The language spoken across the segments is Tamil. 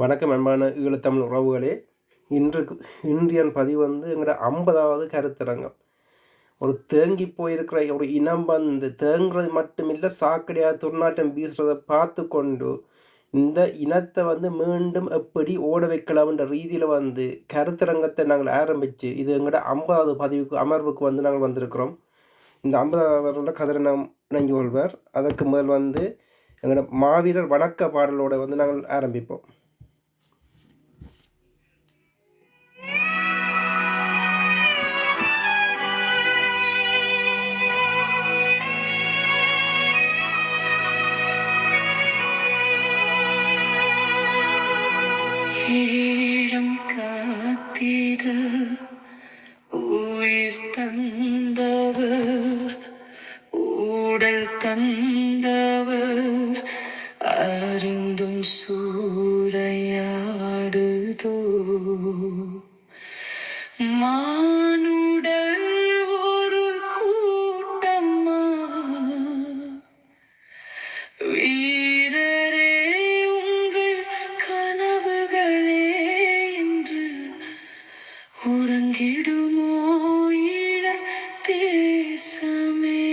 வணக்கம் அன்பான ஈழத்தமிழ் உறவுகளே. இன்றைய பதிவு எங்களோட 50வது கருத்தரங்கம். ஒரு தேங்கி போயிருக்கிற ஒரு இனம் தேங்குறது மட்டுமில்லை, சாக்கடையாக துர்நாற்றம் வீசுறதை பார்த்து கொண்டு இந்த இனத்தை மீண்டும் எப்படி ஓட வைக்கலாம்ன்ற ரீதியில் கருத்தரங்கத்தை நாங்கள் ஆரம்பித்து இது எங்களோட 50வது அமர்வுக்கு நாங்கள் வந்திருக்கிறோம். இந்த 50வது கதிரை நாம் இணைஞ்சு கொள்வார். அதற்கு முதல் எங்களோட மாவீரர் வணக்க பாடலோட நாங்கள் ஆரம்பிப்போம். ஈழம் காத்திட உயிர் தந்தவர், ஊடல் தந்தவர், அறிந்தும் சூறையாடுதோ மானுடல் ஒரு கூட்டம்மா. வீரரே உங்கள் கனவுகளே என்று உறங்கிடுமோ ஈழ தேசமே.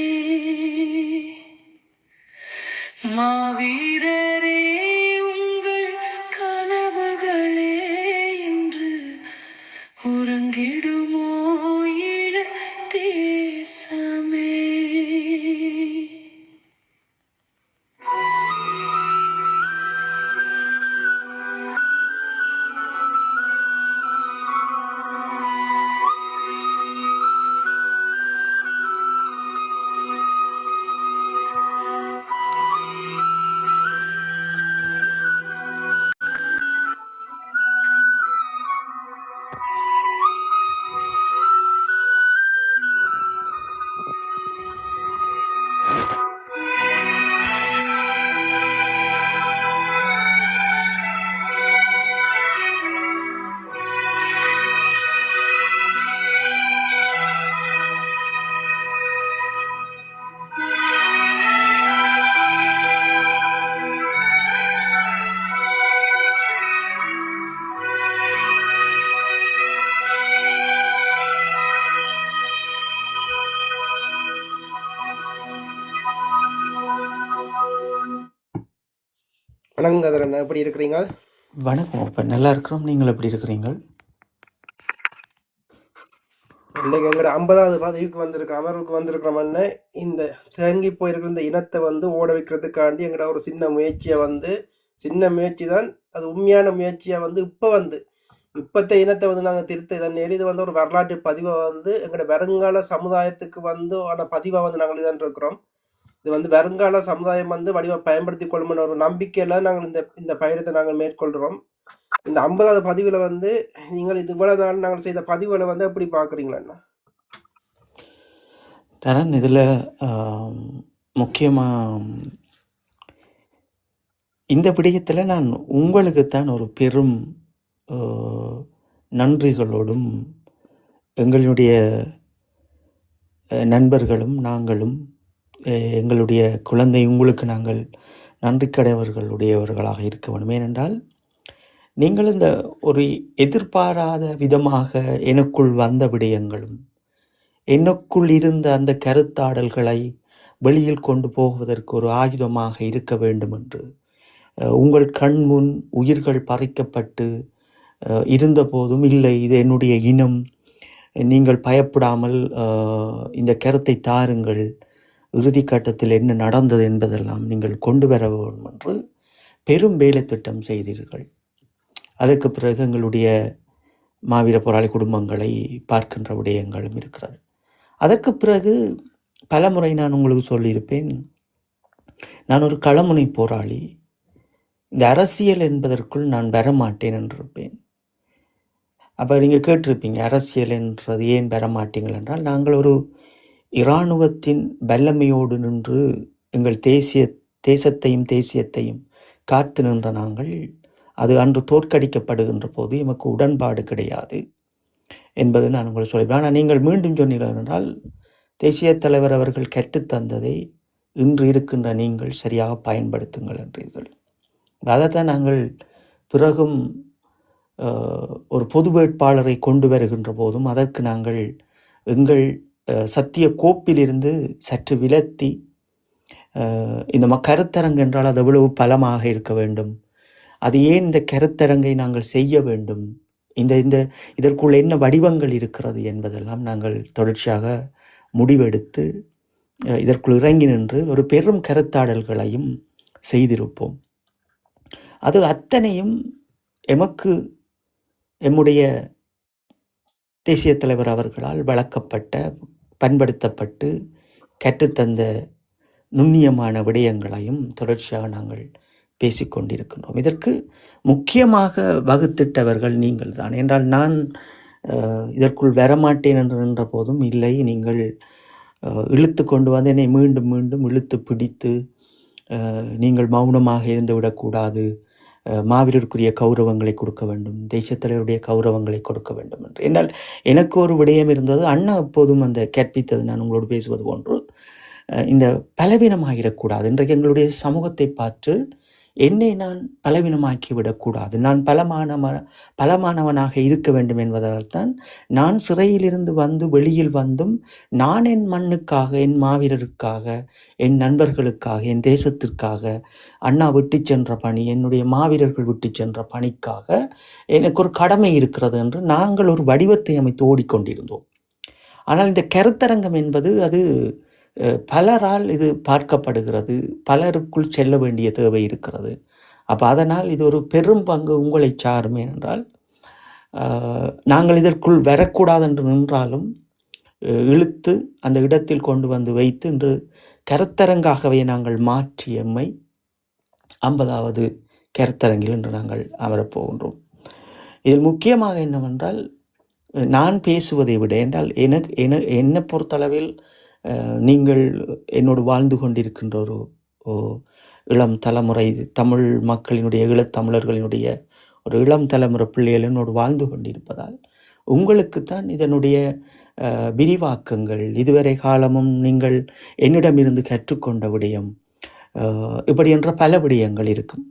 மாவீரரே உங்கள் கனவுகளே என்று உறங்கிடுமோ ஈழ தேசமே. வணக்கம் கதிரன், எப்படி இருக்கிறீங்க? வணக்கம். இப்போ நல்லா இருக்கிறோம். நீங்கள் எப்படி இருக்கிறீங்க? இன்னைக்கு எங்களோட 50வது பதவிக்கு அமர்வுக்கு வந்திருக்கிறோம்னு இந்த தேங்கி போயிருக்கிற இந்த இனத்தை ஓட வைக்கிறதுக்காண்டி எங்களோட ஒரு சின்ன முயற்சி தான் அது உண்மையான முயற்சியாக இப்பத்த இனத்தை நாங்கள் திருத்த இதன் இது ஒரு வரலாற்று பதிவை எங்களோட வருங்கால சமுதாயத்துக்கு ஆன பதிவாக நாங்கள் இதான் இருக்கிறோம். இது வருங்கால சமுதாயம் வடிவ பயன்படுத்தி கொள்ளும் ஒரு நம்பிக்கையில நாங்கள் இந்த பயணத்தை நாங்கள் மேற்கொள்கிறோம். இந்த 50வது பதிவுல நீங்கள் இது இவ்வளவு நாள் நாங்கள் செய்த பதிவுகளை எப்படி பாக்குறீங்களா? தரன், இதில் முக்கியமாக இந்த விடயத்தில் நான் உங்களுக்குத்தான் ஒரு பெரும் நன்றிகளோடும் எங்களுடைய நண்பர்களும் நாங்களும் எங்களுடைய குழந்தை உங்களுக்கு நாங்கள் நன்றி கடையவர்களுடையவர்களாக இருக்க வேண்டும். ஏனென்றால் நீங்கள் இந்த ஒரு எதிர்பாராத விதமாக எனக்குள் வந்த விடயங்களும் எனக்குள் இருந்த அந்த கருத்தாடல்களை வெளியில் கொண்டு போவதற்கு ஒரு ஆயுதமாக இருக்க வேண்டும் என்று உங்கள் கண் முன் உயிர்கள் பறிக்கப்பட்டு இருந்த போதும் இல்லை, இது என்னுடைய இனம், நீங்கள் பயப்படாமல் இந்த கருத்தை தாருங்கள், இறுதி கட்டத்தில் என்ன நடந்தது என்பதெல்லாம் நீங்கள் கொண்டு வர வேண்டும் என்று பெரும் வேலை திட்டம் செய்தீர்கள். அதற்கு பிறகு எங்களுடைய மாவீர போராளி குடும்பங்களை பார்க்கின்ற விடயங்களும் இருக்கிறது. அதற்கு பிறகு பல முறை நான் உங்களுக்கு சொல்லியிருப்பேன், நான் ஒரு களமுனை போராளி, இந்த அரசியல் என்பதற்குள் நான் வரமாட்டேன் என்றிருப்பேன். அப்போ நீங்கள் கேட்டிருப்பீங்க, அரசியல் என்றது ஏன் வரமாட்டீங்கள் என்றால், நாங்கள் ஒரு இராணுவத்தின் வல்லமையோடு நின்று எங்கள் தேசத்தையும் காத்து நின்ற நாங்கள் அது அன்று தோற்கடிக்கப்படுகின்ற போது எமக்கு உடன்பாடு கிடையாது என்பது நான் உங்களுக்கு சொல்லிப்பேன். ஆனால் நீங்கள் மீண்டும் சொன்னீர்கள் என்றால், தேசிய தலைவர் அவர்கள் கற்றுத்தந்ததை இன்று இருக்கின்ற நீங்கள் சரியாக பயன்படுத்துங்கள் என்றீர்கள். அதைத்தான் நாங்கள் பிறகும் ஒரு பொது வேட்பாளரை கொண்டு வருகின்ற போதும் அதற்கு நாங்கள் எங்கள் சத்திய கோப்பிலிருந்து சற்று விலத்தி இந்த கருத்தரங்கு என்றால் அது எவ்வளவு பலமாக இருக்க வேண்டும், அது ஏன் இந்த கருத்தரங்கை நாங்கள் செய்ய வேண்டும், இதற்குள்ள என்ன வடிவங்கள் இருக்கிறது என்பதெல்லாம் நாங்கள் தொடர்ச்சியாக முடிவெடுத்து இதற்குள் இறங்கி நின்று ஒரு பெரும் கருத்தாடல்களையும் செய்திருப்போம். அது அத்தனையும் எம்முடைய தேசிய தலைவர் அவர்களால் வளர்க்கப்பட்ட, பண்படுத்தப்பட்டு கற்றுத்தந்த நுண்ணியமான விடயங்களையும் தொடர்ச்சியாக நாங்கள் பேசிக்கொண்டிருக்கின்றோம். இதற்கு முக்கியமாக வகுத்திட்டவர்கள் நீங்கள் தான். என்றால் நான் இதற்குள் வரமாட்டேன் என்று நின்ற போதும் இல்லை, நீங்கள் இழுத்து கொண்டு வந்து என்னை மீண்டும் மீண்டும் இழுத்து பிடித்து நீங்கள் மௌனமாக இருந்து விடக்கூடாது, மாவீரருக்குரிய கௌரவங்களை கொடுக்க வேண்டும், தேசத்தலைவருடைய கௌரவங்களை கொடுக்க வேண்டும் என்று. என்னால் எனக்கு ஒரு விடயம் இருந்தது. அண்ணா எப்போதும் அந்த கற்பித்தது, நான் உங்களோடு பேசுவது போன்று, இந்த பலவீனமாகிடக்கூடாது. இன்றைக்கு எங்களுடைய சமூகத்தை பார்த்து என்னை நான் பலவீனமாக்கி விடக்கூடாது, நான் பலமானவனாக இருக்க வேண்டும் என்பதால் தான் நான் சிறையிலிருந்து வந்து வெளியில் வந்தும் நான் என் மண்ணுக்காக, என் மாவீரருக்காக, என் நண்பர்களுக்காக, என் தேசத்திற்காக, அண்ணா விட்டு சென்ற பணி, என்னுடைய மாவீரர்கள் விட்டு சென்ற பணிக்காக எனக்கு ஒரு கடமை இருக்கிறது என்று நாங்கள் ஒரு வடிவத்தை அமைத்து ஓடிக்கொண்டிருந்தோம். ஆனால் இந்த கருத்தரங்கம் என்பது அது பலரால் இது பார்க்கப்படுகிறது, பலருக்குள் செல்ல வேண்டிய தேவை இருக்கிறது. அப்போ அதனால் இது ஒரு பெரும் பங்கு உங்களை சாரும். ஏனென்றால் நாங்கள் இதற்குள் வரக்கூடாது என்று நின்றாலும் இழுத்து அந்த இடத்தில் கொண்டு வந்து வைத்து இன்று கருத்தரங்காகவே நாங்கள் மாற்றி எம்மை 50வது கருத்தரங்கில் இன்று நாங்கள் அமரப்போகின்றோம். இதில் முக்கியமாக என்னவென்றால், நான் பேசுவதை விட, என்றால் என்னை பொறுத்தளவில் நீங்கள் என்னோடு வாழ்ந்து கொண்டிருக்கின்ற ஒரு இளம் தலைமுறை, தமிழ் மக்களினுடைய, ஈழத்தமிழர்களினுடைய ஒரு இளம் தலைமுறை பிள்ளைகள் என்னோடு வாழ்ந்து கொண்டிருப்பதால் உங்களுக்குத்தான் இதனுடைய விரிவாக்கங்கள், இதுவரை காலமும் நீங்கள் என்னிடமிருந்து கற்றுக்கொண்ட விடயம், இப்படி என்ற பல விடயங்கள் இருக்கும்.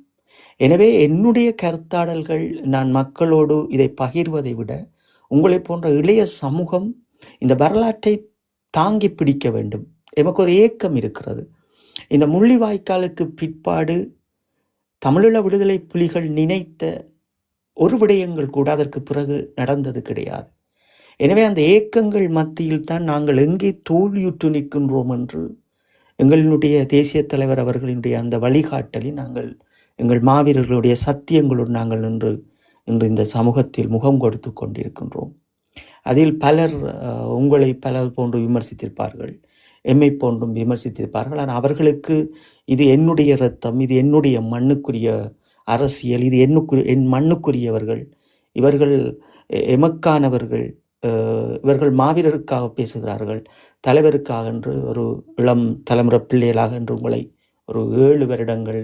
எனவே என்னுடைய கருத்தாடல்கள், நான் மக்களோடு இதை பகிர்வதை விட உங்களை போன்ற இளைய சமூகம் இந்த வரலாற்றை தாங்கி பிடிக்க வேண்டும். எமக்கு ஒரு ஏக்கம் இருக்கிறது. இந்த முள்ளிவாய்க்காலுக்கு பிற்பாடு தமிழீழ விடுதலை புலிகள் நினைத்த ஒரு விடயங்கள் கூட அதற்கு பிறகு நடந்தது கிடையாது. எனவே அந்த ஏக்கங்கள் மத்தியில் தான் நாங்கள் எங்கே தோல்வியுற்று நிற்கின்றோம் என்று எங்களுடைய தேசிய தலைவர் அவர்களினுடைய அந்த வழிகாட்டலில் நாங்கள் எங்கள் மாவீரர்களுடைய சத்தியங்களோடு நாங்கள் இன்று இந்த சமூகத்தில் முகம் கொடுத்து கொண்டிருக்கின்றோம். அதில் பலர் உங்களை பலர் போன்று விமர்சித்திருப்பார்கள், எம்மை போன்றும் விமர்சித்திருப்பார்கள். ஆனால் அவர்களுக்கு இது என்னுடைய இரத்தம், இது என்னுடைய மண்ணுக்குரிய அரசியல், இது என் மண்ணுக்குரியவர்கள், இவர்கள் எமக்கானவர்கள், இவர்கள் மாவீரருக்காக பேசுகிறார்கள், தலைவருக்காக என்று ஒரு இளம் தலைமுறை பிள்ளைகளாக என்று உங்களை ஒரு 7 வருடங்கள்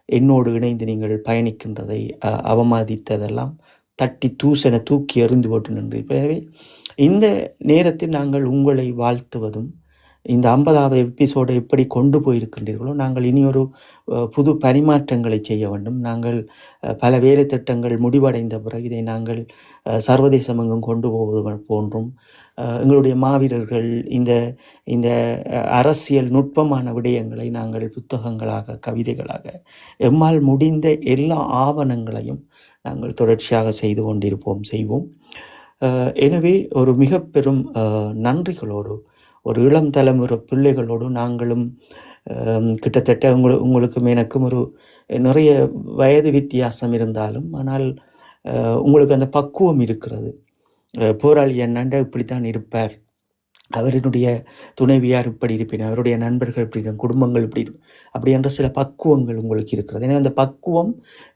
என்னோடு இணைந்து நீங்கள் பயணிக்கின்றதை அவமதித்ததெல்லாம் தட்டி தூசென தூக்கி எறிந்து போட்டு நின்றீர்கள். எனவே இந்த நேரத்தில் நாங்கள் உங்களை வாழ்த்துவதும், இந்த 50வது எபிசோடை எப்படி கொண்டு போயிருக்கின்றீர்களோ, நாங்கள் இனி ஒரு புது பரிமாற்றங்களை செய்ய வேண்டும். நாங்கள் பல வேலை திட்டங்கள் முடிவடைந்த பிறகு இதை நாங்கள் சர்வதேசமெங்கும் கொண்டு போவது போன்றும், எங்களுடைய மாவீரர்கள் இந்த அரசியல் நுட்பமான விடயங்களை நாங்கள் புத்தகங்களாக, கவிதைகளாக, எம்மால் முடிந்த எல்லா ஆவணங்களையும் நாங்கள் தொடர்ச்சியாக செய்து கொண்டிருப்போம், செய்வோம். எனவே ஒரு மிக பெரும் நன்றிகளோடு, ஒரு இளம் தலைமுறை பிள்ளைகளோடு நாங்களும் கிட்டத்தட்ட உங்களுக்கும் எனக்கும் ஒரு நிறைய வயது வித்தியாசம் இருந்தாலும், ஆனால் உங்களுக்கு அந்த பக்குவம் இருக்கிறது. போராளி அண்ணாண்ட இப்படித்தான் இருப்பார், அவருடைய துணைவியார் இப்படி இருப்பினர், அவருடைய நண்பர்கள் இப்படி, குடும்பங்கள் இப்படி, அப்படி என்ற சில பக்குவங்கள் உங்களுக்கு இருக்கிறது. ஏன்னா அந்த பக்குவம்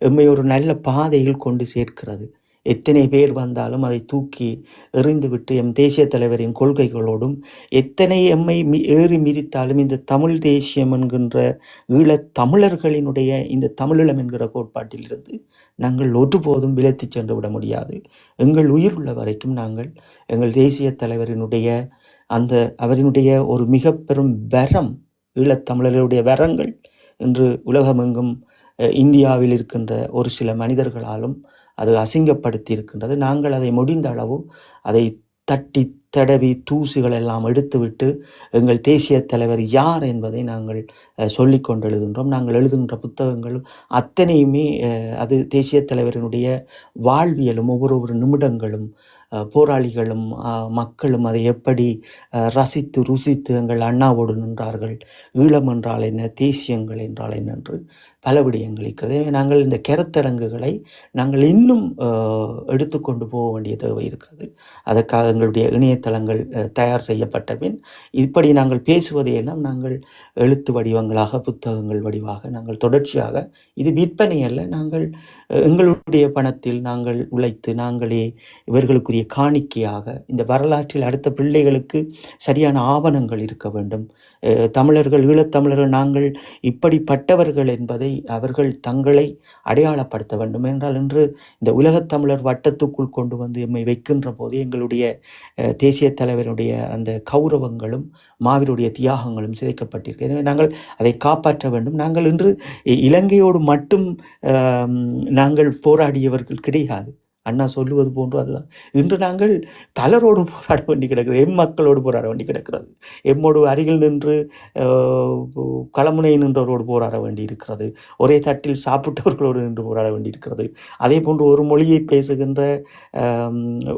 எம்மை ஒரு நல்ல பாதையில் கொண்டு சேர்க்கிறது. எத்தனை பேர் வந்தாலும் அதை தூக்கி எறிந்துவிட்டு எம் தேசிய தலைவரின் கொள்கைகளோடும், எத்தனை எம்மை ஏறி மிதித்தாலும் இந்த தமிழ் தேசியம் என்கின்ற ஈழத் தமிழர்களினுடைய இந்த தமிழீழம் என்கிற கோட்பாட்டிலிருந்து நாங்கள் ஒருபோதும் விலத்தி சென்று விட முடியாது. எங்கள் உயிர் உள்ள வரைக்கும் நாங்கள் எங்கள் தேசிய தலைவரினுடைய அவரினுடைய ஒரு மிக பெரும் வரம், ஈழத்தமிழர்களுடைய வரங்கள் இன்று உலகமெங்கும் இந்தியாவில் இருக்கின்ற ஒரு சில மனிதர்களாலும் அது அசிங்கப்படுத்தி இருக்கின்றது. நாங்கள் அதை முடிந்த அளவு அதை தட்டி தடவி தூசுகள் எல்லாம் எடுத்துவிட்டு எங்கள் தேசிய தலைவர் யார் என்பதை நாங்கள் சொல்லிக் கொண்டு எழுதுகின்றோம். நாங்கள் எழுதுகின்ற புத்தகங்கள் அத்தனையுமே அது தேசிய தலைவரினுடைய வாழ்வியலும் ஒவ்வொரு நிமிடங்களும் போராளிகளும் மக்களும் அதை எப்படி ரசித்து ருசித்து எங்கள் அண்ணாவோடு நின்றார்கள், ஈழம் என்றால் என்ன, தேசியங்கள் என்றால் என்ன என்று பல விடயங்கள் இருக்கிறது. எனவே நாங்கள் இந்த கருத்தரங்குகளை நாங்கள் இன்னும் எடுத்துக்கொண்டு போக வேண்டிய தேவை இருக்கிறது. அதற்காக எங்களுடைய இணையதளங்கள் தயார் செய்யப்பட்ட பின் இப்படி நாங்கள் பேசுவதை எல்லாம் நாங்கள் எழுத்து வடிவங்களாக புத்தகங்கள் வடிவாக நாங்கள் தொடர்ச்சியாக, இது விற்பனை அல்ல, நாங்கள் எங்களுடைய பணத்தில் நாங்கள் உழைத்து நாங்களே இவர்களுக்குரிய காணிக்கையாக இந்த வரலாற்றில் அடுத்த பிள்ளைகளுக்கு சரியான ஆவணங்கள் இருக்க வேண்டும். தமிழர்கள், ஈழத்தமிழர்கள் நாங்கள் இப்படிப்பட்டவர்கள் என்பதை அவர்கள் தங்களை அடையாளப்படுத்த வேண்டும். என்றால் இன்று இந்த உலகத்தமிழர் வட்டத்துக்குள் கொண்டு வந்து எம்மை வைக்கின்ற போது எங்களுடைய தேசிய தலைவருடைய அந்த கௌரவங்களும் மாவீருடைய தியாகங்களும் சிதைக்கப்பட்டிருக்கு. எனவே நாங்கள் அதை காப்பாற்ற வேண்டும். நாங்கள் இன்று இலங்கையோடு மட்டும் நாங்கள் போராடியவர்கள் கிடையாது. அண்ணா சொல்லுவது போன்று அதுதான். இன்று நாங்கள் பலரோடு போராட வேண்டி கிடக்கிறது. மக்களோடு போராட வேண்டி கிடக்கிறது. எம்மோடு அருகில் நின்று களமுனை நின்றவரோடு போராட வேண்டி இருக்கிறது. ஒரே தட்டில் சாப்பிட்டவர்களோடு நின்று போராட வேண்டி இருக்கிறது. அதே போன்று ஒரு மொழியை பேசுகின்ற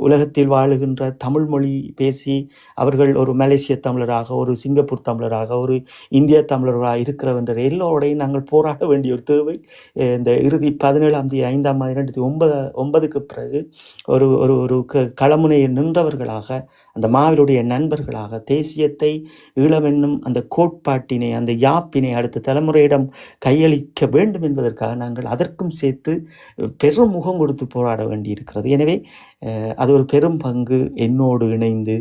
உலகத்தில் வாழுகின்ற தமிழ் மொழி பேசி அவர்கள் ஒரு மலேசிய தமிழராக, ஒரு சிங்கப்பூர் தமிழராக, ஒரு இந்திய தமிழராக இருக்கிறவன்ற எல்லோரையும் நாங்கள் போராட வேண்டிய ஒரு தேவை இந்த இறுதி 17/5/2009 பிறகு ஒரு ஒரு ஒரு களமுனையில் நின்றவர்களாக, அந்த மாவீருடைய நண்பர்களாக, தேசியத்தை, ஈழம் என்னும் அந்த கோட்பாட்டினை, அந்த யாப்பினை அடுத்த தலைமுறையிடம் கையளிக்க வேண்டும் என்பதற்காக நாங்கள் அதற்கும் சேர்த்து பெரும் முகம் கொடுத்து போராட வேண்டியிருக்கிறது. எனவே அது ஒரு பெரும் பங்கு என்னோடு இணைந்து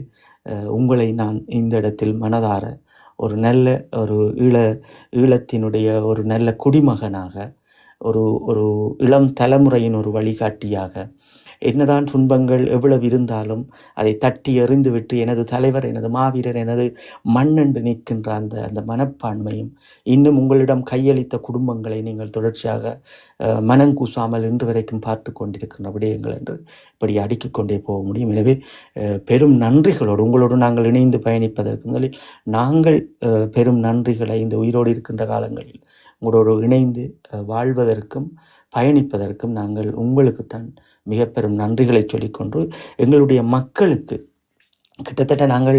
உங்களை நான் இந்த இடத்தில் மனதார ஒரு நல்ல ஒரு ஈழத்தினுடைய ஒரு நல்ல குடிமகனாக, ஒரு ஒரு இளம் தலைமுறையின் ஒரு வழிகாட்டியாக, என்னதான் துன்பங்கள் எவ்வளவு இருந்தாலும் அதை தட்டி எறிந்துவிட்டு எனது தலைவர், எனது மாவீரர், எனது மண்ணென்று நிற்கின்ற அந்த அந்த மனப்பான்மையும், இன்னும் உங்களிடம் கையளித்த குடும்பங்களை நீங்கள் தொடர்ச்சியாக மனங்கூசாமல் இன்று வரைக்கும் பார்த்து கொண்டிருக்கின்ற விடயங்கள் என்று இப்படி அடுக்கிக் கொண்டே போக முடியும். எனவே பெரும் நன்றிகளோடு உங்களோடு நாங்கள் இணைந்து பயணிப்பதற்கு முதலில் நாங்கள் பெரும் நன்றிகளை இந்த உயிரோடு இருக்கின்ற காலங்களில் உங்களோடு இணைந்து வாழ்வதற்கும் பயணிப்பதற்கும் நாங்கள் உங்களுக்குத்தான் மிக பெரும் நன்றிகளை சொல்லிக்கொண்டு, எங்களுடைய மக்களுக்கு கிட்டத்தட்ட நாங்கள்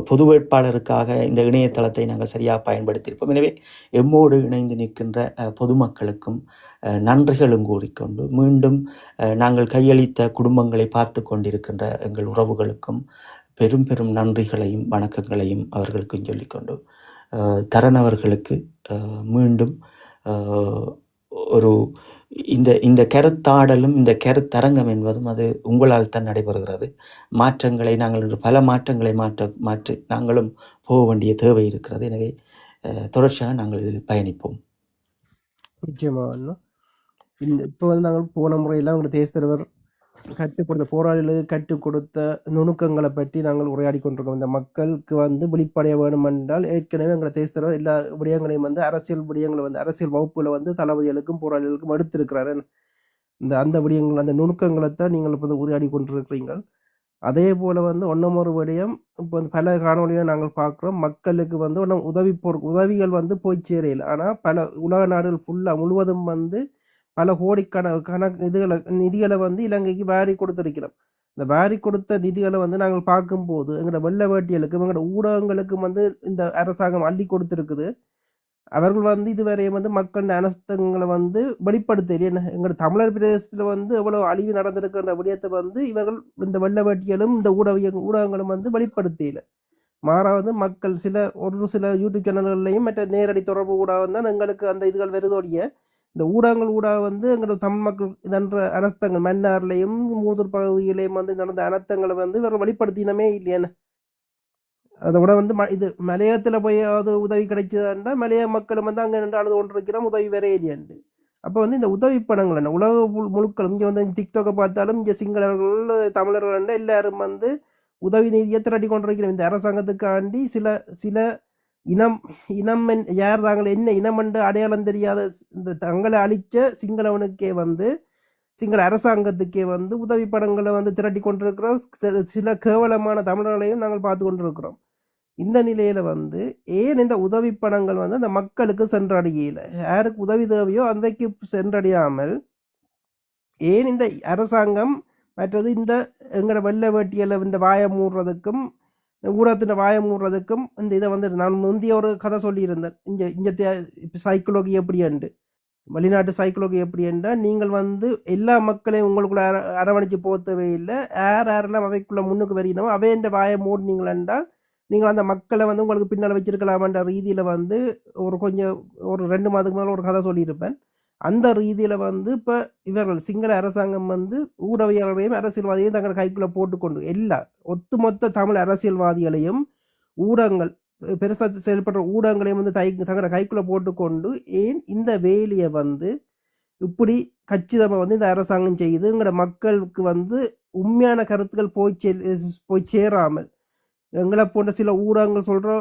பொது வேட்பாளருக்காக இந்த இணையதளத்தை நாங்கள் சரியாக பயன்படுத்தியிருப்போம். எனவே எம்மோடு இணைந்து நிற்கின்ற பொதுமக்களுக்கும் நன்றிகளும் கூறிக்கொண்டு, மீண்டும் நாங்கள் கையளித்த குடும்பங்களை பார்த்து கொண்டிருக்கின்ற எங்கள் உறவுகளுக்கும் பெரும் பெரும் நன்றிகளையும் வணக்கங்களையும் அவர்களுக்கும் சொல்லிக்கொண்டு, தரனவர்களுக்கு மீண்டும் ஒரு இந்த கருத்தாடலும் இந்த கருத்தரங்கம் என்பதும் அது உங்களால் தான் நடைபெறுகிறது. மாற்றங்களை நாங்கள் இன்று பல மாற்றங்களை மாற்றி நாங்களும் போக வேண்டிய தேவை இருக்கிறது. எனவே தொடர்ச்சியாக நாங்கள் இதில் பயணிப்போம். நிச்சயமாக இப்போ வந்து நாங்கள் போன முறையெல்லாம் உங்கள் தேசிய தலைவர் கற்றுக் கொடுத்த போராளிகளுக்கு கற்றுக் கொடுத்த நுணுக்கங்களை பற்றி நாங்கள் உரையாடி கொண்டிருக்கோம். இந்த மக்களுக்கு வந்து விழிப்படைய வேண்டும் என்றால் ஏற்கனவே எங்களை தேசிய தலைவர் எல்லா விடயங்களையும் வந்து அரசியல் விடயங்களை வந்து அரசியல் வகுப்புகளை வந்து தளபதிகளுக்கும் போராளிகளுக்கும் எடுத்திருக்கிறாரு. அந்த விடயங்கள், அந்த நுணுக்கங்களை தான் நீங்கள் இப்போ வந்து உரையாடி கொண்டிருக்கிறீர்கள். அதே போல் வந்து ஒன்னமொரு விடயம் இப்போ வந்து பல காணொலியை நாங்கள் பார்க்குறோம். மக்களுக்கு வந்து ஒன்றும் உதவிகள் வந்து போய் சேரையில். ஆனால் பல உலக நாடுகள் ஃபுல்லாக முழுவதும் வந்து பல நிதிகளை வந்து இலங்கைக்கு வாரி கொடுத்திருக்கிறோம். இந்த வாரி கொடுத்த நிதிகளை வந்து நாங்கள் பார்க்கும்போது எங்களோட வெள்ள வேட்டியலுக்கும் எங்களோட ஊடகங்களுக்கும் வந்து இந்த அரசாங்கம் அள்ளி கொடுத்துருக்குது. அவர்கள் வந்து இதுவரையும் வந்து மக்கள் அனஸ்தங்களை வந்து வெளிப்படுத்தலையே. எங்களோட தமிழர் பிரதேசத்தில் வந்து எவ்வளோ அழிவு நடந்திருக்கின்ற விடயத்தை வந்து இவர்கள் இந்த வெள்ள வேட்டியலும் இந்த ஊடகங்களும் வந்து வெளிப்படுத்தல. மாறா வந்து மக்கள் ஒரு சில யூடியூப் சேனல்கள்லையும் மற்ற நேரடி தொடர்பு ஊடகம் தான் எங்களுக்கு அந்த இதுகள் வருதோடைய இந்த ஊடகங்கள் ஊடாக வந்து எங்களோட தமிழ் மக்கள் இதன்ற அனர்த்தங்கள் மன்னார்லையும் மூதூர் பகுதியிலையும் வந்து நடந்த அனர்த்தங்களை வந்து இவர்கள் வெளிப்படுத்தினமே இல்லையானே. அதை விட வந்து இது மலையத்தில் போய் அது உதவி கிடைச்சதுண்டா மலைய மக்களும் வந்து அங்கே நின்று அழுது கொண்டிருக்கிறோம், உதவி வேற இல்லையாண்டு. அப்போ வந்து இந்த உதவி பணங்கள் என்ன உலக முழுக்களும் இங்கே வந்து டிக்டாக்கை பார்த்தாலும் இங்கே சிங்களர்கள் தமிழர்கள் எல்லாரும் வந்து உதவி நிதியை திரட்டி கொண்டிருக்கிறோம். இந்த அரசாங்கத்துக்காண்டி சில இனம் இனம் யார் தாங்கள் என்ன இனம் என்று அடையாளம் தெரியாத இந்த தங்களை அழிச்ச சிங்களவனுக்கே வந்து சிங்கள அரசாங்கத்துக்கே வந்து உதவி படங்களை வந்து திரட்டி கொண்டிருக்கிறோம். சில கேவலமான தமிழர்களையும் நாங்கள் பார்த்து கொண்டிருக்கிறோம். இந்த நிலையில வந்து ஏன் இந்த உதவி படங்கள் வந்து அந்த மக்களுக்கு சென்றடையல, யாருக்கு உதவி தேவையோ அன்றைக்கு சென்றடையாமல் ஏன் இந்த அரசாங்கம் மற்றது இந்த எங்களோட வெள்ள வேட்டியில் இந்த வாயை மூடுறதுக்கும் ஊடகத்தின் வாயை மூடுறதுக்கும் இந்த இதை வந்து நான் முந்தைய ஒரு கதை சொல்லியிருந்தேன். இங்கே சைக்கோலஜி எப்படி என்று வெளிநாட்டு சைக்கோலஜி எப்படி என்றால் நீங்கள் வந்து எல்லா மக்களையும் உங்களுக்குள்ள அரவணைச்சு போத்தவே இல்லை. யாரெல்லாம் அவைக்குள்ள முன்னுக்கு வரீனோ அவைன்ற வாயை மூடினீங்கள் என்றால் நீங்கள் அந்த மக்களை வந்து உங்களுக்கு பின்னால் வச்சிருக்கலாமன்ற ரீதியில் வந்து ஒரு 2 மாதத்துக்கு மேலே ஒரு கதை சொல்லியிருப்பேன். அந்த ரீதியில் வந்து இப்போ இவர்கள் சிங்கள அரசாங்கம் வந்து ஊடகவியலாளரையும் அரசியல்வாதியையும் தங்கள் கைக்குள்ளே போட்டுக்கொண்டு எல்லா ஒட்டுமொத்த தமிழ் அரசியல்வாதிகளையும் ஊடகங்கள் பெருசாக செயல்படுற ஊடகங்களையும் வந்து தங்களோட கைக்குள்ளே போட்டுக்கொண்டு ஏன் இந்த வேலையை வந்து இப்படி கச்சிதமாக வந்து இந்த அரசாங்கம் செய்யுதுங்கிற மக்களுக்கு வந்து உண்மையான கருத்துக்கள் போய் சேராமல் எங்களை போன்ற சில ஊடகங்கள் சொல்கிற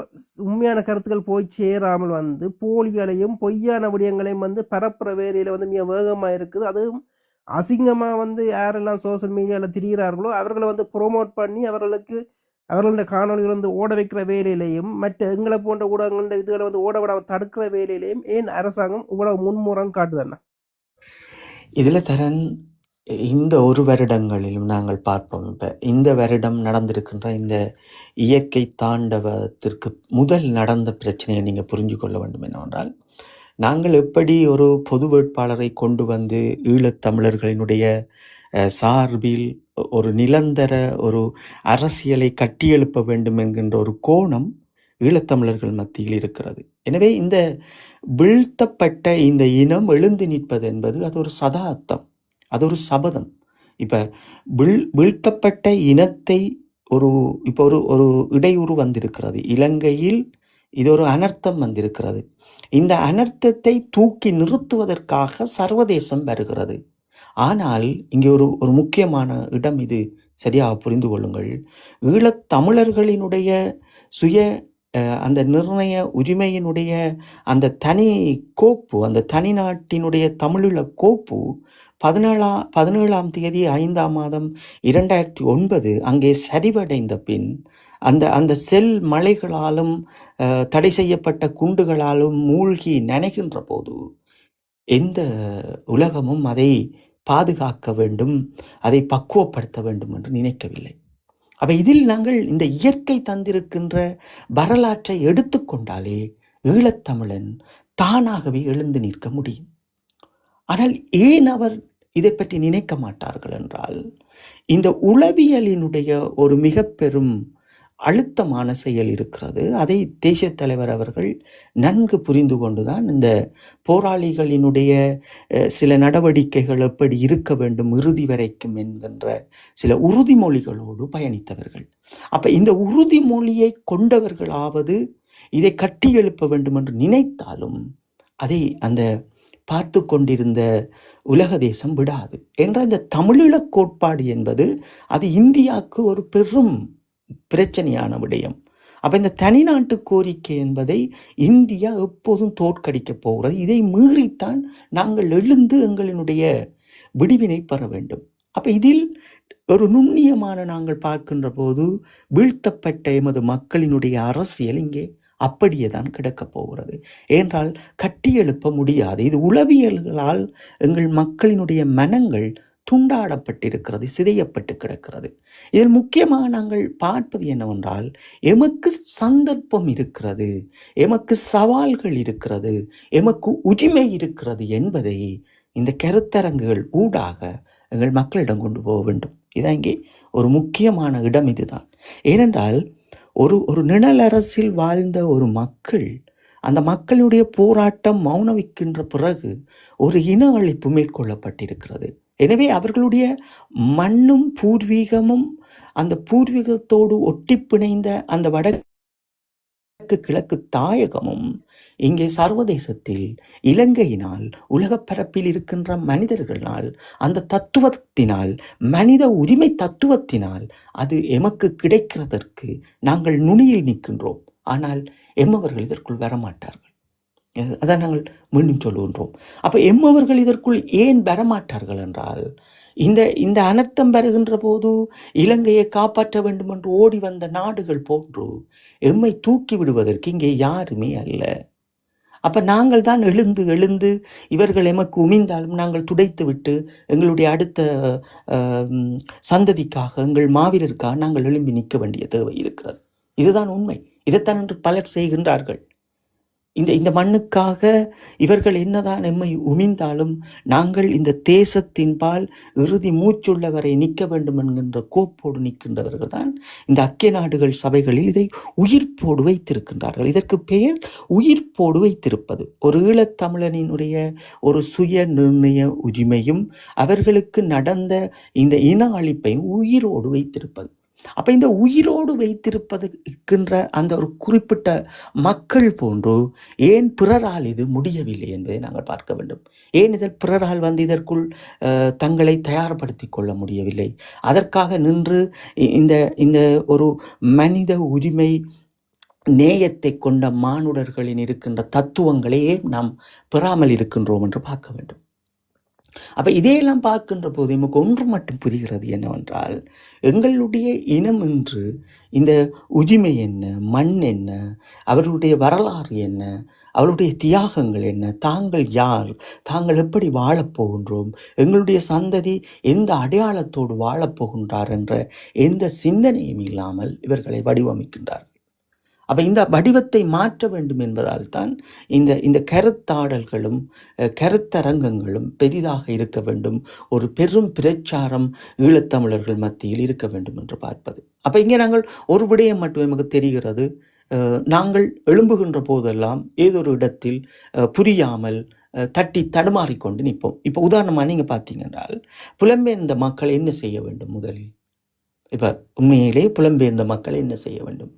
உண்மையான கருத்துக்கள் போய் சேராமல் வந்து போலிகளையும் பொய்யான விடயங்களையும் வந்து பரப்புற வேலையில் வந்து மிக வேகமாக இருக்குது. அதுவும் அசிங்கமாக வந்து யாரெல்லாம் சோசியல் மீடியாவில் திரிகிறார்களோ அவர்களை வந்து ப்ரோமோட் பண்ணி அவர்களுடைய காணொலிகள் வந்து ஓட வைக்கிற வேலையிலையும் மற்ற எங்களை போன்ற ஊடகங்கள இதுகளை வந்து ஓட விடாமல் தடுக்கிற வேலையிலையும் ஏன் அரசாங்கம் இவ்வளவு முன்முறம் காட்டுதண்ணா? இதில் தரன் இந்த ஒரு வருடங்களிலும் நாங்கள் பார்ப்போம். இப்போ இந்த வருடம் நடந்திருக்கின்ற இந்த இயற்கை தாண்டவத்திற்கு முதல் நடந்த பிரச்சனையை நீங்கள் புரிஞ்சு கொள்ள வேண்டும் என்னவென்றால், நாங்கள் எப்படி ஒரு பொது வேட்பாளரை கொண்டு வந்து ஈழத்தமிழர்களினுடைய சார்பில் ஒரு நிரந்தர ஒரு அரசியலை கட்டியெழுப்ப வேண்டும் என்கின்ற ஒரு கோணம் ஈழத்தமிழர்கள் மத்தியில் இருக்கிறது. எனவே இந்த வீழ்த்தப்பட்ட இந்த இனம் எழுந்து நிற்பது என்பது அது ஒரு சதார்த்தம், அது ஒரு சபதம். இப்போ வீழ்த்தப்பட்ட இனத்தை இப்போ ஒரு இடையூறு வந்திருக்கிறது இலங்கையில். இது ஒரு அனர்த்தம் வந்திருக்கிறது. இந்த அனர்த்தத்தை தூக்கி நிறுத்துவதற்காக சர்வதேசம் வருகிறது. ஆனால் இங்கே ஒரு முக்கியமான இடம், இது சரியாக புரிந்து கொள்ளுங்கள். ஈழத்தமிழர்களினுடைய சுய அந்த நிர்ணய உரிமையினுடைய அந்த தனி கோப்பு, அந்த தனி நாட்டினுடைய தமிழீழ கோப்பு 17ஆம் தேதி 5ஆம் மாதம் 2009 அங்கே சரிவடைந்த பின் அந்த செல் மலைகளாலும் தடை செய்யப்பட்ட குண்டுகளாலும் மூழ்கி நனைகின்ற போது எந்த உலகமும் அதை பாதுகாக்க வேண்டும், அதை பக்குவப்படுத்த வேண்டும் என்று நினைக்கவில்லை. அப்போ இதில் நாங்கள் இந்த இயற்கை தந்திருக்கின்ற வரலாற்றை எடுத்துக்கொண்டாலே ஈழத்தமிழன் தானாகவே எழுந்து நிற்க முடியும். ஆனால் ஏன் அவர் இதை பற்றி நினைக்க மாட்டார்கள் என்றால், இந்த உளவியலினுடைய ஒரு மிக பெரும் அழுத்தமான செயல் இருக்கிறது. அதை தேசிய தலைவர் அவர்கள் நன்கு புரிந்து கொண்டுதான் இந்த போராளிகளினுடைய சில நடவடிக்கைகள் எப்படி இருக்க வேண்டும் இறுதி வரைக்கும் என்கின்ற சில உறுதிமொழிகளோடு பயணித்தவர்கள். அப்போ இந்த உறுதிமொழியை கொண்டவர்களாவது இதை கட்டி எழுப்ப வேண்டும் என்று நினைத்தாலும் அதை அந்த பார்த்து கொண்டிருந்த உலக தேசம் விடாது என்ற இந்த தமிழீழ கோட்பாடு என்பது அது இந்தியாவுக்கு ஒரு பெரும் பிரச்சனையான விடயம். அப்போ இந்த தனிநாட்டு கோரிக்கை என்பதை இந்தியா எப்போதும் தோற்கடிக்க போகிறது. இதை மீறித்தான் நாங்கள் எழுந்து எங்களினுடைய விடிவினை பெற வேண்டும். அப்போ இதில் ஒரு நுண்ணியமான நாங்கள் பார்க்கின்ற போது வீழ்த்தப்பட்ட எமது மக்களினுடைய அரசியல் இங்கே அப்படியே தான் கிடக்கப் போகிறது. ஏனென்றால் கட்டியெழுப்ப முடியாது. இது உளவியல்களால் எங்கள் மக்களினுடைய மனங்கள் துண்டாடப்பட்டிருக்கிறது, சிதையப்பட்டு கிடக்கிறது. இதில் முக்கியமாக நாங்கள் பார்ப்பது என்னவென்றால், எமக்கு சந்தர்ப்பம் இருக்கிறது, எமக்கு சவால்கள் இருக்கிறது, எமக்கு உரிமை இருக்கிறது என்பதை இந்த கருத்தரங்குகள் ஊடாக எங்கள் மக்களிடம் கொண்டு போக வேண்டும். இதான் இங்கே ஒரு முக்கியமான இடம். இதுதான். ஏனென்றால் ஒரு நிழல் அரசில் வாழ்ந்த ஒரு மக்கள், அந்த மக்களுடைய போராட்டம் மௌனவிக்கின்ற பிறகு ஒரு இன அழிப்பு மேற்கொள்ளப்பட்டிருக்கிறது. எனவே அவர்களுடைய மண்ணும் பூர்வீகமும் அந்த பூர்வீகத்தோடு ஒட்டி பிணைந்த அந்த வடக்கு கிழக்கு தாயகமும் இங்கே சர்வதேசத்தில் இலங்கையினால் உலகப் பரப்பில் இருக்கின்ற மனிதர்களால் அந்த தத்துவத்தினால், மனித உரிமை தத்துவத்தினால் அது எமக்கு கிடைக்கிறதற்கு நாங்கள் நுனியில் நிற்கின்றோம். ஆனால் எம்மவர்கள் இதற்குள் வரமாட்டார்கள். அதான் நாங்கள் மீண்டும் சொல்லுகின்றோம். அப்போ எம்மவர்கள் இதற்குள் ஏன் வரமாட்டார்கள் என்றால், இந்த இந்த அனர்த்தம் வருகின்ற போது இலங்கையை காப்பாற்ற வேண்டும் என்று ஓடி வந்த நாடுகள் போன்று எம்மை தூக்கி விடுவதற்கு இங்கே யாருமே அல்ல. அப்போ நாங்கள் தான் எழுந்து எழுந்து இவர்கள் எமக்கு உமிழ்ந்தாலும் நாங்கள் துடைத்து விட்டு எங்களுடைய அடுத்த சந்ததிக்காக, எங்கள் மாவீரருக்காக நாங்கள் எழும்பி நிற்க வேண்டிய தேவை இருக்கிறது. இதுதான் உண்மை. இதைத்தான் என்று பலர் செய்கின்றார்கள். இந்த மண்ணுக்காக இவர்கள் என்னதான் எம்மை உமிழ்ந்தாலும் நாங்கள் இந்த தேசத்தின்பால் இறுதி மூச்சுள்ளவரை நிற்க வேண்டும் என்கின்ற கோப்போடு நிற்கின்றவர்கள் தான் இந்த ஐக்கிய நாடுகள் சபைகளில் இதை உயிர்ப்போடு வைத்திருக்கின்றார்கள். இதற்கு பெயர் உயிர்ப்போடு வைத்திருப்பது. ஒரு ஈழத்தமிழனினுடைய ஒரு சுய நிர்ணய உரிமையும் அவர்களுக்கு நடந்த இந்த இன அழிப்பையும் உயிரோடு வைத்திருப்பது. அப்போ இந்த உயிரோடு வைத்திருப்பதற்கின்ற அந்த ஒரு குறிப்பிட்ட மக்கள் போன்று ஏன் பிறரால் இது முடியவில்லை என்பதை நாங்கள் பார்க்க வேண்டும். ஏன் பிறரால் இதற்குள் தங்களை தயார்படுத்தி கொள்ள முடியவில்லை? அதற்காக நின்று இந்த ஒரு மனித உரிமை நேயத்தை கொண்ட மானுடர்களின் இருக்கின்ற தத்துவங்களையே நாம் பெறாமல் இருக்கின்றோம் என்று பார்க்க வேண்டும். அப்போ இதையெல்லாம் பார்க்கின்ற போது நமக்கு ஒன்று மட்டும் புரிகிறது என்னவென்றால், எங்களுடைய இனம் என்று இந்த உரிமை என்ன, மண் என்ன, அவர்களுடைய வரலாறு என்ன, அவருடைய தியாகங்கள் என்ன, தாங்கள் யார், தாங்கள் எப்படி வாழப்போகின்றோம், எங்களுடைய சந்ததி எந்த அடையாளத்தோடு வாழப்போகின்றார் என்ற எந்த சிந்தனையும் இல்லாமல் இவர்களை வடிவமைக்கின்றார்கள். அப்போ இந்த வடிவத்தை மாற்ற வேண்டும் என்பதால் தான் இந்த கருத்தாடல்களும் கருத்தரங்கங்களும் பெரிதாக இருக்க வேண்டும், ஒரு பெரும் பிரச்சாரம் ஈழத்தமிழர்கள் மத்தியில் இருக்க வேண்டும் என்று பார்ப்பது. அப்போ இங்கே நாங்கள் ஒரு விடயம் மட்டும் நமக்கு தெரிகிறது. நாங்கள் எழும்புகின்ற போதெல்லாம் ஏதொரு இடத்தில் புரியாமல் தட்டி தடுமாறிக்கொண்டு நிற்போம். இப்போ உதாரணமாக நீங்கள் பார்த்தீங்கன்றால், புலம்பெயர்ந்த மக்கள் என்ன செய்ய வேண்டும்? முதலில் இப்போ உண்மையிலே புலம்பெயர்ந்த மக்கள் என்ன செய்ய வேண்டும்?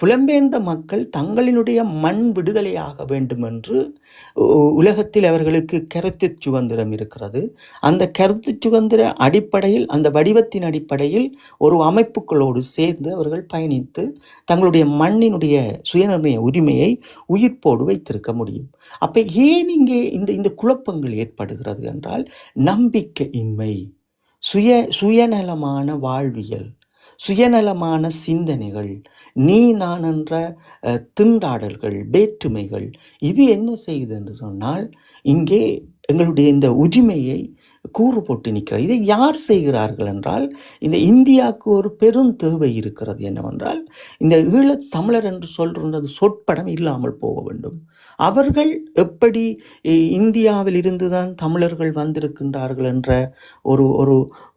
புலம்பெயர்ந்த மக்கள் தங்களினுடைய மண் விடுதலையாக வேண்டும் என்று உலகத்தில் அவர்களுக்கு கருத்து சுதந்திரம் இருக்கிறது. அந்த கருத்து சுதந்திர அடிப்படையில், அந்த வடிவத்தின் அடிப்படையில் ஒரு அமைப்புகளோடு சேர்ந்து அவர்கள் பயணித்து தங்களுடைய மண்ணினுடைய சுயநிர்ணய உரிமையை உயிர்ப்போடு வைத்திருக்க முடியும். அப்போ ஏன் இங்கே இந்த குழப்பங்கள் ஏற்படுகிறது என்றால், நம்பிக்கையின்மை, சுயநலமான வாழ்வியல், சுயநலமான சிந்தனைகள், நீ நான் என்ற திண்டாடல்கள், வேற்றுமைகள், இது என்ன செய்யுது என்று சொன்னால், இங்கே எங்களுடைய இந்த உரிமையை கூறு போட்டு நிற்கிறது. இதை யார் செய்கிறார்கள் என்றால், இந்த இந்தியாவுக்கு ஒரு பெரும் தேவை இருக்கிறது என்னவென்றால், இந்த ஈழத்தமிழர் என்று சொல்றது சொற்படம் இல்லாமல் போக வேண்டும். அவர்கள் எப்படி இந்தியாவில் இருந்துதான் தமிழர்கள் வந்திருக்கின்றார்கள் என்ற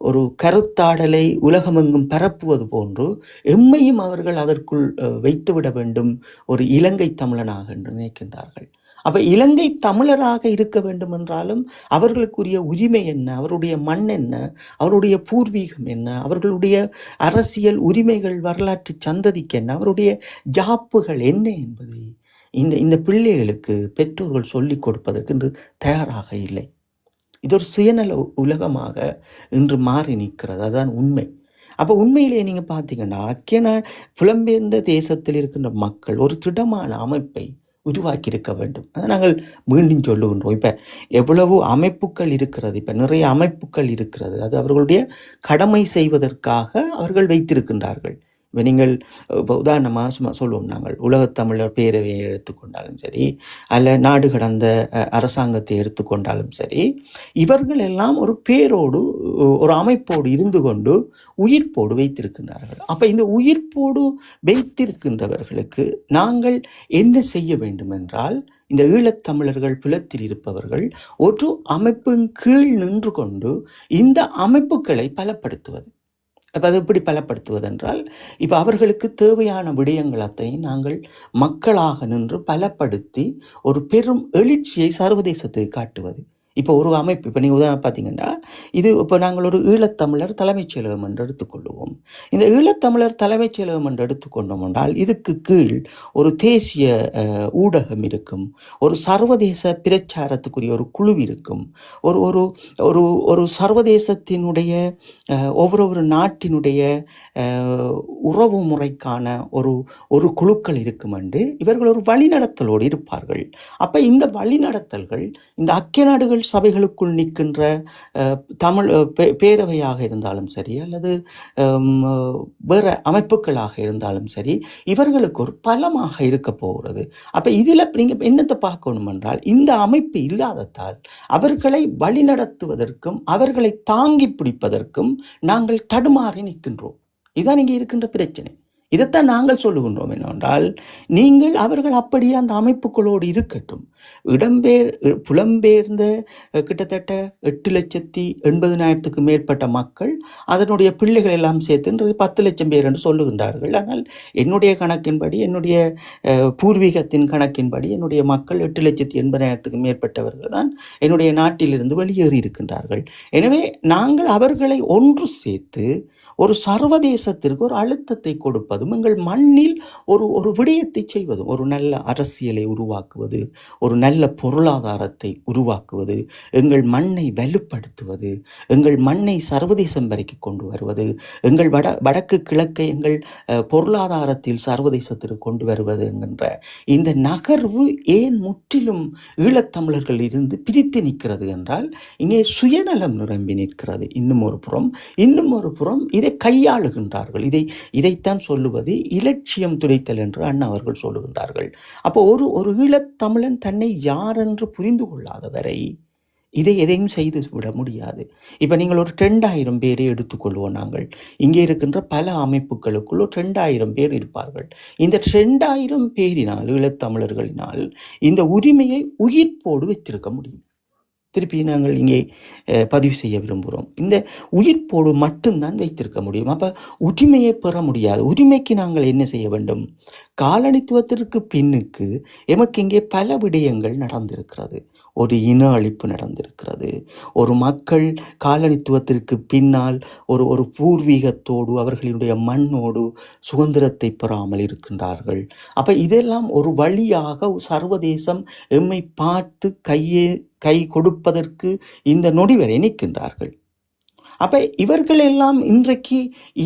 ஒரு கருத்தாடலை உலகமெங்கும் பரப்புவது போன்று எம்மையும் அவர்கள் அதற்குள் வைத்துவிட வேண்டும், ஒரு இலங்கை தமிழனாக என்று நினைக்கின்றார்கள். அப்போ இலங்கை தமிழராக இருக்க வேண்டும் என்றாலும் அவர்களுக்குரிய உரிமை என்ன, அவருடைய மண் என்ன, அவருடைய பூர்வீகம் என்ன, அவர்களுடைய அரசியல் உரிமைகள், வரலாற்று சந்ததிக்கு என்ன, அவருடைய ஜாப்புகள் என்ன என்பதை இந்த பிள்ளைகளுக்கு பெற்றோர்கள் சொல்லிக் கொடுப்பதற்கு இன்று தயாராக இல்லை. இது ஒரு சுயநல உலகமாக இன்று மாறி நிற்கிறது. அதுதான் உண்மை. அப்போ உண்மையிலேயே நீங்கள் பார்த்தீங்கன்னா, புலம்பெயர்ந்த தேசத்தில் இருக்கின்ற மக்கள் ஒரு திடமான அமைப்பை உருவாக்கி இருக்க வேண்டும். அதை நாங்கள் மீண்டும் சொல்லுகின்றோம். இப்போ எவ்வளவு அமைப்புகள் இருக்கிறது, இப்போ நிறைய அமைப்புகள் இருக்கிறது. அது அவர்களுடைய கடமை செய்வதற்காக அவர்கள் வைத்திருக்கின்றார்கள். இப்போ நீங்கள் இப்போ உதாரணமாக சும்மா சொல்லுவோம், நாங்கள் உலகத்தமிழர் பேரவையை எடுத்துக்கொண்டாலும் சரி, அல்ல நாடு கடந்த அரசாங்கத்தை எடுத்துக்கொண்டாலும் சரி, இவர்கள் எல்லாம் ஒரு பேரோடு, ஒரு அமைப்போடு இருந்து கொண்டு உயிர்ப்போடு வைத்திருக்கின்றார்கள். அப்போ இந்த உயிர்ப்போடு வைத்திருக்கின்றவர்களுக்கு நாங்கள் என்ன செய்ய வேண்டும் என்றால், இந்த ஈழத்தமிழர்கள் புலத்தில் இருப்பவர்கள் ஒரு அமைப்பின் கீழ் நின்று கொண்டு இந்த அமைப்புகளை பலப்படுத்துவது. அப்போ அது எப்படி பலப்படுத்துவதென்றால், இப்போ அவர்களுக்கு தேவையான விடயங்களத்தை நாங்கள் மக்களாக நின்று பலப்படுத்தி ஒரு பெரும் எழுச்சியை சர்வதேசத்துக்கு காட்டுவது. இப்போ ஒரு அமைப்பு இப்போ நீங்கள் உதாரணம் பார்த்தீங்கன்னா இது இப்போ நாங்கள் ஒரு ஈழத்தமிழர் தலைமைச் செயலகம் என்று எடுத்துக்கொள்வோம். இந்த ஈழத்தமிழர் தலைமைச் செயலகம் என்று எடுத்துக்கொண்டோம் என்றால் இதுக்கு கீழ் ஒரு தேசிய ஊடகம் இருக்கும், ஒரு சர்வதேச பிரச்சாரத்துக்குரிய ஒரு குழு இருக்கும், ஒரு ஒரு ஒரு ஒரு சர்வதேசத்தினுடைய ஒவ்வொரு நாட்டினுடைய உறவு முறைக்கான ஒரு ஒரு குழுக்கள் இருக்கும் என்று இவர்கள் ஒரு வழிநடத்தலோடு இருப்பார்கள். அப்போ இந்த வழிநடத்தல்கள் இந்த ஐக்கிய நாடுகள் சபைகளுக்குள் நிற்கின்ற தமிழ் பேரவையாக இருந்தாலும் சரி அல்லது வேறு அமைப்புகளாக இருந்தாலும் சரி இவர்களுக்கு ஒரு பலமாக இருக்க போகிறது. அப்போ இதில் நீங்கள் என்னத்தை பார்க்கணும் என்றால் இந்த அமைப்பு இல்லாததால் அவர்களை வழிநடத்துவதற்கும் அவர்களை தாங்கி பிடிப்பதற்கும் நாங்கள் தடுமாறி நிற்கின்றோம். இதுதான் இங்கே இருக்கின்ற பிரச்சனை. இதைத்தான் நாங்கள் சொல்லுகின்றோம் என்னவென்றால் நீங்கள் அவர்கள் அப்படியே அந்த அமைப்புகளோடு இருக்கட்டும். புலம்பெயர்ந்த கிட்டத்தட்ட 8,80,000 மேற்பட்ட மக்கள் அதனுடைய பிள்ளைகள் எல்லாம் சேர்த்து 10 லட்சம் பேர் என்று சொல்லுகின்றார்கள். ஆனால் என்னுடைய கணக்கின்படி என்னுடைய பூர்வீகத்தின் கணக்கின்படி என்னுடைய மக்கள் 8,80,000 மேற்பட்டவர்கள் தான் என்னுடைய நாட்டிலிருந்து வெளியேறி இருக்கின்றார்கள். எனவே நாங்கள் அவர்களை ஒன்று சேர்த்து ஒரு சர்வதேசத்திற்கு ஒரு அழுத்தத்தை கொடுப்பதும் எங்கள் மண்ணில் ஒரு விடயத்தை செய்வதும் ஒரு நல்ல அரசியலை உருவாக்குவது, ஒரு நல்ல பொருளாதாரத்தை உருவாக்குவது, எங்கள் மண்ணை வலுப்படுத்துவது, எங்கள் மண்ணை சர்வதேசம் வரைக்கும் கொண்டு வருவது, எங்கள் வடக்கு கிழக்கை எங்கள் பொருளாதாரத்தில் சர்வதேசத்திற்கு கொண்டு வருவது என்கின்ற இந்த நகர்வு ஏன் முற்றிலும் ஈழத்தமிழர்கள் இருந்து பிரித்து நிற்கிறது என்றால் இங்கே சுயநலம் நிரம்பி நிற்கிறது. இன்னும் ஒரு புறம் இதை கையாளுகின்றார்கள். இதைத்தான் சொல்லுவது இலட்சியம் துடைத்தல் என்று அண்ணா அவர்கள் சொல்லுகின்றார்கள். அப்போ ஒரு ஈழத்தமிழன் தன்னை யார் என்று புரிந்து கொள்ளாத வரை இதை எதையும் செய்து விட முடியாது. இப்போ நீங்கள் ஒரு 2,000 பேரை எடுத்துக்கொள்வோம். நாங்கள் இங்கே இருக்கின்ற பல அமைப்புகளுக்குள் ஒரு 2,000 பேர் இருப்பார்கள். இந்த 2,000 பேரினால் ஈழத்தமிழர்களினால் இந்த உரிமையை உயிர்ப்போடு வைத்திருக்க முடியும். திருப்பி நாங்கள் இங்கே பதிவு செய்ய விரும்புகிறோம். இந்த உயிர்ப்போடு மட்டும்தான் வைத்திருக்க முடியும். அப்போ உரிமையை பெற முடியாது. உரிமைக்கு நாங்கள் என்ன செய்ய வேண்டும்? காலனித்துவத்திற்கு பின்னுக்கு எமக்கு இங்கே பல விடயங்கள் நடந்திருக்கிறது. ஒரு இன அழிப்பு நடந்திருக்கிறது. ஒரு மக்கள் காலனித்துவத்திற்கு பின்னால் ஒரு பூர்வீகத்தோடு அவர்களுடைய மண்ணோடு சுதந்திரத்தை பெறாமல் இருக்கின்றார்கள். அப்போ இதெல்லாம் ஒரு வழியாக சர்வதேசம் எம்மை பார்த்து கை கொடுப்பதற்கு இந்த நொடி வரை நிற்கின்றார்கள். அப்போ இவர்களெல்லாம் இன்றைக்கு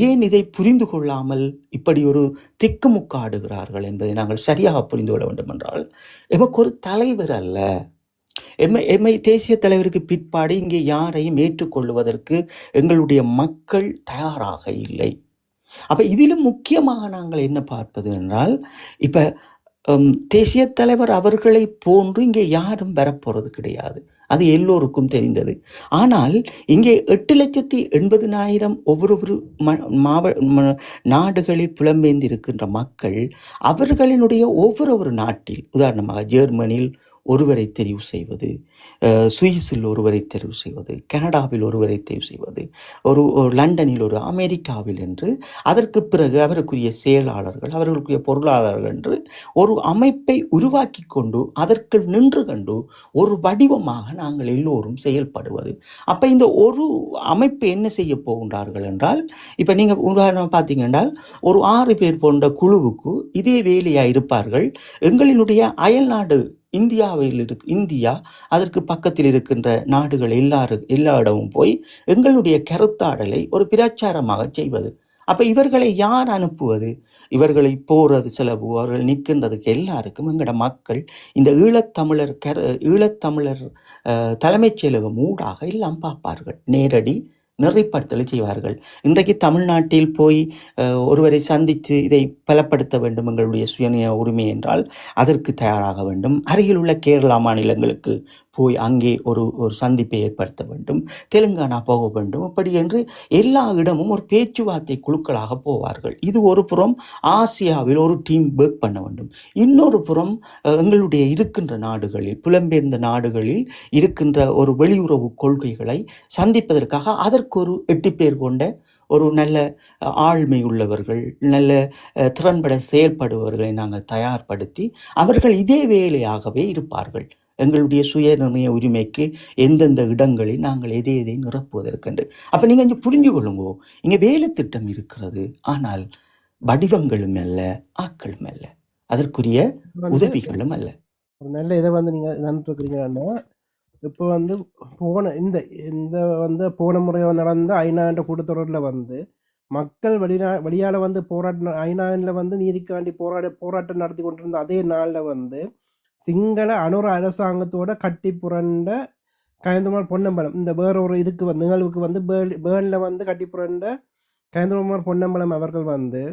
ஏன் இதை புரிந்து கொள்ளாமல் இப்படி ஒரு திக்குமுக்காடுகிறார்கள் என்பதை நாங்கள் சரியாக புரிந்து கொள்ள வேண்டும். என்றால் எமக்கு ஒரு தலைவர் அல்ல, எம்மை தேசிய தலைவருக்கு பிற்பாடு இங்கே யாரையும் ஏற்றுக்கொள்வதற்கு எங்களுடைய மக்கள் தயாராக இல்லை. அப்போ இதிலும் முக்கியமாக நாங்கள் என்ன பார்ப்பது என்றால் இப்போ தேசிய தலைவர் அவர்களை போன்று இங்கே யாரும் வரப்போகிறது கிடையாது. அது எல்லோருக்கும் தெரிந்தது. ஆனால் இங்கே 8,80,000 ஒவ்வொரு நாடுகளில் புலம்பெயர்ந்திருக்கின்ற மக்கள் அவர்களினுடைய ஒவ்வொரு நாட்டில் உதாரணமாக ஜெர்மனியில் ஒருவரை தெரிவு செய்வது, சுவிஸில் ஒருவரை தெரிவு செய்வது, கனடாவில் ஒருவரை தெரிவு செய்வது, ஒரு லண்டனில் ஒரு அமெரிக்காவில் என்று அதற்கு பிறகு அவருக்குரிய செயலாளர்கள் அவர்களுக்குரிய பொருளாதாரர்கள் என்று ஒரு அமைப்பை உருவாக்கி கொண்டு அதற்கு நின்று கண்டு ஒரு வடிவமாக நாங்கள் எல்லோரும் செயல்படுவது. அப்போ இந்த ஒரு அமைப்பு என்ன செய்ய போகின்றார்கள் என்றால் இப்போ நீங்கள் உதாரணம் பார்த்தீங்கன்னா ஒரு 6 பேர் போன்ற குழுவுக்கு இதே வேலையாக இருப்பார்கள். எங்களினுடைய அயல்நாடு இந்தியா அதற்கு பக்கத்தில் இருக்கின்ற நாடுகள் எல்லா இடமும் போய் எங்களுடைய கருத்தாடலை ஒரு பிரச்சாரமாக செய்வது. அப்போ இவர்களை யார் அனுப்புவது? இவர்களை போகிறது செலவு, அவர்கள் நிற்கின்றதுக்கு எல்லாருக்கும் எங்களோட மக்கள் இந்த ஈழத்தமிழர் தலைமைச் செயலகம் ஊடாக எல்லாம் பார்ப்பார்கள், நேரடி நெறிப்படுத்தலை செய்வார்கள். இன்றைக்கு தமிழ்நாட்டில் போய் ஒருவரை சந்தித்து இதை பலப்படுத்த வேண்டும் எங்களுடைய சுய உரிமை என்றால் அதற்கு தயாராக வேண்டும். அருகில் உள்ள கேரளா மாநிலங்களுக்கு போய் அங்கே ஒரு சந்திப்பை ஏற்படுத்த வேண்டும். தெலுங்கானா போக வேண்டும். அப்படி என்று எல்லா இடமும் ஒரு பேச்சுவார்த்தை குழுக்களாக போவார்கள். இது ஒரு புறம் ஆசியாவில் ஒரு டீம் ஒர்க் பண்ண வேண்டும். இன்னொரு புறம் எங்களுடைய இருக்கின்ற நாடுகளில் புலம்பெயர்ந்த நாடுகளில் இருக்கின்ற ஒரு வெளியுறவு கொள்கைகளை சந்திப்பதற்காக அதற்கு ஒரு 8 பேர் கொண்ட ஒரு நல்ல ஆழ்மை உள்ளவர்கள், நல்ல திறன்பட செயல்படுபவர்களை நாங்கள் தயார்படுத்தி அவர்கள் இதே வேலையாகவே இருப்பார்கள். எங்களுடைய சுய நிர்ணய உரிமைக்கு எந்தெந்த இடங்களில் நாங்கள் எதை எதை நிரப்புவதற்கென்று. அப்போ நீங்கள் இங்கே புரிஞ்சு கொள்ளுங்கோ, இங்கே வேலை திட்டம் இருக்கிறது, ஆனால் வடிவங்களும் அல்ல, ஆக்களும் அல்ல, அதற்குரிய வந்து உதவிகளும் அல்ல. ஒரு நல்ல இதை வந்து நீங்கள் நினைட்டுருக்கிறீங்கன்னா, இப்போ வந்து போன இந்த இந்த வந்து போன முறை நடந்த ஐநாண்ட கூட்டத்தொடரில் வந்து மக்கள் வெளியால் வந்து போராட்டம் ஐநாவில் வந்து நீதிக்காண்டி போராட்டம் நடத்தி கொண்டிருந்த அதே நாளில் வந்து சிங்கள அனுர அரசாங்கத்தோட கட்டி புரண்ட கயந்தமார் பொன்னம்பலம் இந்த வேற ஒரு இதுக்கு வந்து நிகழ்வுக்கு வந்து பேர்னில் வந்து கட்டி புரண்ட கயந்தமார் பொன்னம்பலம் அவர்கள் வந்து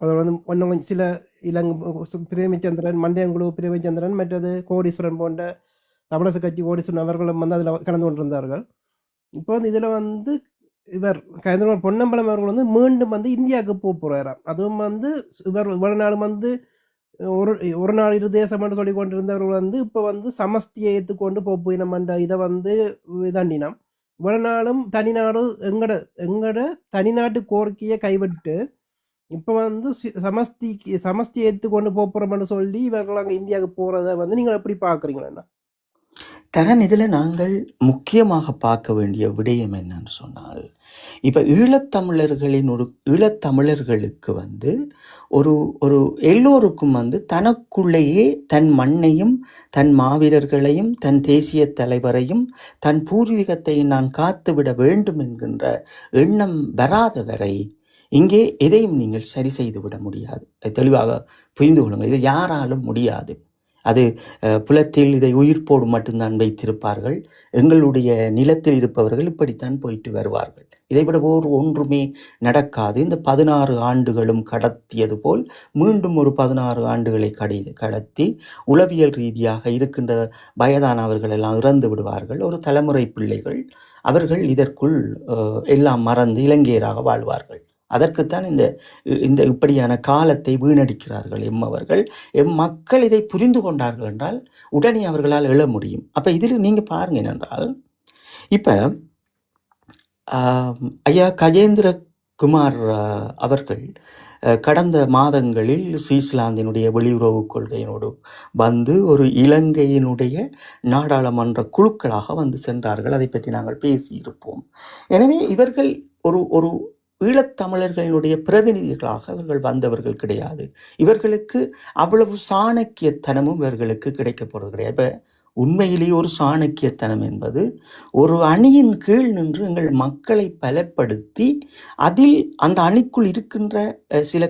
அதில் வந்து கொஞ்சம் சில பிரேமச்சந்திரன், மண்டையங்குழு பிரேமச்சந்திரன், மற்றது கோடீஸ்வரன் போன்ற தமிழரசு கட்சி கோடீஸ்வரன் அவர்களும் வந்து அதில் கலந்து கொண்டிருந்தார்கள். இப்போ வந்து இதில் வந்து இவர் கயந்தமார் பொன்னம்பலம் அவர்கள் வந்து மீண்டும் வந்து இந்தியாவுக்கு போகிறாராம். அதுவும் வந்து இவ்வளவு நாளும் வந்து ஒரு நாள் இரு தேசம் என்று சொல்லி கொண்டிருந்தவர்கள் வந்து இப்போ வந்து சமஸ்தியை ஏற்றுக்கொண்டு போயினம் என்ற இதை வந்து இதாண்டினம். இவ்வளவு நாளும் தனிநாடு எங்கட தனிநாட்டு கோரிக்கையை கைவிட்டு இப்போ வந்து சமஸ்தியை ஏற்றுக்கொண்டு போகிறோம்னு சொல்லி இவர்கள் அங்கே இந்தியாவுக்கு போகிறத வந்து நீங்கள் எப்படி பார்க்குறீங்களா? தரன், இதில் நாங்கள் முக்கியமாக பார்க்க வேண்டிய விடயம் என்னன்னு சொன்னால், இப்போ ஈழத்தமிழர்களுக்கு வந்து ஒரு எல்லோருக்கும் வந்து தனக்குள்ளேயே தன் மண்ணையும் தன் மாவீரர்களையும் தன் தேசிய தலைவரையும் தன் பூர்வீகத்தையும் நான் காத்துவிட வேண்டும் என்கின்ற எண்ணம் வராத வரை இங்கே எதையும் நீங்கள் சரி செய்து விட முடியாது. தெளிவாக புரிந்து கொள்ளுங்கள், இது யாராலும் முடியாது. அது புலத்தில் இதை உயிர்ப்போடு மட்டும்தான் வைத்திருப்பார்கள். எங்களுடைய நிலத்தில் இருப்பவர்கள் இப்படித்தான் போயிட்டு வருவார்கள். இதைவிட ஒன்றுமே நடக்காது. இந்த 16 ஆண்டுகளும் கடத்தியது போல் மீண்டும் ஒரு 16 ஆண்டுகளை கடத்தி உளவியல் ரீதியாக இருக்கின்ற வயதானவர்கள் எல்லாம் இறந்து விடுவார்கள். ஒரு தலைமுறை பிள்ளைகள் அவர்கள் இதற்குள் எல்லாம் மறந்து இலங்கையராக வாழ்வார்கள். அதற்குத்தான் இந்த இப்படியான காலத்தை வீணடிக்கிறார்கள் எம்மவர்கள். மக்கள் இதை புரிந்து கொண்டார்கள் என்றால் உடனே அவர்களால் எழ முடியும். அப்போ இதில் நீங்கள் பாருங்க என்னென்றால், இப்போ ஐயா கஜேந்திரகுமார் அவர்கள் கடந்த மாதங்களில் சுவிட்சர்லாந்தினுடைய வெளியுறவு கொள்கையினோடு வந்து ஒரு இலங்கையினுடைய நாடாளுமன்ற குழுக்களாக வந்து சென்றார்கள். அதை பற்றி நாங்கள் பேசியிருப்போம். எனவே இவர்கள் ஒரு ஈழத்தமிழர்களினுடைய பிரதிநிதிகளாக இவர்கள் வந்தவர்கள் கிடையாது. இவர்களுக்கு அவ்வளவு சாணக்கியத்தனமும் இவர்களுக்கு கிடைக்க போகிறது கிடையாது. இப்போ உண்மையிலேயே ஒரு சாணக்கியத்தனம் என்பது ஒரு அணியின் கீழ் நின்று எங்கள் மக்களை பலப்படுத்தி அதில் அந்த அணிக்குள் இருக்கின்ற சில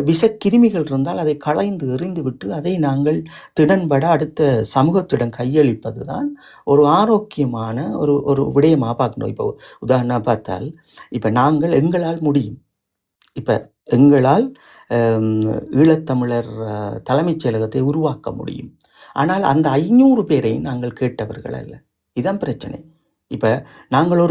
விஷக்கிருமிகள் இருந்தால் அதை களைந்து எறிந்துவிட்டு அதை நாங்கள் திடன்பட அடுத்த சமூகத்திடம் கையளிப்பது தான் ஒரு ஆரோக்கியமான ஒரு விடயமாக பார்க்கணும். இப்போ உதாரணமாக பார்த்தால், இப்போ நாங்கள் எங்களால் முடியும், இப்போ எங்களால் ஈழத்தமிழர் தலைமைச் செயலகத்தை உருவாக்க முடியும். ஆனால் அந்த 500 பேரை நாங்கள் கேட்டவர்கள் அல்ல. இதுதான் பிரச்சனை. இப்போ நாங்கள்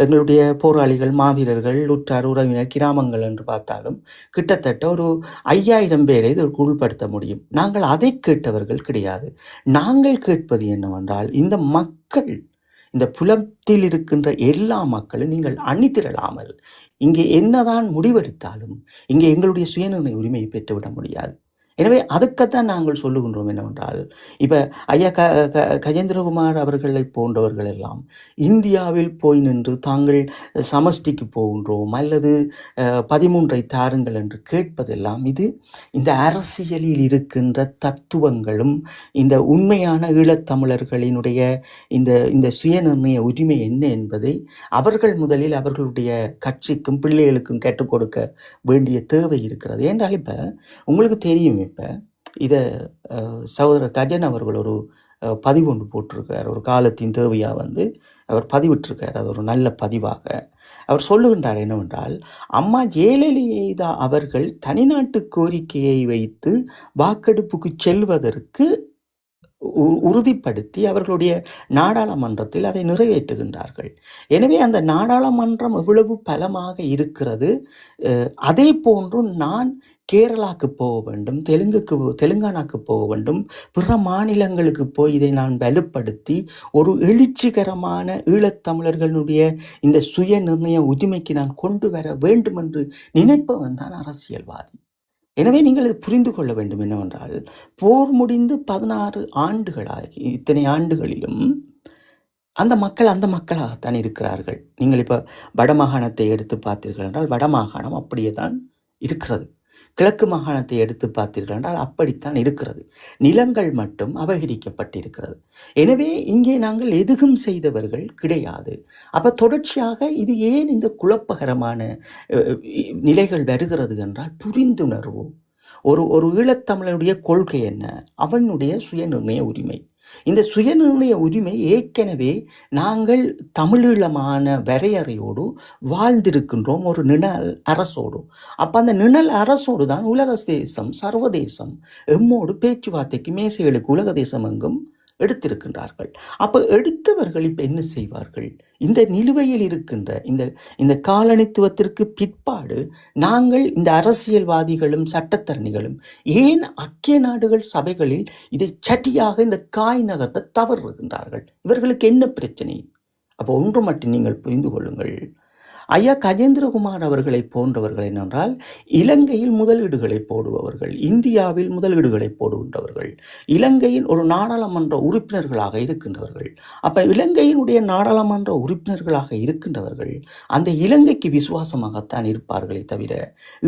எங்களுடைய போராளிகள், மாவீரர்கள், உற்றார் உறவினர், கிராமங்கள் என்று பார்த்தாலும் கிட்டத்தட்ட ஒரு 5000 பேரை இதற்கு உள்படுத்த முடியும். நாங்கள் அதை கேட்டவர்கள் கிடையாது. நாங்கள் கேட்பது என்னவென்றால், இந்த மக்கள், இந்த புலத்தில் இருக்கின்ற எல்லா மக்களும் நீங்கள் அணிதிரளாமல் இங்கே என்னதான் முடிவெடுத்தாலும் இங்கே எங்களுடைய சுயநிர்ணய உரிமையை பெற்றுவிட முடியாது. எனவே அதுக்குத்தான் நாங்கள் சொல்லுகின்றோம் என்னவென்றால், இப்போ ஐயா கஜேந்திரகுமார் அவர்களை போன்றவர்கள் எல்லாம் இந்தியாவில் போய் நின்று தாங்கள் சமஷ்டிக்கு போகின்றோம் அல்லது 13 தாருங்கள் என்று கேட்பதெல்லாம் இது இந்த அரசியலில் இருக்கின்ற தத்துவங்களும் இந்த உண்மையான ஈழத்தமிழர்களினுடைய இந்த சுயநிர்ணய உரிமை என்ன என்பதை அவர்கள் முதலில் அவர்களுடைய கட்சிக்கும் பிள்ளைகளுக்கும் கற்றுக் கொடுக்க வேண்டிய தேவை இருக்கிறது. ஏனென்றால் இப்போ உங்களுக்கு தெரியும், இப்போ இதை சகோதரர் கஜன் அவர்கள் ஒரு பதிவு ஒன்று போட்டிருக்கிறார். ஒரு காலத்தின் தேவையாக வந்து அவர் பதிவிட்டிருக்கார். அது ஒரு நல்ல பதிவாக அவர் சொல்லுகின்றார் என்னவென்றால், அம்மா ஜெயலலிதா அவர்கள் தனிநாட்டு கோரிக்கையை வைத்து வாக்கெடுப்புக்கு செல்வதற்கு உறுதிப்படுத்தி அவர்களுடைய நாடாளுமன்றத்தில் அதை நிறைவேற்றுகின்றார்கள். எனவே அந்த நாடாளுமன்றம் எவ்வளவு பலமாக இருக்கிறது. அதே போன்று நான் கேரளாவுக்கு போக வேண்டும், தெலுங்கானாக்கு போக வேண்டும், பிற மாநிலங்களுக்கு போய் இதை நான் வலுப்படுத்தி ஒரு எழுச்சிகரமான ஈழத்தமிழர்களுடைய இந்த சுய நிர்ணய உரிமைக்கு நான் கொண்டு வர வேண்டும் என்று நினைப்பவன் தான் அரசியல்வாதி. எனவே நீங்கள் இதை புரிந்து கொள்ள வேண்டும் என்னவென்றால், போர் முடிந்து 16 ஆண்டுகளாகி இத்தனை ஆண்டுகளிலும் அந்த மக்கள் அந்த மக்களாகத்தான் இருக்கிறார்கள். நீங்கள் இப்போ வடமாகாணத்தை எடுத்து பார்த்தீர்கள் என்றால் வடமாகாணம் அப்படியே தான் இருக்கிறது. கிழக்கு மாகாணத்தை எடுத்து பார்த்தீர்கள் என்றால் அப்படித்தான் இருக்கிறது. நிலங்கள் மட்டும் அபகரிக்கப்பட்டிருக்கிறது. எனவே இங்கே நாங்கள் எதுவும் செய்தவர்கள் கிடையாது. அப்போ தொடர்ச்சியாக இது ஏன் இந்த குழப்பகரமான நிலைகள் வருகிறது என்றால் புரிந்துணர்வு. ஒரு ஈழத்தமிழனுடைய கொள்கை என்ன? அவனுடைய சுயநிர்ணய உரிமை. இந்த சுயநிர்ணய உரிமை ஏற்கனவே நாங்கள் தமிழீழமான வரையறையோடு வாழ்ந்திருக்கின்றோம், ஒரு நிழல் அரசோடு. அப்போ அந்த நிழல் அரசோடு தான் உலக தேசம் சர்வதேசம் எம்மோடு பேச்சுவார்த்தைக்கு மேசைகளுக்கு உலக தேசம் எங்கும் எடுத்திருக்கின்றார்கள். அப்போ எடுத்தவர்கள் இப்போ என்ன செய்வார்கள்? இந்த நிலுவையில் இருக்கின்ற இந்த காலனித்துவத்திற்கு பிற்பாடு நாங்கள் இந்த அரசியல்வாதிகளும் சட்டத்தரணிகளும் ஏன் ஐக்கிய நாடுகள் சபைகளில் இதை சட்டியாக இந்த காய் நகர்த்த தவறுகின்றார்கள்? இவர்களுக்கு என்ன பிரச்சனை? அப்போ ஒன்று மட்டும் நீங்கள் புரிந்து கொள்ளுங்கள். ஐயா கஜேந்திரகுமார் அவர்களை போன்றவர்கள் என்னென்றால் இலங்கையில் முதலீடுகளை போடுபவர்கள், இந்தியாவில் முதலீடுகளை போடுகின்றவர்கள், இலங்கையின் ஒரு நாடாளுமன்ற உறுப்பினர்களாக இருக்கின்றவர்கள். அப்போ இலங்கையினுடைய நாடாளுமன்ற உறுப்பினர்களாக இருக்கின்றவர்கள் அந்த இலங்கைக்கு விசுவாசமாகத்தான் இருப்பார்களே தவிர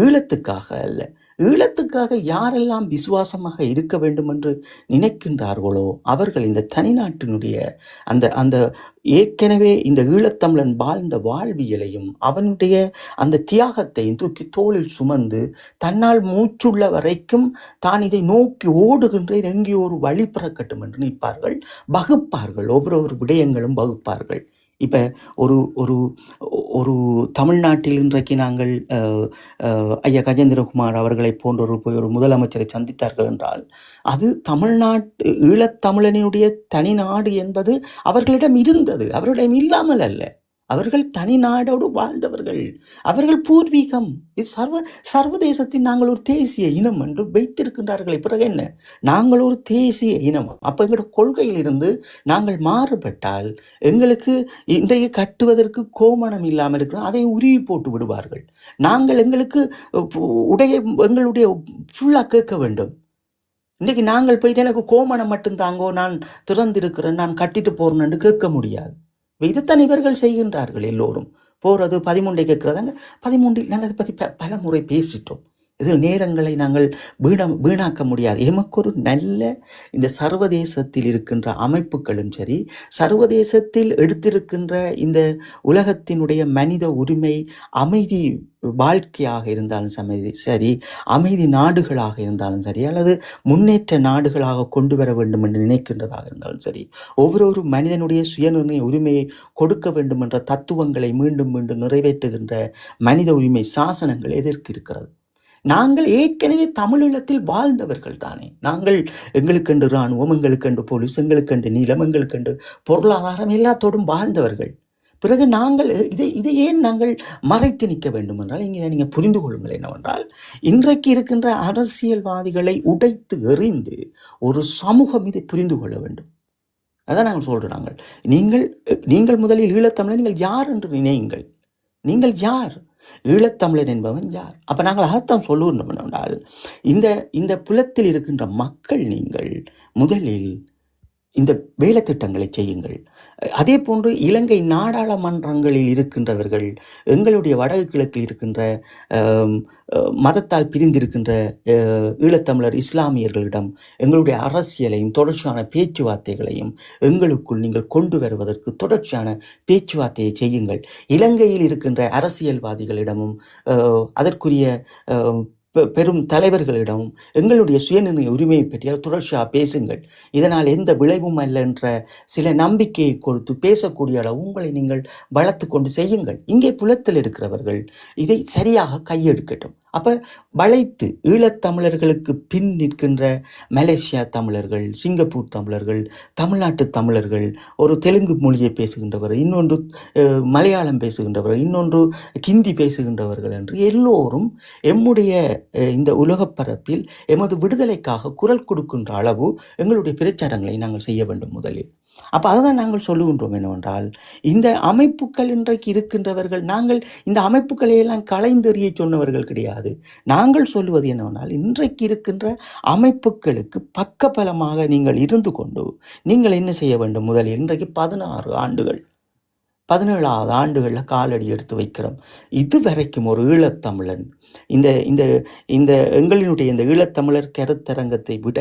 ஈழத்துக்காக அல்ல. ஈழத்துக்காக யாரெல்லாம் விசுவாசமாக இருக்க வேண்டும் என்று நினைக்கின்றார்களோ அவர்கள் இந்த தனிநாட்டினுடைய அந்த ஏற்கனவே இந்த ஈழத்தமிழன் வாழ்ந்த வாழ்வியலையும் அவனுடைய அந்த தியாகத்தையும் தூக்கி தோளில் சுமந்து தன்னால் மூச்சுள்ள வரைக்கும் தான் இதை நோக்கி ஓடுகின்றேன், எங்கே ஒரு வழி பிறக்கட்டும் என்று நிற்பார்கள், வகுப்பார்கள், ஒவ்வொரு விடயங்களும் வகுப்பார்கள். இப்போ ஒரு ஒரு ஒரு தமிழ்நாட்டில் இன்றைக்கு நாங்கள் ஐயா கஜேந்திரகுமார் அவர்களை போன்றொரு போய் ஒரு முதலமைச்சரை சந்தித்தார்கள் என்றால் அது தமிழ்நாட்டு ஈழத்தமிழனுடைய தனி நாடு என்பது அவர்களிடம் இருந்தது, அவர்களிடம் இல்லாமல் அல்ல. அவர்கள் தனி நாடோடு வாழ்ந்தவர்கள், அவர்கள் பூர்வீகம். இது சர்வதேசத்தில் நாங்கள் ஒரு தேசிய இனம் என்று வைத்திருக்கின்றார்களே, பிறகு என்ன? நாங்கள் ஒரு தேசிய இனம். அப்போ எங்களோட கொள்கையில் இருந்து நாங்கள் மாறுபட்டால் எங்களுக்கு இன்றைய கட்டுவதற்கு கோமணம் இல்லாமல் இருக்கிறோம், அதை உருவி போட்டு விடுவார்கள். நாங்கள் எங்களுக்கு எங்களுடைய ஃபுல்லாக கேட்க வேண்டும். இன்றைக்கு நாங்கள் போயிட்டு எனக்கு கோமணம் மட்டும் தாங்கோ, நான் திறந்திருக்கிறேன், நான் கட்டிட்டு போறேன்னு கேட்க முடியாது. இதைத்தான் இவர்கள் செய்கின்றார்கள். எல்லோரும் போகிறது 13 கேட்கிறதாங்க. 13 நாங்கள் அதை பற்றி பல முறை பேசிட்டோம். இதில் நேரங்களை நாங்கள் வீணாக்க முடியாது. எமக்கு ஒரு நல்ல இந்த சர்வதேசத்தில் இருக்கின்ற அமைப்புகளும் சரி, சர்வதேசத்தில் எடுத்திருக்கின்ற இந்த உலகத்தினுடைய மனித உரிமை அமைதி வாழ்க்கையாக இருந்தாலும் சரி, அமைதி நாடுகளாக இருந்தாலும் சரி, அல்லது முன்னேற்ற நாடுகளாக கொண்டு வர வேண்டும் என்று நினைக்கின்றதாக இருந்தாலும் சரி, ஒவ்வொரு மனிதனுடைய சுயநிர்ணய உரிமையை கொடுக்க வேண்டும் என்ற தத்துவங்களை மீண்டும் மீண்டும் நிறைவேற்றுகின்ற மனித உரிமை சாசனங்கள் எதற்கு இருக்கிறது? நாங்கள் ஏற்கனவே தமிழீழத்தில் வாழ்ந்தவர்கள் தானே. நாங்கள் எங்களுக்கென்று இராணுவம், எங்களுக்கென்று போலீஸ், எங்களுக்கென்று நிலம், எங்களுக்கென்று பொருளாதாரம் எல்லாத்தோடும் வாழ்ந்தவர்கள். பிறகு நாங்கள் இதை ஏன் நாங்கள் மறைத்து நிற்க வேண்டும் என்றால், இங்கே நீங்கள் புரிந்து கொள்ளுங்கள் என்னவென்றால், இன்றைக்கு இருக்கின்ற அரசியல்வாதிகளை உடைத்து எறிந்து ஒரு சமூகம் இதை புரிந்து கொள்ள வேண்டும். அதான் நாங்கள் சொல்கிறோம். நீங்கள் முதலில் ஈழத்தமிழர் நீங்கள் யார் என்று நினையுங்கள். நீங்கள் யார்? ஈழத்தமிழன் என்பவன் யார்? அப்போ நாங்கள் அதைத்தான் சொல்லுகின்றோம் என்றால், இந்த புலத்தில் இருக்கின்ற மக்கள் நீங்கள் முதலில் இந்த வேலை திட்டங்களை செய்யுங்கள். அதே போன்று இலங்கை நாடாளுமன்றங்களில் இருக்கின்றவர்கள், எங்களுடைய வடக்கு கிழக்கில் இருக்கின்ற மதத்தால் பிரிந்திருக்கின்ற ஈழத்தமிழர் இஸ்லாமியர்களிடம் எங்களுடைய அரசியலையும் தொடர்ச்சியான பேச்சுவார்த்தைகளையும் எங்களுக்குள் நீங்கள் கொண்டு வருவதற்கு தொடர்ச்சியான பேச்சுவார்த்தையை செய்யுங்கள். இலங்கையில் இருக்கின்ற அரசியல்வாதிகளிடமும் அதற்குரிய பெரும் தலைவர்களிடமும் எங்களுடைய சுயநிர்ணய உரிமையை பற்றி தொடர்ச்சியாக பேசுங்கள். இதனால் எந்த விளைவும் அல்ல என்ற சில நம்பிக்கையை கொடுத்து பேசக்கூடிய அளவு உங்களை நீங்கள் வளர்த்து கொண்டு செய்யுங்கள். இங்கே புலத்தில் இருக்கிறவர்கள் இதை சரியாக கையெடுக்கட்டும். அப்போ வளைத்து ஈழத்தமிழர்களுக்கு பின் நிற்கின்ற மலேசியா தமிழர்கள், சிங்கப்பூர் தமிழர்கள், தமிழ்நாட்டு தமிழர்கள், ஒரு தெலுங்கு மொழியை பேசுகின்றவர், இன்னொன்று மலையாளம் பேசுகின்றவர், இன்னொன்று ஹிந்தி பேசுகின்றவர்கள் என்று எல்லோரும் எம்முடைய இந்த உலகப்பரப்பில் எமது விடுதலைக்காக குரல் கொடுக்கின்ற அளவு எங்களுடைய பிரச்சாரங்களை நாங்கள் செய்ய வேண்டும் முதலில். அப்போ அதை தான் நாங்கள் சொல்லுகின்றோம் என்னவென்றால், இந்த அமைப்புகள் இன்றைக்கு இருக்கின்றவர்கள், நாங்கள் இந்த அமைப்புகளை எல்லாம் களைந்தெறிய சொன்னவர்கள் கிடையாது. நாங்கள் சொல்லுவது என்னவென்றால், இன்றைக்கு இருக்கின்ற அமைப்புகளுக்கு பக்கபலமாக நீங்கள் இருந்து கொண்டு நீங்கள் என்ன செய்ய வேண்டும்? முதலில் இன்றைக்கு 16 ஆண்டுகள் 17வது ஆண்டுகளில் காலடி எடுத்து வைக்கிறோம். இதுவரைக்கும் ஒரு ஈழத்தமிழன் இந்த இந்த இந்த எங்களினுடைய இந்த ஈழத்தமிழர் கருத்தரங்கத்தை விட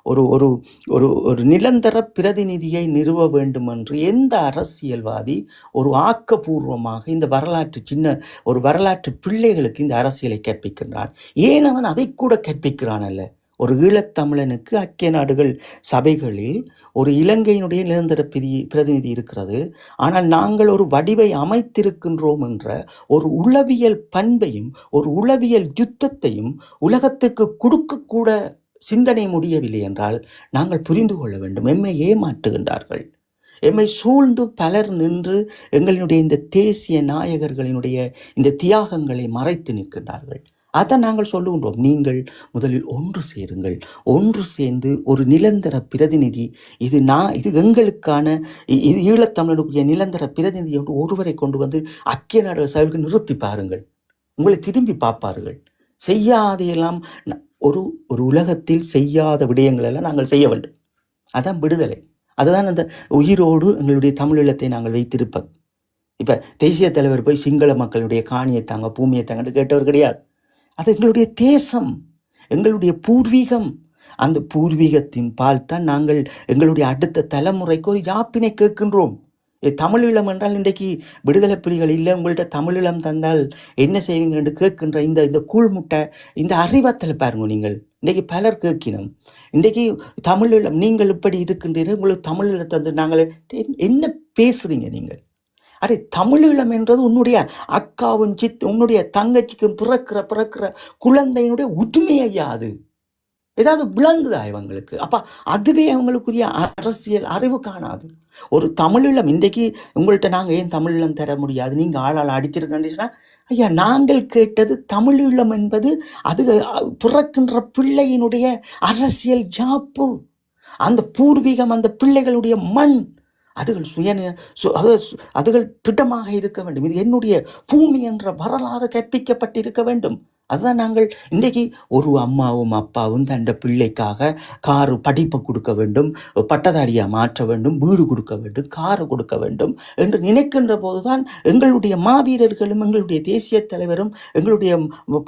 ஒரு ஒரு ஒரு ஒரு நிரந்தர பிரதிநிதியை நிறுவ வேண்டும் என்று எந்த அரசியல்வாதி ஒரு ஆக்கப்பூர்வமாக இந்த ஒரு வரலாற்று பிள்ளைகளுக்கு இந்த அரசியலை கற்பிக்கின்றான்? ஏன் அவன் அதை கூட கற்பிக்கிறான் அல்ல? ஒரு ஈழத்தமிழனுக்கு ஐக்கிய நாடுகள் சபைகளில் ஒரு இலங்கையினுடைய நிரந்தர பிரதிநிதி இருக்கிறது. ஆனால் நாங்கள் ஒரு வடிவை அமைத்திருக்கின்றோம் என்ற ஒரு உளவியல் பண்பையும் ஒரு உளவியல் யுத்தத்தையும் உலகத்துக்கு கொடுக்கக்கூட சிந்தனை முடியவில்லை என்றால் நாங்கள் புரிந்து கொள்ள வேண்டும். எம்மை ஏமாற்றுகின்றார்கள். எம்மை சூழ்ந்து பலர் நின்று எங்களுடைய இந்த தேசிய நாயகர்களினுடைய இந்த தியாகங்களை மறைத்து நிற்கின்றார்கள். அதை நாங்கள் சொல்லுகின்றோம். நீங்கள் முதலில் ஒன்று சேருங்கள். ஒன்று சேர்ந்து ஒரு நிரந்தர பிரதிநிதி, இது எங்களுக்கான இது ஈழத்தமிழனுடைய நிரந்தர பிரதிநிதி என்று ஒருவரை கொண்டு வந்து ஐக்கிய நாடுகள் சபைக்கு நிறுத்தி பாருங்கள். உங்களை திரும்பி பார்ப்பார்கள். செய்யாதையெல்லாம் ஒரு உலகத்தில் செய்யாத விடயங்கள் எல்லாம் நாங்கள் செய்ய வேண்டும். அதான் விடுதலை. அதுதான் அந்த உயிரோடு எங்களுடைய தமிழீழத்தை நாங்கள் வைத்திருப்பது. இப்போ தேசிய தலைவர் போய் சிங்கள மக்களுடைய காணியை தாங்க, பூமியை தாங்கன்னு கேட்டவர் கிடையாது. அது எங்களுடைய தேசம், எங்களுடைய பூர்வீகம். அந்த பூர்வீகத்தின் பால் தான் நாங்கள் எங்களுடைய அடுத்த தலைமுறைக்கு ஒரு யாப்பினை கேட்கின்றோம். தமிழீழம் என்றால் இன்றைக்கு விடுதலை புலிகள் இல்லை, உங்கள்கிட்ட தமிழீழம் தந்தால் என்ன செய்வீங்க என்று கேட்கின்ற இந்த கூழ்முட்டை, இந்த அறிவாற்றலை பாருங்க. நீங்கள் இன்றைக்கு பலர் கேட்கினோம். இன்றைக்கு தமிழீழம் நீங்கள் இப்படி இருக்கின்றீர்கள், உங்களுக்கு தமிழீழம் தந்து நாங்கள் என்ன பேசுறீங்க நீங்கள்? அடே, தமிழீழம் என்றது உன்னுடைய அக்காவும் உன்னுடைய தங்கச்சிக்கும் பிறக்கிற குழந்தையினுடைய உரிமையா? அது ஏதாவது விளங்குதா இவங்களுக்கு? அப்போ அதுவே அவங்களுக்குரிய அரசியல் அறிவு காணாது. ஒரு தமிழீழம் இன்றைக்கு உங்கள்கிட்ட நாங்கள் ஏன் தமிழீழம் தர முடியாது, நீங்கள் ஆளால் அடிச்சிருக்கீங்கன்னா, ஐயா, நாங்கள் கேட்டது தமிழீழம் என்பது அது பிறக்கின்ற பிள்ளையினுடைய அரசியல் ஜாப்பு. அந்த பூர்வீகம், அந்த பிள்ளைகளுடைய மண், அதுகள் திட்டமாக இருக்க வேண்டும். இது என்னுடைய பூமி என்ற வரலாறு கற்பிக்கப்பட்டிருக்க வேண்டும். அதுதான் நாங்கள் இன்றைக்கு ஒரு அம்மாவும் அப்பாவும் தண்ட பிள்ளைக்காக காரு படிப்பை கொடுக்க வேண்டும், பட்டதாரியாக மாற்ற வேண்டும், வீடு கொடுக்க வேண்டும், காரு கொடுக்க வேண்டும் என்று நினைக்கின்ற போதுதான் எங்களுடைய மாவீரர்களும் எங்களுடைய தேசிய தலைவரும் எங்களுடைய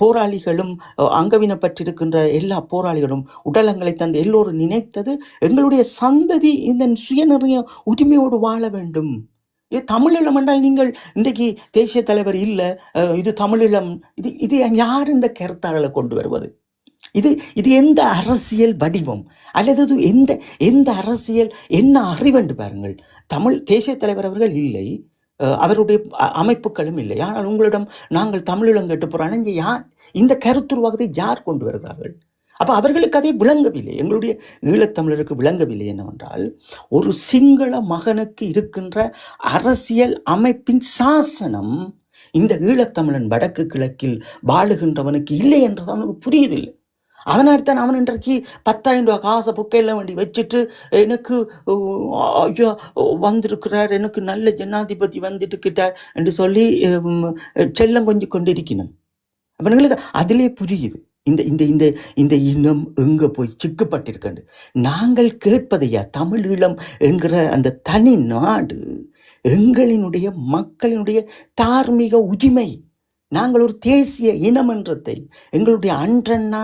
போராளிகளும் அங்கவினப்பட்டிருக்கின்ற எல்லா போராளிகளும் உடலங்களை தந்து எல்லோரும் நினைத்தது எங்களுடைய சந்ததி இந்த சுயநிர்ணய உரிமையோடு வாழ வேண்டும். தமிழீழம் என்றால் நீங்கள் இன்றைக்கு தேசிய தலைவர் இல்லை, இது தமிழீழம், இது யார் இந்த கருத்தாளரை கொண்டு வருவது? இது எந்த அரசியல் வடிவம் அல்லது எந்த அரசியல் என்ன அறிவென்று பாருங்கள். தேசிய தலைவர் அவர்கள் இல்லை, அவருடைய அமைப்புகளும் இல்லை. ஆனால் உங்களிடம் நாங்கள் தமிழீழம் கேட்டு போகிறோம். இங்கே யார் இந்த கருத்துருவாகத்தை யார் கொண்டு வருகிறார்கள்? அப்போ அவர்களுக்கு அதை விளங்கவில்லை. எங்களுடைய ஈழத்தமிழருக்கு விளங்கவில்லை என்னவென்றால், ஒரு சிங்கள மகனுக்கு இருக்கின்ற அரசியல் அமைப்பின் சாசனம் இந்த ஈழத்தமிழன் வடக்கு கிழக்கில் வாழுகின்றவனுக்கு இல்லை என்றது அவனுக்கு புரியுதில்லை. அதனால்தான் அவன் இன்றைக்கு 10,000 ரூபா காசை புக்கையில் வேண்டி வச்சுட்டு எனக்கு ஐயோ வந்திருக்கிறார், எனக்கு நல்ல ஜனாதிபதி வந்துட்டு கிட்டார் என்று சொல்லி செல்லம் கொஞ்சம் கொண்டிருக்கணும். அவனுங்களுக்கு அதிலே புரியுது இந்த இந்த இந்த இந்த இனம் எங்கே போய் சிக்கப்பட்டிருக்கண்டு. நாங்கள் கேட்பதையா தமிழீழம் என்கிற அந்த தனி நாடு எங்களினுடைய மக்களினுடைய தார்மீக உரிமை. நாங்கள் ஒரு தேசிய இனமன்றத்தை எங்களுடைய அன்றண்ணா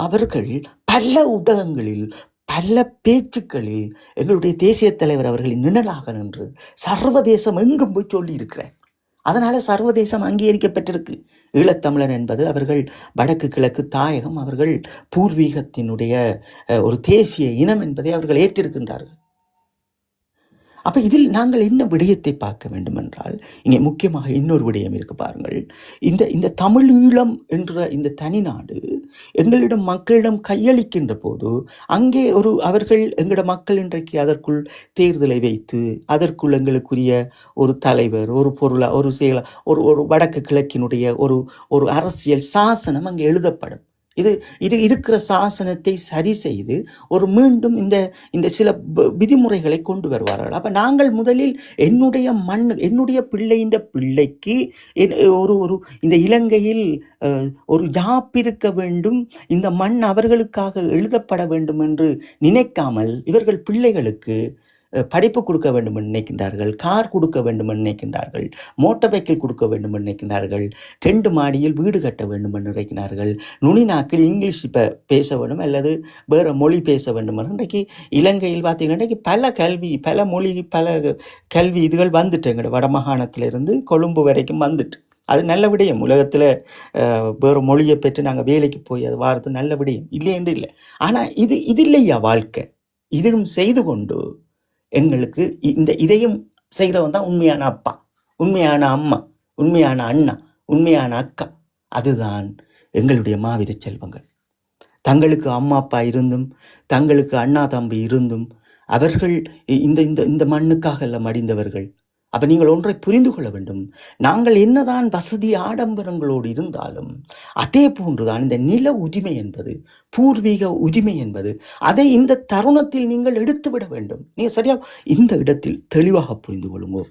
அவர்கள் பல ஊடகங்களில் பல பேச்சுக்களில் எங்களுடைய தேசிய தலைவர் அவர்களின் நிழலாக நின்று சர்வதேசம் எங்கும் போய் சொல்லி இருக்கிறேன். அதனால சர்வதேசம் அங்கீகரிக்கப்பட்டிருக்கு. ஈழத்தமிழர் என்பது அவர்கள் வடக்கு கிழக்கு தாயகம், அவர்கள் பூர்வீகத்தினுடைய ஒரு தேசிய இனம் என்பதை அவர்கள் ஏற்றிருக்கின்றார்கள். அப்போ இதில் நாங்கள் என்ன விடயத்தை பார்க்க வேண்டும் என்றால், இங்கே முக்கியமாக இன்னொரு விடயம் இருக்கு பாருங்கள். இந்த தமிழீழம் என்ற இந்த தனிநாடு எங்களிடம் மக்களிடம் கையளிக்கின்ற போது அங்கே அவர்கள் எங்களோட மக்கள் இன்றைக்கு அதற்குள் தேர்தலை வைத்து அதற்குள் எங்களுக்குரிய ஒரு தலைவர், ஒரு பொருளா, ஒரு செயலா, ஒரு வடக்கு கிழக்கினுடைய ஒரு அரசியல் சாசனம் அங்கே எழுதப்படும். இது இது இருக்கிற சாசனத்தை சரி செய்து ஒரு மீண்டும் இந்த இந்த சில விதிமுறைகளை கொண்டு வருவார்கள். அப்போ நாங்கள் முதலில் என்னுடைய பிள்ளையின் பிள்ளைக்கு ஒரு ஒரு இந்த இலங்கையில் ஒரு ஜாப் இருக்க வேண்டும், இந்த மண் அவர்களுக்காக எழுதப்பட வேண்டும் என்று நினைக்காமல் இவர்கள் பிள்ளைகளுக்கு படிப்பு கொடுக்க வேண்டும் என்று நினைக்கின்றார்கள், கார் கொடுக்க வேண்டும் என்று நினைக்கின்றார்கள், மோட்டார் சைக்கிள் கொடுக்க வேண்டும் என்று நினைக்கின்றார்கள், 2 மாடியில் வீடு கட்ட வேண்டும் என்று நினைக்கிறார்கள், நுனிநாக்கில் இங்கிலீஷ் இப்போ பேச வேண்டும் அல்லது வேறு மொழி பேச வேண்டும் என்று. இன்றைக்கு இலங்கையில் பார்த்தீங்கன்னா இன்றைக்கு பல மொழி கல்வி இதுகள் வந்துட்டு எங்களோட வடமாகாணத்திலிருந்து கொழும்பு வரைக்கும் வந்துட்டு. அது நல்ல விடயம். உலகத்தில் வேறு மொழியை பெற்று நாங்கள் வேலைக்கு போய் அது வாரது நல்ல விடயம், இல்லை என்று இல்லை. ஆனால் இது இல்லையா வாழ்க்கை? இதுவும் செய்து கொண்டு எங்களுக்கு இதையும் செய்கிறவன் தான் உண்மையான அப்பா, உண்மையான அம்மா, உண்மையான அண்ணா, உண்மையான அக்கா. அதுதான் எங்களுடைய மாவீர செல்வங்கள். தங்களுக்கு அம்மா அப்பா இருந்தும் தங்களுக்கு அண்ணா தம்பி இருந்தும் அவர்கள் இந்த இந்த இந்த மண்ணுக்காக எல்லாம் மடிந்தவர்கள். அப்போ நீங்கள் ஒன்றை புரிந்து கொள்ள வேண்டும். நாங்கள் என்னதான் வசதி ஆடம்பரங்களோடு இருந்தாலும் அதே போன்றுதான் இந்த நில உரிமை என்பது, பூர்வீக உரிமை என்பது, அதை இந்த தருணத்தில் நீங்கள் எடுத்துவிட வேண்டும். நீங்கள் சரியாக இந்த இடத்தில் தெளிவாக புரிந்து கொள்ளுங்க.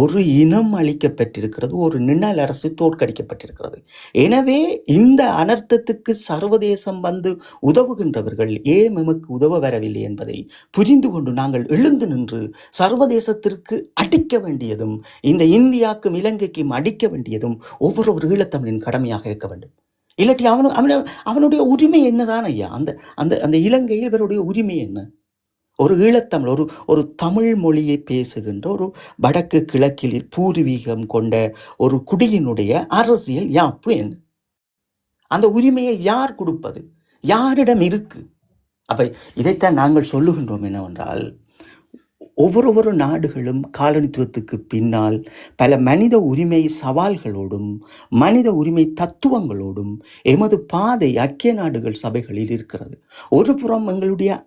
ஒரு இனம் அளிக்கப்பட்டிருக்கிறது, ஒரு நிழல் அரசு தோற்கடிக்கப்பட்டிருக்கிறது. எனவே இந்த அனர்த்தத்துக்கு சர்வதேசம் வந்து உதவுகின்றவர்கள் ஏன் நமக்கு உதவ வரவில்லை என்பதை புரிந்து கொண்டு நாங்கள் எழுந்து நின்று சர்வதேசத்திற்கு அடிக்க வேண்டியதும் இந்த இந்தியாவுக்கும் இலங்கைக்கும் அடிக்க வேண்டியதும் ஒவ்வொரு ஈழத்தமிழின் கடமையாக இருக்க வேண்டும். இல்லாட்டி அவனுடைய உரிமை என்னதான் ஐயா? அந்த அந்த அந்த இலங்கையில் இவருடைய உரிமை என்ன? ஒரு ஈழத்தமிழ், ஒரு தமிழ் மொழியை பேசுகின்ற ஒரு வடக்கு கிழக்கில் பூர்வீகம் கொண்ட ஒரு குடியினுடைய அரசியல் யாப்பு என்ன? அந்த உரிமையை யார் கொடுப்பது? யாரிடம் இருக்கு? அப்ப இதைத்தான் நாங்கள் சொல்லுகின்றோம் என்னவென்றால், ஒவ்வொரு நாடுகளும் காலனித்துவத்துக்கு பின்னால் பல மனித உரிமை சவால்களோடும் மனித உரிமை தத்துவங்களோடும் எமது பாதை ஐக்கிய நாடுகள் சபைகளில் இருக்கிறது. ஒரு புறம் எங்களுடைய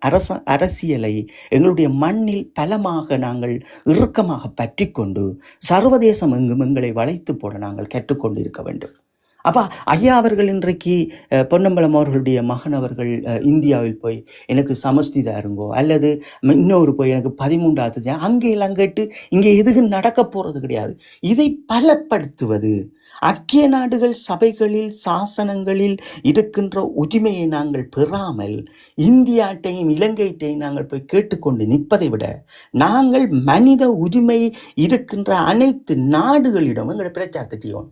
அரசியலை எங்களுடைய மண்ணில் பலமாக நாங்கள் இறுக்கமாக பற்றி கொண்டு சர்வதேசம் எங்கும் எங்களை வளைத்து போட நாங்கள் கற்றுக்கொண்டு இருக்க வேண்டும். அப்போ ஐயா அவர்கள் இன்றைக்கு பொன்னம்பலம் அவர்களுடைய மகன் அவர்கள் இந்தியாவில் போய் எனக்கு சமஸ்தி தாருங்கோ அல்லது இன்னொரு போய் எனக்கு 13வது அங்கேயெல்லாம் கேட்டு இங்கே எதுவும் நடக்க போகிறது கிடையாது. இதை பலப்படுத்துவது ஐக்கிய நாடுகள் சபைகளில் சாசனங்களில் இருக்கின்ற உரிமையை நாங்கள் பெறாமல் இந்தியாட்டையும் இலங்கைட்டையும் நாங்கள் போய் கேட்டுக்கொண்டு நிற்பதை விட நாங்கள் மனித உரிமை இருக்கின்ற அனைத்து நாடுகளிடம் எங்களை பிரச்சாரத்தை செய்யணும்.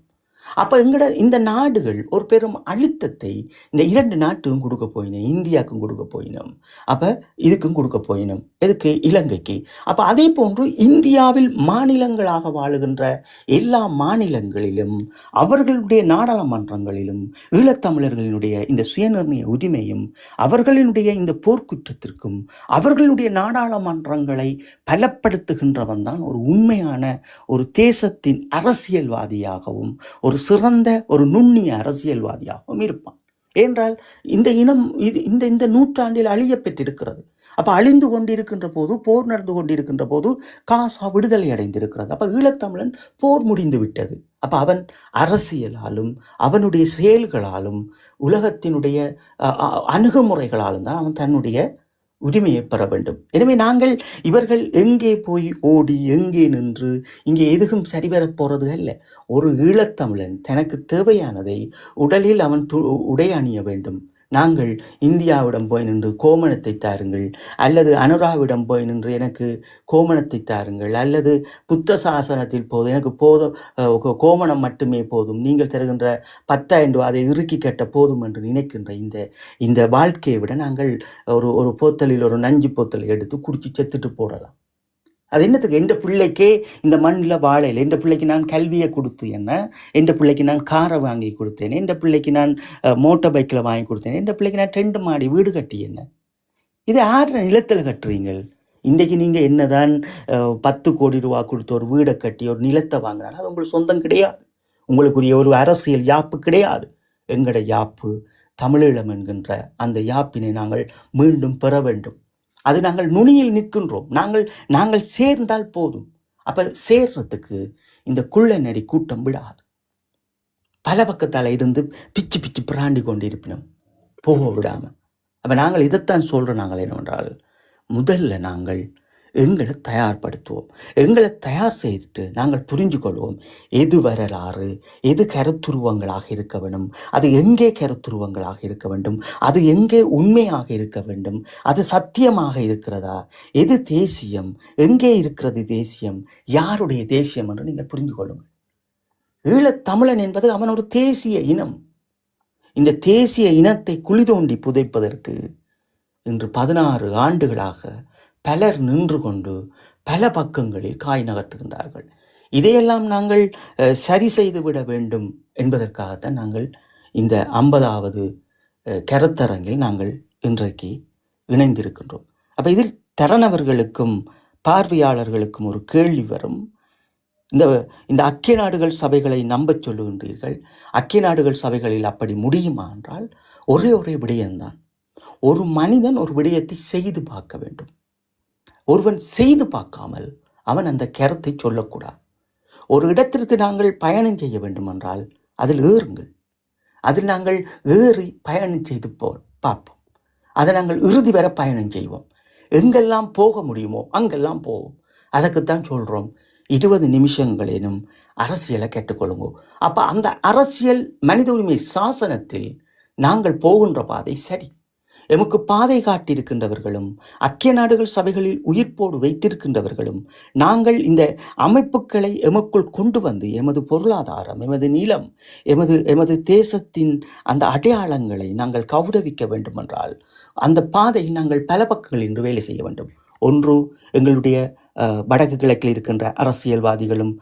அப்போ இந்த நாடுகள் ஒரு பெரும் அழுத்தத்தை இந்த 2 நாட்டுக்கும் கொடுக்க போயினோம், இந்தியாவுக்கும் கொடுக்க போயினோம், அப்போ இதுக்கும் கொடுக்க போயினோம். எதுக்கு? இலங்கைக்கு. அப்போ அதே போன்று இந்தியாவில் மாநிலங்களாக வாழுகின்ற எல்லா மாநிலங்களிலும் அவர்களுடைய நாடாளுமன்றங்களிலும் ஈழத்தமிழர்களினுடைய இந்த சுயநிர்ணய உரிமையும் அவர்களினுடைய இந்த போர்க்குற்றத்திற்கும் அவர்களுடைய நாடாளுமன்றங்களை பலப்படுத்துகின்றவன் தான் ஒரு உண்மையான ஒரு தேசத்தின் அரசியல்வாதியாகவும் ஒரு சிறந்த ஒரு நுண்ணிய அரசியல்வாதியாகவும் இருப்பான். ஏனென்றால் இந்த இனம் இந்த நூற்றாண்டில் அழியப்பெற்றிருக்கிறது. அப்போ அழிந்து கொண்டிருக்கின்ற போது, போர் நடந்து கொண்டிருக்கின்ற போது காசா விடுதலை அடைந்திருக்கிறது. அப்போ ஈழத்தமிழன் போர் முடிந்து விட்டது. அப்போ அவன் அரசியலாலும் அவனுடைய செயல்களாலும் உலகத்தினுடைய அணுகுமுறைகளாலும் தான் அவன் தன்னுடைய உரிமையை பெற வேண்டும். எனவே நாங்கள் இவர்கள் எங்கே போய் ஓடி எங்கே நின்று இங்கே எதுவும் சரிவரப் போகிறது அல்ல. ஒரு ஈழத்தமிழன் தனக்கு தேவையானதை உடலில் அவன் உடை அணிய வேண்டும். நாங்கள் இந்தியாவிடம் போய் நின்று கோமணத்தை தாருங்கள் அல்லது அனுராவிடம் போய் நின்று எனக்கு கோமணத்தை தாருங்கள் அல்லது புத்த சாசனத்தில் போதும் எனக்கு கோமணம் மட்டுமே போதும், நீங்கள் தருகின்ற 10,000 ரூபாய் அதை இறுக்கி கட்ட போதும் என்று நினைக்கின்ற இந்த வாழ்க்கையை விட நாங்கள் ஒரு போத்தலில் ஒரு நஞ்சு போத்தலை எடுத்து குடிச்சு செத்துட்டு போடலாம். அது என்னத்துக்கு? எந்த பிள்ளைக்கே இந்த மண்ணில் வாழையில் எந்த பிள்ளைக்கு நான் கல்வியை கொடுத்து என்ன, எந்த பிள்ளைக்கு நான் காரை வாங்கி கொடுத்தேன், எந்த பிள்ளைக்கு நான் மோட்டார் பைக்கில் வாங்கி கொடுத்தேன், எந்த பிள்ளைக்கு நான் 2 மாடி வீடு கட்டி என்ன? இது 6 நிலத்தில் கட்டுறீங்கள். இன்றைக்கு நீங்கள் என்னதான் 10 கோடி ரூபா கொடுத்து ஒரு வீடை கட்டி ஒரு நிலத்தை வாங்கினாலும் அது உங்களுக்கு சொந்தம் கிடையாது. உங்களுக்குரிய ஒரு அரசியல் யாப்பு கிடையாது. எங்கட யாப்பு தமிழீழம் என்கின்ற அந்த யாப்பினை நாங்கள் மீண்டும் பெற வேண்டும். அது நாங்கள் நுனியில் நிற்கின்றோம். நாங்கள் சேர்ந்தால் போதும். அப்போ சேர்றதுக்கு இந்த குள்ள நெறி கூட்டம் விடாது. பல பக்கத்தால் இருந்து பிச்சு பிராண்டி கொண்டு இருப்பினோம். போக விடாமல். அப்போ நாங்கள் இதைத்தான் சொல்கிறோம். நாங்கள் என்னவென்றால் முதல்ல நாங்கள் எங்களை தயார்படுத்துவோம். எங்களை தயார் செய்துட்டு நாங்கள் புரிஞ்சு கொள்வோம் எது வரலாறு, எது கருத்துருவங்களாக இருக்க வேண்டும், அது எங்கே கருத்துருவங்களாக இருக்க வேண்டும், அது எங்கே உண்மையாக இருக்க வேண்டும், அது சத்தியமாக இருக்கிறதா, எது தேசியம், எங்கே இருக்கிறது தேசியம், யாருடைய தேசியம் என்று நீங்கள் புரிந்து கொள்ளுங்கள். ஈழத்தமிழன் என்பது அவன் ஒரு தேசிய இனம். இந்த தேசிய இனத்தை குழி தோண்டி புதைப்பதற்கு இன்று 16 ஆண்டுகளாக பலர் நின்று கொண்டு பல பக்கங்களில் காய் நகர்த்துகின்றார்கள். இதையெல்லாம் நாங்கள் சரி செய்து விட வேண்டும் என்பதற்காகத்தான் நாங்கள் இந்த 50வது கருத்தரங்கில் நாங்கள் இன்றைக்கு இணைந்திருக்கின்றோம். அப்போ இதில் தரணவர்களுக்கும் பார்வையாளர்களுக்கும் ஒரு கேள்வி வரும். இந்த ஐக்கிய நாடுகள் சபைகளை நம்பச் சொல்லுகின்றீர்கள். ஐக்கிய நாடுகள் சபைகளில் அப்படி முடியுமா என்றால் ஒரே விடயம்தான். ஒரு மனிதன் ஒரு விடயத்தை செய்து பார்க்க வேண்டும். ஒருவன் செய்து பார்க்காமல் அவன் அந்த கருத்தை சொல்லக்கூடாது. ஒரு இடத்திற்கு நாங்கள் பயணம் செய்ய வேண்டும் என்றால் அதில் ஏறுங்கள். அதில் நாங்கள் ஏறி பயணம் செய்து பார்ப்போம். அதை நாங்கள் இறுதி வரை பயணம் செய்வோம். எங்கெல்லாம் போக முடியுமோ அங்கெல்லாம் போவோம். அதுக்குத்தான் சொல்கிறோம் 20 நிமிஷங்களேனும் அரசியலை கேட்டுக்கொள்ளுங்க. அப்போ அந்த அரசியல் மனித உரிமை சாசனத்தில் நாங்கள் போகின்ற பாதை சரி. எமக்கு பாதை காட்டியிருக்கின்றவர்களும் ஐக்கிய நாடுகள் சபைகளில் உயிர்ப்போடு வைத்திருக்கின்றவர்களும் நாங்கள் இந்த அமைப்புகளை எமக்குள் கொண்டு வந்து எமது பொருளாதாரம், எமது நிலம், எமது தேசத்தின் அந்த அடையாளங்களை நாங்கள் கௌரவிக்க வேண்டும் என்றால் அந்த பாதை நாங்கள் பல பக்கங்களில் இன்று வேலை செய்ய வேண்டும். ஒன்று, எங்களுடைய வடக்கு கிழக்கில் இருக்கின்ற அரசியல்வாதிகளும்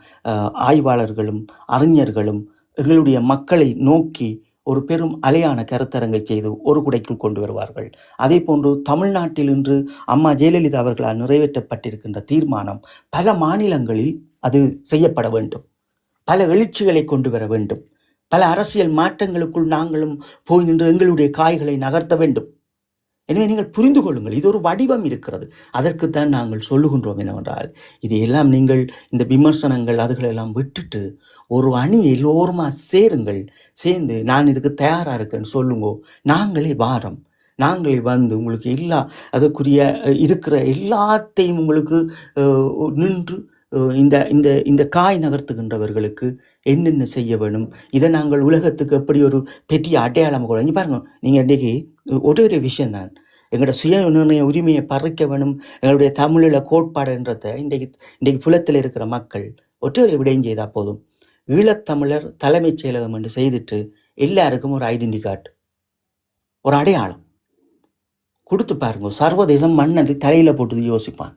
ஆய்வாளர்களும் அறிஞர்களும் எங்களுடைய மக்களை நோக்கி ஒரு பெரும் அலையான கருத்தரங்கை செய்து ஒரு குடைக்குள் கொண்டு வருவார்கள். அதே போன்று தமிழ்நாட்டில் இன்று அம்மா ஜெயலலிதா அவர்களால் நிறைவேற்றப்பட்டிருக்கின்ற தீர்மானம் பல மாநிலங்களில் அது செய்யப்பட வேண்டும். பல எழுச்சிகளை கொண்டு வர வேண்டும். பல அரசியல் மாற்றங்களுக்குள் நாங்களும் போய் நின்று எங்களுடைய காய்களை நகர்த்த வேண்டும். எனவே நீங்கள் புரிந்து கொள்ளுங்கள், இது ஒரு வடிவம் இருக்கிறது. அதற்குத்தான் நாங்கள் சொல்லுகின்றோம் என்னவென்றால் இதையெல்லாம் நீங்கள் இந்த விமர்சனங்கள் அதுகளெல்லாம் விட்டுட்டு ஒரு அணி எல்லோருமா சேருங்கள். சேர்ந்து நான் இதுக்கு தயாராக இருக்கேன்னு சொல்லுங்கோ. நாங்களே வாரம், நாங்களே வந்து உங்களுக்கு அதுக்குரிய இருக்கிற எல்லாத்தையும் உங்களுக்கு நின்று இந்த காய் நகர்த்துகின்றவர்களுக்கு என்னென்ன செய்ய வேணும், இதை நாங்கள் உலகத்துக்கு எப்படி ஒரு பெரிய அடையாளம் கூட. பாருங்க, நீங்கள் இன்றைக்கி ஒரே விஷயம்தான், எங்களோட சுய நிர்ணய உரிமையை பறிக்க வேணும், எங்களுடைய தமிழில் கோட்பாடுன்றதை இன்றைக்கு புலத்தில் இருக்கிற மக்கள் ஒரே விடயம் செய்தால் போதும். ஈழத்தமிழர் தலைமைச் செயலகம் என்று செய்துட்டு எல்லாருக்கும் ஒரு ஐடென்டி கார்டு, ஒரு அடையாளம் கொடுத்து பாருங்க. சர்வதேசம் மண்ணன்றி தலையில் போட்டு யோசிப்பான்.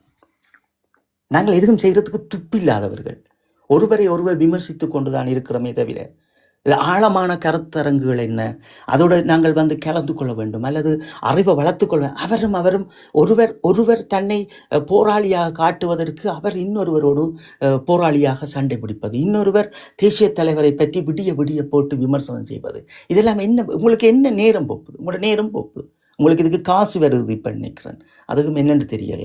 நாங்கள் எதுவும் செய்கிறதுக்கு துப்பில்லாதவர்கள், ஒருவர் விமர்சித்து கொண்டு தான் இருக்கிறோமே தவிர இது ஆழமான கருத்தரங்குகள் என்ன, அதோடு நாங்கள் வந்து கலந்து கொள்ள வேண்டும் அல்லது அறிவை வளர்த்து கொள்ள. அவரும் ஒருவர் தன்னை போராளியாக காட்டுவதற்கு அவர் இன்னொருவரோடு போராளியாக சண்டை பிடிப்பது, இன்னொருவர் தேசிய தலைவரை பற்றி விடிய போட்டு விமர்சனம் செய்வது, இதெல்லாம் என்ன? உங்களுக்கு என்ன நேரம் போக்குது? உங்களோட நேரம் போக்குது. உங்களுக்கு இதுக்கு காசு வருது இப்போ நினைக்கிறேன், அதுக்கும் என்னென்னு தெரியலை.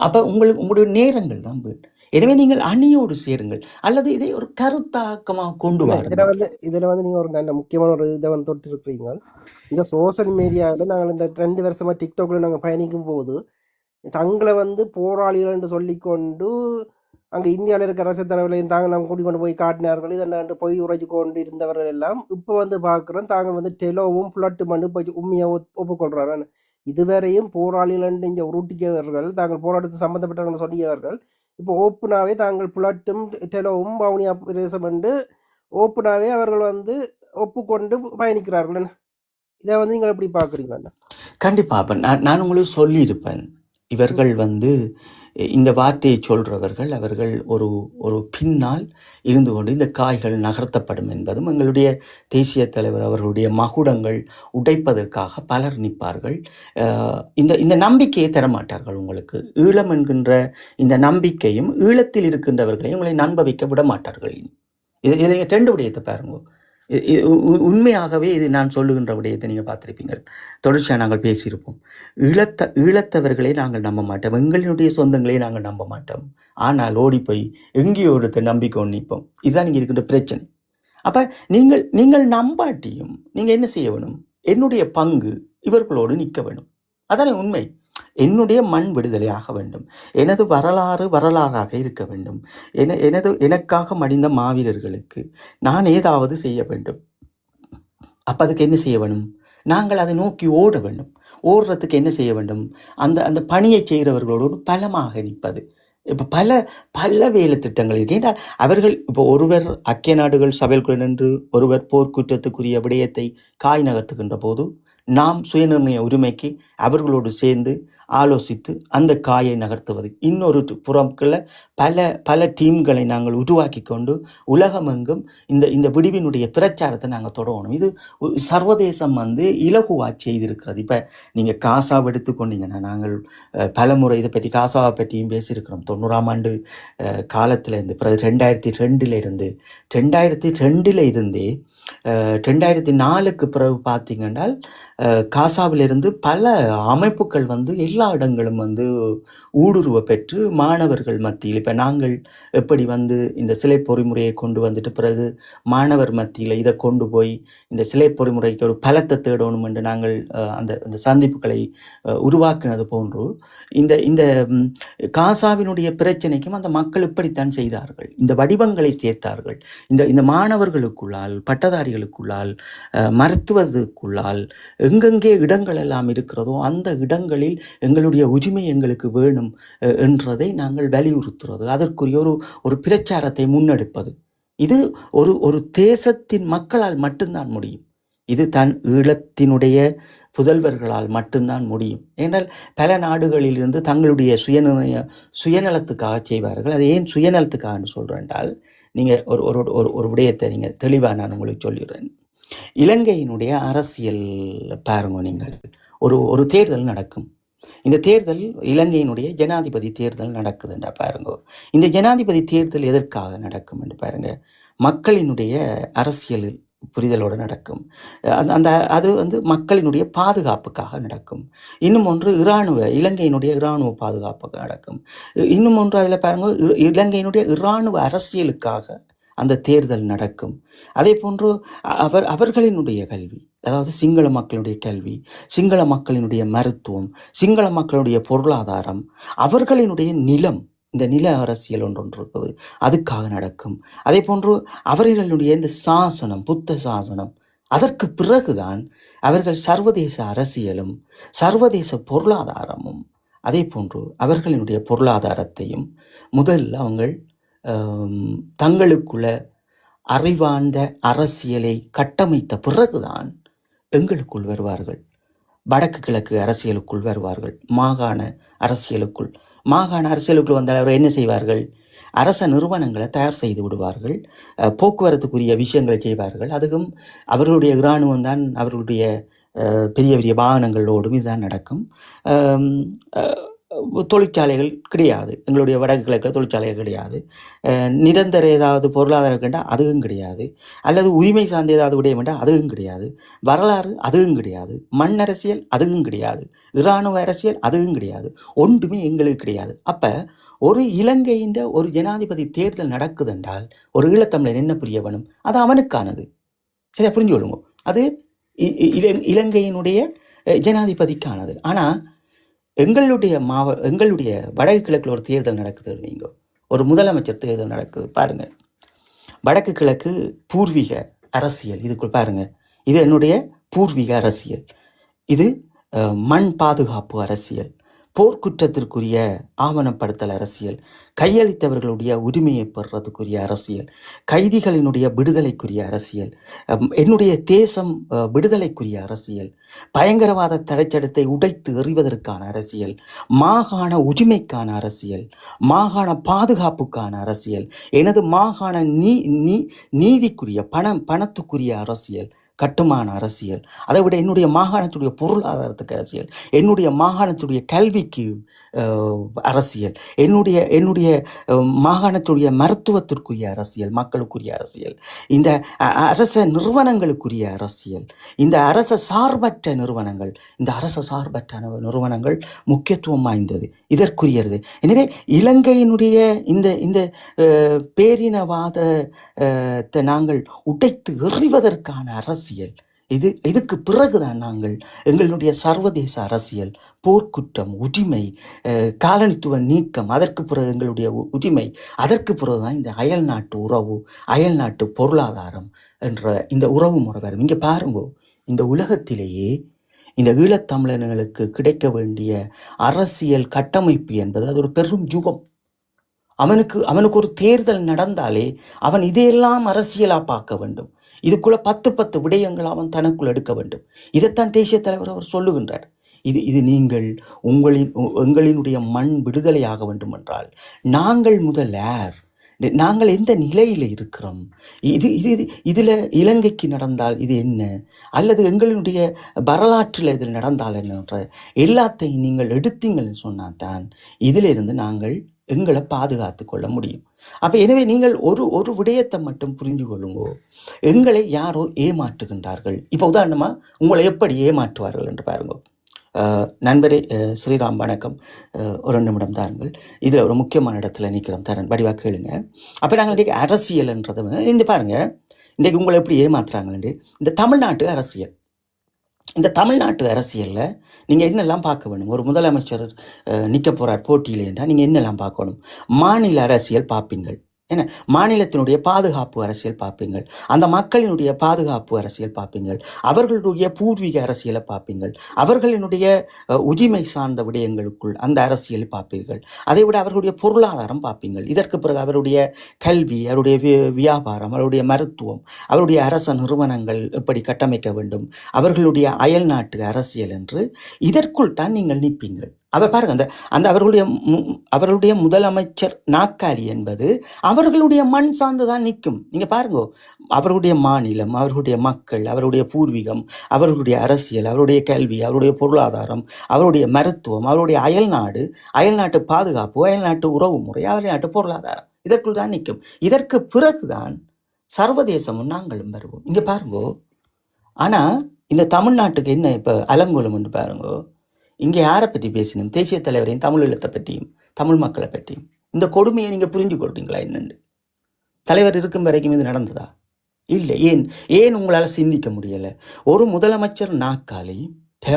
அப்போ உங்களுடைய நேரங்கள் தான் போயிட்டு. எனவே நீங்கள் அணியோடு சேருங்கள் அல்லது இதை ஒரு கருத்தாக்கமாக கொண்டு வாருங்கள். இதில் வந்து நீங்கள் ஒரு நல்ல முக்கியமான ஒரு இதை வந்து தொட்டு இருக்கிறீங்க. இந்த சோசியல் மீடியாவில் நாங்கள் இந்த 2 வருஷமாக டிக்டாக்ல நாங்கள் பயணிக்கும் போது தங்களை வந்து போராளிகள் என்று சொல்லிக்கொண்டு அங்கே இந்தியாவில் இருக்கிற அரசியல் தலைவர்களையும் தாங்கள் நாங்கள் கூட்டிக் போய் காட்டினார்கள். இதெல்லாம் போய் உரைச்சு கொண்டு இருந்தவர்கள் எல்லாம் இப்போ வந்து பார்க்குறோம் தாங்கள் வந்து டெலோவும் புலட்டு மண்ணு போய் உண்மையாக ஒப்புக்கொள்கிறார்கள். இதுவரையும் போராளிகள் இங்கே உருட்டிக்கவர்கள், தாங்கள் போராட்டத்துக்கு சம்மந்தப்பட்டவர்கள் சொல்லியவர்கள் இப்போ ஓப்பனாகவே தாங்கள் புலட்டும் டெலோவும் வவுனியா பிரதேசம் என்று ஓப்பனாகவே அவர்கள் வந்து ஒப்புக்கொண்டு பயணிக்கிறார்கள். இதை வந்து நீங்கள் எப்படி பார்க்குறீங்க? கண்டிப்பாக நான் உங்களுக்கு சொல்லியிருப்பேன், இவர்கள் வந்து இந்த வார்த்தையை சொல்கிறவர்கள் அவர்கள் ஒரு பின்னால் இருந்து கொண்டு இந்த காய்கள் நகர்த்தப்படும் என்பதும் எங்களுடைய தேசிய தலைவர் அவர்களுடைய மகுடங்கள் உடைப்பதற்காக பலர் நிற்பார்கள். இந்த நம்பிக்கையை தரமாட்டார்கள் உங்களுக்கு. ஈழம் என்கின்ற இந்த நம்பிக்கையும் ஈழத்தில் இருக்கின்றவர்களையும் உங்களை நம்ப வைக்க விட மாட்டார்கள். இதை 2 விடயத்தை பாருங்க. உண்மையாகவே இது நான் சொல்லுகின்ற விடயத்தை நீங்கள் பார்த்துருப்பீங்கள், தொடர்ச்சியாக நாங்கள் பேசியிருப்போம். ஈழத்தவர்களை நாங்கள் நம்ப மாட்டோம், எங்களுடைய சொந்தங்களே நாங்கள் நம்ப மாட்டோம். ஆனால் ஓடி போய் எங்கேயோ ஒருத்தர் நம்பிக்கொண்டு நிற்போம். இதுதான் நீங்கள் இருக்கின்ற பிரச்சனை. அப்போ நீங்கள் நம்பாட்டியும் நீங்கள் என்ன செய்ய வேணும்? என்னுடைய பங்கு இவர்களோடு நிற்க வேண்டும். அதானே உண்மை. என்னுடைய மண் விடுதலையாக வேண்டும். எனது வரலாறு வரலாறாக இருக்க வேண்டும். எனக்காக மடிந்த மாவீரர்களுக்கு நான் ஏதாவது செய்ய வேண்டும். அப்போ அதுக்கு என்ன செய்ய வேண்டும்? நாங்கள் அதை நோக்கி ஓட வேண்டும். ஓடுறதுக்கு என்ன செய்ய வேண்டும்? அந்த அந்த பணியை செய்கிறவர்களோடு பலமாக நிற்பது. இப்போ பல வேலை திட்டங்கள் இருக்கு. ஏன்றால் அவர்கள் இப்போ ஒருவர் ஐக்கிய நாடுகள் சபையில் நின்று ஒருவர் போர்க்குற்றத்துக்குரிய விடயத்தை காய் நகர்த்துகின்ற போது நாம் சுயநிர்ணய உரிமைக்கு அவர்களோடு சேர்ந்து ஆலோசித்து அந்த காயை நகர்த்துவது. இன்னொரு புறம்களில் பல டீம்களை நாங்கள் உருவாக்கி கொண்டு உலகமெங்கும் இந்த விடிவினுடைய பிரச்சாரத்தை நாங்கள் தொடங்கணும். இது சர்வதேசம் இலகுவாக செய்திருக்கிறது. இப்போ நீங்கள் காசாவை எடுத்துக்கொண்டீங்கன்னா நாங்கள் பலமுறை இதை பற்றி காசாவை பற்றியும் பேசியிருக்கிறோம். 90ஆம் ஆண்டு காலத்தில் இருந்து பிறகு 2002 இருந்தே 2004க்கு பிறகு பார்த்தீங்கன்னா காசாவிலிருந்து பல அமைப்புகள் எல்லா இடங்களும் ஊடுருவ பெற்று மாணவர்கள் மத்தியில் இப்போ நாங்கள் எப்படி இந்த சிலை பொறிமுறையை கொண்டு வந்துட்டு பிறகு மாணவர் மத்தியில் இதை கொண்டு போய் இந்த சிலை பொறிமுறைக்கு ஒரு பலத்தை தேடணும் என்று நாங்கள் அந்த சந்திப்புகளை உருவாக்கினது போன்று இந்த காசாவினுடைய பிரச்சனைக்கும் அந்த மக்கள் இப்படித்தான் செய்தார்கள். இந்த வடிவங்களை சேர்த்தார்கள். இந்த மாணவர்களுக்குள்ளால் பட்டதாரிகளுக்குள்ளால் மருத்துவத்துக்குள்ளால் எங்கெங்கே இடங்கள் எல்லாம் இருக்கிறதோ அந்த இடங்களில் எங்களுடைய உரிமை எங்களுக்கு வேணும் என்றதை நாங்கள் வலியுறுத்துறது, அதற்குரிய ஒரு பிரச்சாரத்தை முன்னெடுப்பது. இது ஒரு தேசத்தின் மக்களால் மட்டும்தான் முடியும். இது தன் ஈழத்தினுடைய புதல்வர்களால் மட்டும்தான் முடியும். ஏனால் பல நாடுகளில் இருந்து தங்களுடைய சுயநலத்துக்காக செய்வார்கள். அது ஏன் சுயநலத்துக்காக சொல்கிறேன் என்றால், நீங்கள் ஒரு விடயத்தை நீங்கள் தெளிவாக நான் உங்களுக்கு சொல்லிடுறேன். இலங்கையினுடைய அரசியல் பாருங்க. நீங்கள் ஒரு தேர்தல் நடக்கும். இந்த தேர்தல் இலங்கையினுடைய ஜனாதிபதி தேர்தல் நடக்குதுன்றா பாருங்க. இந்த ஜனாதிபதி தேர்தல் எதற்காக நடக்கும் என்று பாருங்க. மக்களினுடைய அரசியல் புரிதலோடு நடக்கும். அது மக்களினுடைய பாதுகாப்புக்காக நடக்கும். இன்னும் ஒன்று இலங்கையினுடைய இராணுவ பாதுகாப்புக்காக நடக்கும். இன்னும் ஒன்று அதில் பாருங்க, இலங்கையினுடைய இராணுவ அரசியலுக்காக அந்த தேர்தல் நடக்கும். அதே போன்று அவர்களினுடைய கல்வி, அதாவது சிங்கள மக்களுடைய கல்வி, சிங்கள மக்களினுடைய மருத்துவம், சிங்கள மக்களுடைய பொருளாதாரம், அவர்களினுடைய நிலம், இந்த நில அரசியல் ஒன்று இருக்குது, அதுக்காக நடக்கும். அதே போன்று அவர்களுடைய இந்த சாசனம், புத்த சாசனம், அதற்கு பிறகுதான் அவர்கள் சர்வதேச அரசியலும் சர்வதேச பொருளாதாரமும் அதே போன்று அவர்களினுடைய பொருளாதாரத்தையும் முதல்ல அவங்க தங்களுக்குள்ள அறிவார்ந்த அரசியலை கட்டமைத்த பிறகுதான் எங்களுக்குள் வருவார்கள். வடக்கு கிழக்கு அரசியலுக்குள் வருவார்கள். மாகாண அரசியலுக்குள் வந்தால் அவர் என்ன செய்வார்கள்? அரச நிறுவனங்களை தயார் செய்து விடுவார்கள். போக்குவரத்துக்குரிய விஷயங்களை செய்வார்கள். அதுவும் அவர்களுடைய இராணுவம் தான் அவர்களுடைய பெரிய பெரிய வாகனங்களோடும் இதுதான் நடக்கும். தொழிற்சாலைகள் கிடையாது. எங்களுடைய வடக்கு கிழக்கில் தொழிற்சாலைகள் கிடையாது. நிரந்தர ஏதாவது பொருளாதாரம் கண்டால் அதுவும் கிடையாது. அல்லது உரிமை சார்ந்த ஏதாவது விடயம் வேண்டால் அதுவும் கிடையாது. வரலாறு அதுவும் கிடையாது. மண் அரசியல் அதுவும் கிடையாது. இராணுவ அரசியல் அதுவும் கிடையாது. ஒன்றுமே எங்களுக்கு கிடையாது. அப்போ ஒரு இலங்கையின் ஒரு ஜனாதிபதி தேர்தல் நடக்குதுன்றால் ஒரு ஈழத்தமிழர் என்ன புரிய வேணும்? அது அவனுக்கானது. சரியா புரிஞ்சு கொள்ளுங்க. அது இலங்கையினுடைய ஜனாதிபதிக்கானது. ஆனால் எங்களுடைய வடக்கு கிழக்கில் ஒரு தேர்தல் நடக்குது. நீங்கள் ஒரு முதலமைச்சர் தேர்தல் நடக்குது பாருங்க. வடக்கு கிழக்கு பூர்வீக அரசியல் இதுக்குள் பாருங்க. இது என்னுடைய பூர்வீக அரசியல். இது மண் பாதுகாப்பு அரசியல், போர்க்குற்றத்திற்குரிய ஆவணப்படுத்தல் அரசியல், கையளித்தவர்களுடைய உரிமையை பெறுறதுக்குரிய அரசியல், கைதிகளினுடைய விடுதலைக்குரிய அரசியல், என்னுடைய தேசம் விடுதலைக்குரிய அரசியல், பயங்கரவாத தடைச்சட்டத்தை உடைத்து எறிவதற்கான அரசியல், மாகாண உரிமைக்கான அரசியல், மாகாண பாதுகாப்புக்கான அரசியல், எனது மாகாண நீதிக்குரிய பணத்துக்குரிய அரசியல், கட்டுமான அரசியல், அதை விட என்னுடைய மாகாணத்துடைய பொருளாதாரத்துக்கு அரசியல், என்னுடைய மாகாணத்துடைய கல்விக்கு அரசியல், என்னுடைய மாகாணத்துடைய மருத்துவத்திற்குரிய அரசியல், மக்களுக்குரிய அரசியல், இந்த அரச நிறுவனங்களுக்குரிய அரசியல், இந்த அரச சார்பற்ற நிறுவனங்கள், இந்த அரச சார்பற்ற நிறுவனங்கள் முக்கியத்துவம் வாய்ந்தது, இதற்குரியது. எனவே இலங்கையினுடைய இந்த பேரினவாதத்தை நாங்கள் உடைத்து எறிவதற்கான அரசியல் இதுக்கு பிறகுதான் நாங்கள் எங்களுடைய சர்வதேச அரசியல், போர்க்குற்றம், உரிமை, காலனித்துவ நீக்கம், அதற்கு பிறகு எங்களுடைய உரிமை, அதற்கு பிறகுதான் இந்த அயல் நாட்டு உறவு, அயல் நாட்டு பொருளாதாரம் என்ற இந்த உறவு முறை வரும். இங்கே பாருங்கோ, இந்த உலகத்திலேயே இந்த ஈழத்தமிழர்களுக்கு கிடைக்க வேண்டிய அரசியல் கட்டமைப்பு என்பது அது ஒரு பெரும் யுகம். அவனுக்கு ஒரு தேர்தல் நடந்தாலே அவன் இதையெல்லாம் அரசியலா பார்க்க வேண்டும். இதுக்குள்ள 10 விடயங்கள் அவன் தனக்குள் எடுக்க வேண்டும். இதைத்தான் தேசிய தலைவர் அவர் சொல்லுகின்றார். இது நீங்கள் எங்களினுடைய மண் விடுதலையாக வேண்டும் என்றால் நாங்கள் முதல்ல நாங்கள் எந்த நிலையில் இருக்கிறோம், இதில் இலங்கைக்கு நடந்தால் இது என்ன, அல்லது எங்களுடைய வரலாற்றில் இதில் நடந்தால் என்னன்ற எல்லாத்தையும் நீங்கள் எடுத்தீங்கன்னு சொன்னால்தான் இதிலிருந்து நாங்கள் எங்களை பாதுகாத்து கொள்ள முடியும். அப்போ எனவே நீங்கள் ஒரு விடயத்தை மட்டும் புரிஞ்சு கொள்ளுங்கோ, எங்களை யாரோ ஏமாற்றுகின்றார்கள். இப்போ உதாரணமாக உங்களை எப்படி ஏமாற்றுவார்கள் என்று பாருங்க. நண்பரே ஸ்ரீராம் வணக்கம், ஒரு நிமிடம் தாருங்கள். இதில் ஒரு முக்கியமான இடத்துல நிற்கிறோம், தரன் வடிவாக கேளுங்க. அப்போ நாங்கள் இன்றைக்கி அரசியல்ன்றதை இந்த பாருங்கள், இன்றைக்கி உங்களை எப்படி ஏமாத்துறாங்கன்னு இந்த தமிழ்நாட்டு அரசியல். இந்த தமிழ்நாட்டு அரசியலில் நீங்கள் என்னெல்லாம் பார்க்க வேணும்? ஒரு முதலமைச்சர் நிற்க போகிறார் போட்டியில் என்றால் நீங்கள் என்னெல்லாம் பார்க்கணும்? மாநில அரசியல் பார்ப்பீங்கள், ஏன்னா மாநிலத்தினுடைய பாதுகாப்பு அரசியல் பார்ப்பீங்கள், அந்த மக்களினுடைய பாதுகாப்பு அரசியல் பார்ப்பீங்கள், அவர்களுடைய பூர்வீக அரசியலை பார்ப்பீங்கள், அவர்களினுடைய உரிமை சார்ந்த விடயங்களுக்குள் அந்த அரசியலை பார்ப்பீர்கள். அதை விட அவர்களுடைய பொருளாதாரம் பார்ப்பீங்கள். இதற்கு பிறகு அவருடைய கல்வி, அவருடைய வியாபாரம், அவருடைய மருத்துவம், அவருடைய அரச நிறுவனங்கள் எப்படி கட்டமைக்க வேண்டும், அவர்களுடைய அயல் நாட்டு அரசியல் என்று இதற்குள் தான் நீங்கள் நிற்பீங்கள். அவர் பாருங்க, அந்த அவர்களுடைய முதலமைச்சர் நாற்காலி என்பது அவர்களுடைய மண் சார்ந்துதான் நிற்கும். நீங்க பாருங்க, அவர்களுடைய மாநிலம், அவர்களுடைய மக்கள், அவருடைய பூர்வீகம், அவர்களுடைய அரசியல், அவருடைய கல்வி, அவருடைய பொருளாதாரம், அவருடைய மருத்துவம், அவருடைய அயல்நாட்டு பாதுகாப்பு, அயல்நாட்டு உறவு முறை, அயல்நாட்டு பொருளாதாரம், இதற்குள் தான் நிற்கும். இதற்கு பிறகுதான் சர்வதேசமும் நாங்களும் வருவோம். இங்க பாருங்கோ, ஆனா இந்த தமிழ்நாட்டுக்கு என்ன இப்ப அலங்கோலம் என்று பாருங்கோ. இங்கே யாரை பற்றி பேசினோம்? தேசிய தலைவரையும், தமிழ் ஈழத்தை பற்றியும், தமிழ் மக்களை பற்றியும். இந்த கொடுமையை நீங்கள் புரிஞ்சு கொள்றீங்களா? என்னென்று தலைவர் இருக்கும் வரைக்கும் இது நடந்ததா? இல்லை. ஏன் உங்களால் சிந்திக்க முடியலை? ஒரு முதலமைச்சர் நாற்காலி,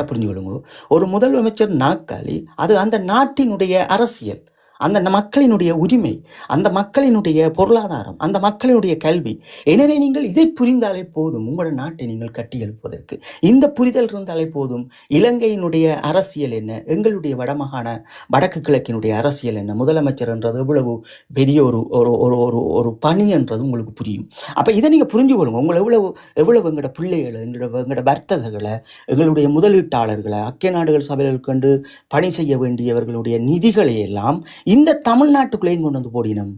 புரிஞ்சு கொள்ளுங்க, ஒரு முதலமைச்சர் நாற்காலி, அது அந்த நாட்டினுடைய அரசியல், அந்த மக்களினுடைய உரிமை, அந்த மக்களினுடைய பொருளாதாரம், அந்த மக்களினுடைய கல்வி. எனவே நீங்கள் இதை புரிந்தாலே போதும், உங்களோட நாட்டை நீங்கள் கட்டி எழுப்புவதற்கு. இந்த புரிதல் இருந்தாலே போதும். இலங்கையினுடைய அரசியல் என்ன, எங்களுடைய வடக்கு கிழக்கினுடைய அரசியல் என்ன, முதலமைச்சர் என்றது எவ்வளவு பெரிய ஒரு பணி என்றது உங்களுக்கு புரியும். அப்போ இதை நீங்கள் புரிஞ்சு கொள்ளுங்க. உங்களை எவ்வளவு எங்களோட பிள்ளைகளை, எங்களோட வர்த்தகர்களை, எங்களுடைய முதலீட்டாளர்களை, ஐக்கிய நாடுகள் சபையில் கொண்டு பணி செய்ய வேண்டியவர்களுடைய நிதிகளை எல்லாம் இந்த தமிழ்நாட்டுக்குள்ளேயும் கொண்டு வந்து போடினோம்.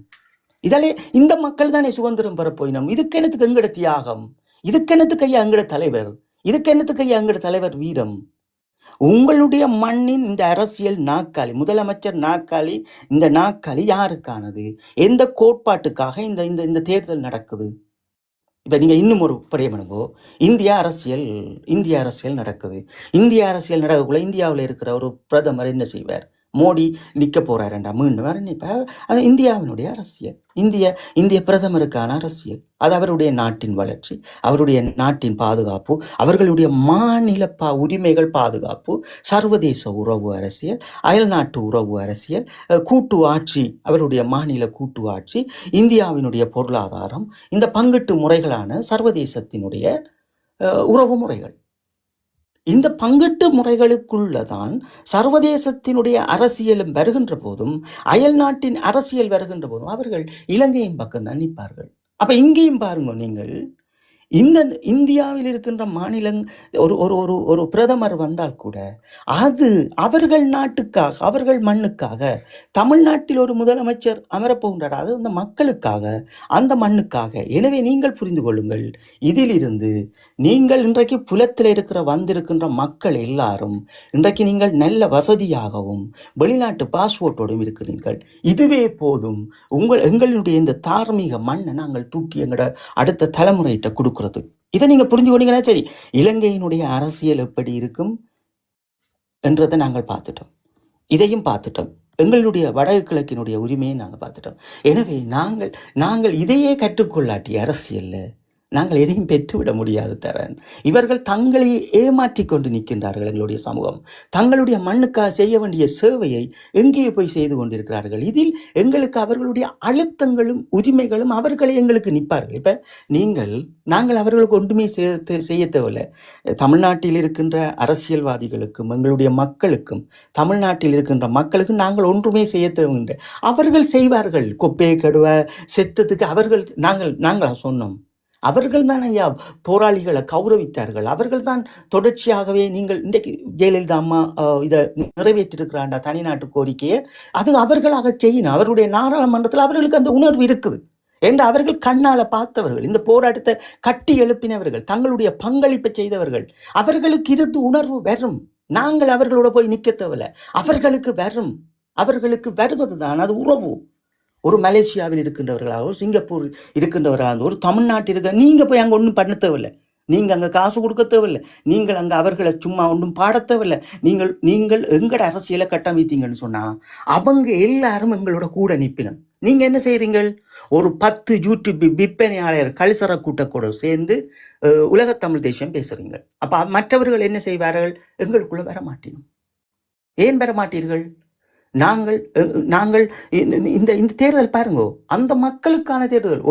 இதாலே இந்த மக்கள் தானே சுதந்திரம் பெற போயினோம். இதுக்கு என்னத்துக்கு எங்கட தியாகம்? இதுக்கு என்னத்துக்கு ஐயா எங்கட தலைவர்? இதுக்கு என்னத்துக்கு ஐயா எங்கட தலைவர் வீரம்? உங்களுடைய மண்ணின் இந்த அரசியல் நாற்காலி, முதலமைச்சர் நாற்காலி, இந்த நாற்காலி யாருக்கானது? எந்த கோட்பாட்டுக்காக இந்த தேர்தல் நடக்குது? இப்போ நீங்கள் இன்னும் ஒரு படையமனுங்கோ, இந்திய அரசியல் நடக்குது. இந்திய அரசியல் நடக்கக்குள்ள இந்தியாவில் இருக்கிற ஒரு பிரதமர் என்ன செய்வார்? மோடி நிற்க போறாருண்டா, மீண்டும் வேற நிற்பார். அது இந்தியாவினுடைய அரசியல், இந்திய பிரதமருக்கான அரசியல். அது அவருடைய நாட்டின் வளர்ச்சி, அவருடைய நாட்டின் பாதுகாப்பு, அவர்களுடைய மாநில உரிமைகள் பாதுகாப்பு, சர்வதேச உறவு அரசியல், அயல்நாட்டு உறவு அரசியல், கூட்டு ஆட்சி, அவருடைய மாநில கூட்டு ஆட்சி, இந்தியாவினுடைய பொருளாதாரம், இந்த பங்கீட்டு முறைகளான சர்வதேசத்தினுடைய உறவு முறைகள். இந்த பங்கீட்டு முறைகளுக்குள்ளதான் சர்வதேசத்தினுடைய அரசியலும் வருகின்ற போதும், அயல் நாட்டின் அரசியல் வருகின்ற போதும் அவர்கள் இலங்கையின் பக்கம்தான் நிற்பார்கள். அப்ப இங்கேயும் பாருங்க, நீங்கள் இந்த இந்தியாவில் இருக்கின்ற மாநிலம் ஒரு பிரதமர் வந்தால் கூட அது அவர்கள் நாட்டுக்காக, அவர்கள் மண்ணுக்காக. தமிழ்நாட்டில் ஒரு முதலமைச்சர் அமரப்போகின்றார், அது அந்த மக்களுக்காக, அந்த மண்ணுக்காக. எனவே நீங்கள் புரிந்து கொள்ளுங்கள், இதிலிருந்து நீங்கள் இன்றைக்கு புலத்தில் வந்திருக்கின்ற மக்கள் எல்லாரும் இன்றைக்கு நீங்கள் நல்ல வசதியாகவும் வெளிநாட்டு பாஸ்போர்ட்டோடும் இருக்கிறீர்கள். இதுவே போதும் எங்களுடைய இந்த தார்மீக மண்ணை நாங்கள் தூக்கி எங்களோட அடுத்த தலைமுறையிட்ட கொடுக்கிறோம். இதை நீங்க புரிஞ்சு கொண்டீங்கன்னா சரி. இலங்கையினுடைய அரசியல் எப்படி இருக்கும் என்றதை நாங்கள் பார்த்துட்டோம், இதையும் பார்த்துட்டோம். எங்களுடைய வடக்கு கிழக்கினுடைய உரிமையை நாங்கள் பார்த்துட்டோம். எனவே நாங்கள் இதையே கற்றுக்கொள்ளாட்டி அரசியல்ல நாங்கள் எதையும் பெற்றுவிட முடியாது தரன். இவர்கள் தங்களை ஏமாற்றிக் கொண்டு நிற்கின்றார்கள். எங்களுடைய சமூகம் தங்களுடைய மண்ணுக்காக செய்ய வேண்டிய சேவையை எங்கேயே போய் செய்து கொண்டிருக்கிறார்கள். இதில் எங்களுக்கு அவர்களுடைய அழுத்தங்களும் உரிமைகளும் அவர்களை எங்களுக்கு நிற்பார்கள். இப்போ நாங்கள் அவர்களுக்கு ஒன்றுமே செய்ய தேவையில்லை. தமிழ்நாட்டில் இருக்கின்ற அரசியல்வாதிகளுக்கும் எங்களுடைய மக்களுக்கும் தமிழ்நாட்டில் இருக்கின்ற மக்களுக்கும் நாங்கள் ஒன்றுமே செய்ய தேவையில்லை. அவர்கள் செய்வார்கள். கொப்பையை கடுவ செத்ததுக்கு அவர்கள் நாங்கள் சொன்னோம். அவர்கள் தான் ஐயா போராளிகளை கௌரவித்தார்கள். அவர்கள் தான் தொடர்ச்சியாகவே நீங்கள் இன்றைக்கு ஜெயலலிதா அம்மா இதை நிறைவேற்றிருக்கிறாண்டா தனிநாட்டு கோரிக்கையை, அது அவர்களாக செய்யணும். அவருடைய நாடாளுமன்றத்தில் அவர்களுக்கு அந்த உணர்வு இருக்குது என்று அவர்கள் கண்ணால பார்த்தவர்கள், இந்த போராட்டத்தை கட்டி எழுப்பினவர்கள், தங்களுடைய பங்களிப்பை செய்தவர்கள். அவர்களுக்கு இருந்து உணர்வு வரும். நாங்கள் அவர்களோட போய் நிற்க தேவையில்லை, அவர்களுக்கு வரும். அவர்களுக்கு வருவதுதான் அது உறவு. ஒரு மலேசியாவில் இருக்கின்றவர்களாக, சிங்கப்பூர் இருக்கின்றவர்களாக, ஒரு தமிழ்நாட்டில் இருக்கிற நீங்க போய் அங்கே ஒன்றும் பண்ண தேவையில்லை. நீங்க அங்கே காசு கொடுக்க தேவையில்லை. நீங்கள் அங்கே அவர்களை சும்மா ஒன்றும் பாட தேவையில்லை. நீங்கள் எங்கட அரசியலை கட்டமைத்தீங்கன்னு சொன்னா அவங்க எல்லாரும் எங்களோட கூட நிற்பினும். நீங்க என்ன செய்றீங்கள்? ஒரு 10 யூடியூப் விற்பனையாளர் கல்சர கூட்டக்கூட சேர்ந்து உலகத்தமிழ் தேசியம் பேசுறீங்க. அப்ப மற்றவர்கள் என்ன செய்வார்கள்? எங்களுக்குள்ள வர மாட்டீங்க. ஏன் வர மாட்டீர்கள்? நாங்கள் இந்த தேர்தல் பாருங்க, அந்த மக்களுக்கான தேர்தல்.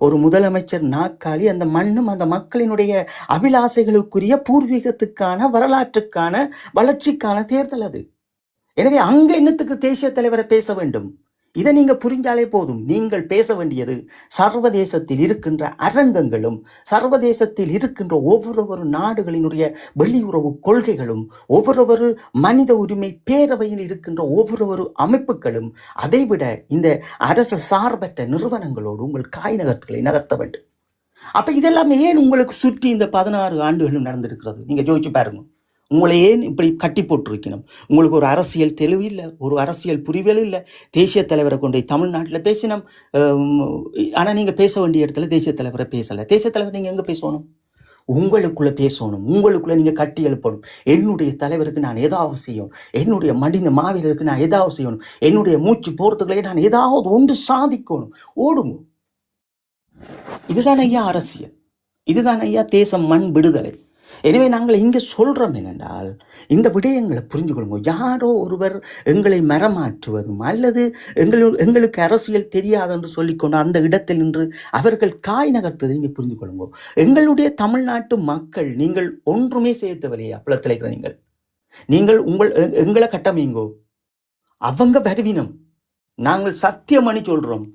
ஒரு முதலமைச்சர் நாற்காலி, அந்த மண்ணும் அந்த மக்களினுடைய அபிலாசைகளுக்குரிய பூர்வீகத்துக்கான வரலாற்றுக்கான வளர்ச்சிக்கான தேர்தல் அது. எனவே அங்க என்னத்துக்கு தேசிய தலைவரை பேச வேண்டும்? இதை நீங்க புரிஞ்சாலே போதும். நீங்கள் பேச வேண்டியது சர்வதேசத்தில் இருக்கின்ற அரங்கங்களும், சர்வதேசத்தில் இருக்கின்ற ஒவ்வொரு நாடுகளினுடைய வெளியுறவு கொள்கைகளும், ஒவ்வொரு மனித உரிமை பேரவையில் இருக்கின்ற ஒவ்வொரு அமைப்புகளும், அதைவிட இந்த அரசு சார்பற்ற நிறுவனங்களோடு உங்கள் காய் நகர்த்துகளை நகர்த்த வேண்டும். அப்ப இதெல்லாம் ஏன் உங்களுக்கு சுற்றி இந்த 16 ஆண்டுகளும் நடந்திருக்கிறது? நீங்க யோசிச்சு பாருங்க. உங்களை ஏன் இப்படி கட்டி போட்டிருக்கணும்? உங்களுக்கு ஒரு அரசியல் தெளிவு இல்லை, ஒரு அரசியல் புரிதல் இல்லை. தேசிய தலைவரை கொண்டு தமிழ்நாட்டில் பேசினோம், ஆனால் நீங்கள் பேச வேண்டிய இடத்துல தேசிய தலைவரை பேசலை. தேசிய தலைவர் நீங்கள் எங்கே பேசணும்? உங்களுக்குள்ளே பேசணும். உங்களுக்குள்ளே நீங்கள் கட்டி எழுப்பணும். என்னுடைய தலைவருக்கு நான் ஏதாவது செய்யணும், என்னுடைய மடிந்த மாவீரருக்கு நான் ஏதாவது செய்யணும், என்னுடைய மூச்சு போகிறதுக்குள்ளே நான் ஏதாவது ஒன்று சாதிக்கணும். ஓடுங்க. இதுதான் ஐயா அரசியல், இதுதான் ஐயா தேசம், மண் விடுதலை. எனவே நாங்கள் இங்கே சொல்கிறோம் என்னென்றால், இந்த விடயங்களை புரிஞ்சு கொள்ளுங்க. யாரோ ஒருவர் எங்களை மரமாற்றுவதும் அல்லது எங்களுக்கு அரசியல் தெரியாது என்று சொல்லிக்கொண்டு அந்த இடத்தில் நின்று அவர்கள் காய் நகர்த்ததை இங்கே புரிந்து கொள்ளுங்க. எங்களுடைய தமிழ்நாட்டு மக்கள், நீங்கள் ஒன்றுமே செய்ய தேவையில்லையா? புலத்தில் இருக்கிற நீங்கள் எங்களை கட்டமைங்கோ. அவங்க வருவினம். நாங்கள் சத்தியமணி சொல்கிறோம்,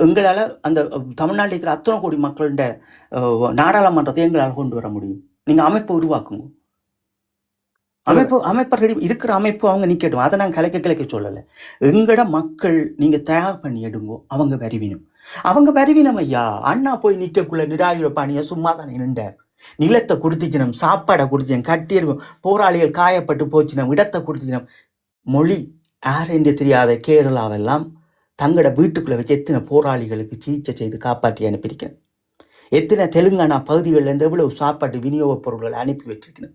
எங்களால் அந்த தமிழ்நாட்டில் இருக்கிற அத்தனை கோடி மக்களோட நாடாளுமன்றத்தை எங்களால் கொண்டு வர முடியும். நீங்கள் அமைப்பை உருவாக்குங்க. அமைப்பை ரெடி இருக்கிற அமைப்பு அவங்க நிற்கட்டும். அதை நான் கலைக்க சொல்லலை. எங்கட மக்கள் நீங்கள் தயார் பண்ணி எடுங்கோ. அவங்க வருவினம் ஐயா. அண்ணா போய் நிற்கக்குள்ள நிராயுத பாணியை சும்மா தானே நின்றார். நிலத்தை கொடுத்துச்சினம், சாப்பாடை கொடுத்துச்சினம், கட்டியிருக்கும், போராளிகள் காயப்பட்டு போச்சினம், இடத்தை கொடுத்துச்சினம். மொழி யார் என்று தெரியாத கேரளாவெல்லாம் தங்களோட வீட்டுக்குள்ளே வச்சு எத்தனை போராளிகளுக்கு சிகிச்சை செய்து காப்பாற்றி அனுப்பியிருக்கேன். எத்தனை தெலுங்கானா பகுதிகளிலேருந்து எவ்வளவு சாப்பாட்டு விநியோகப் பொருட்களை அனுப்பி வச்சிருக்கணும்.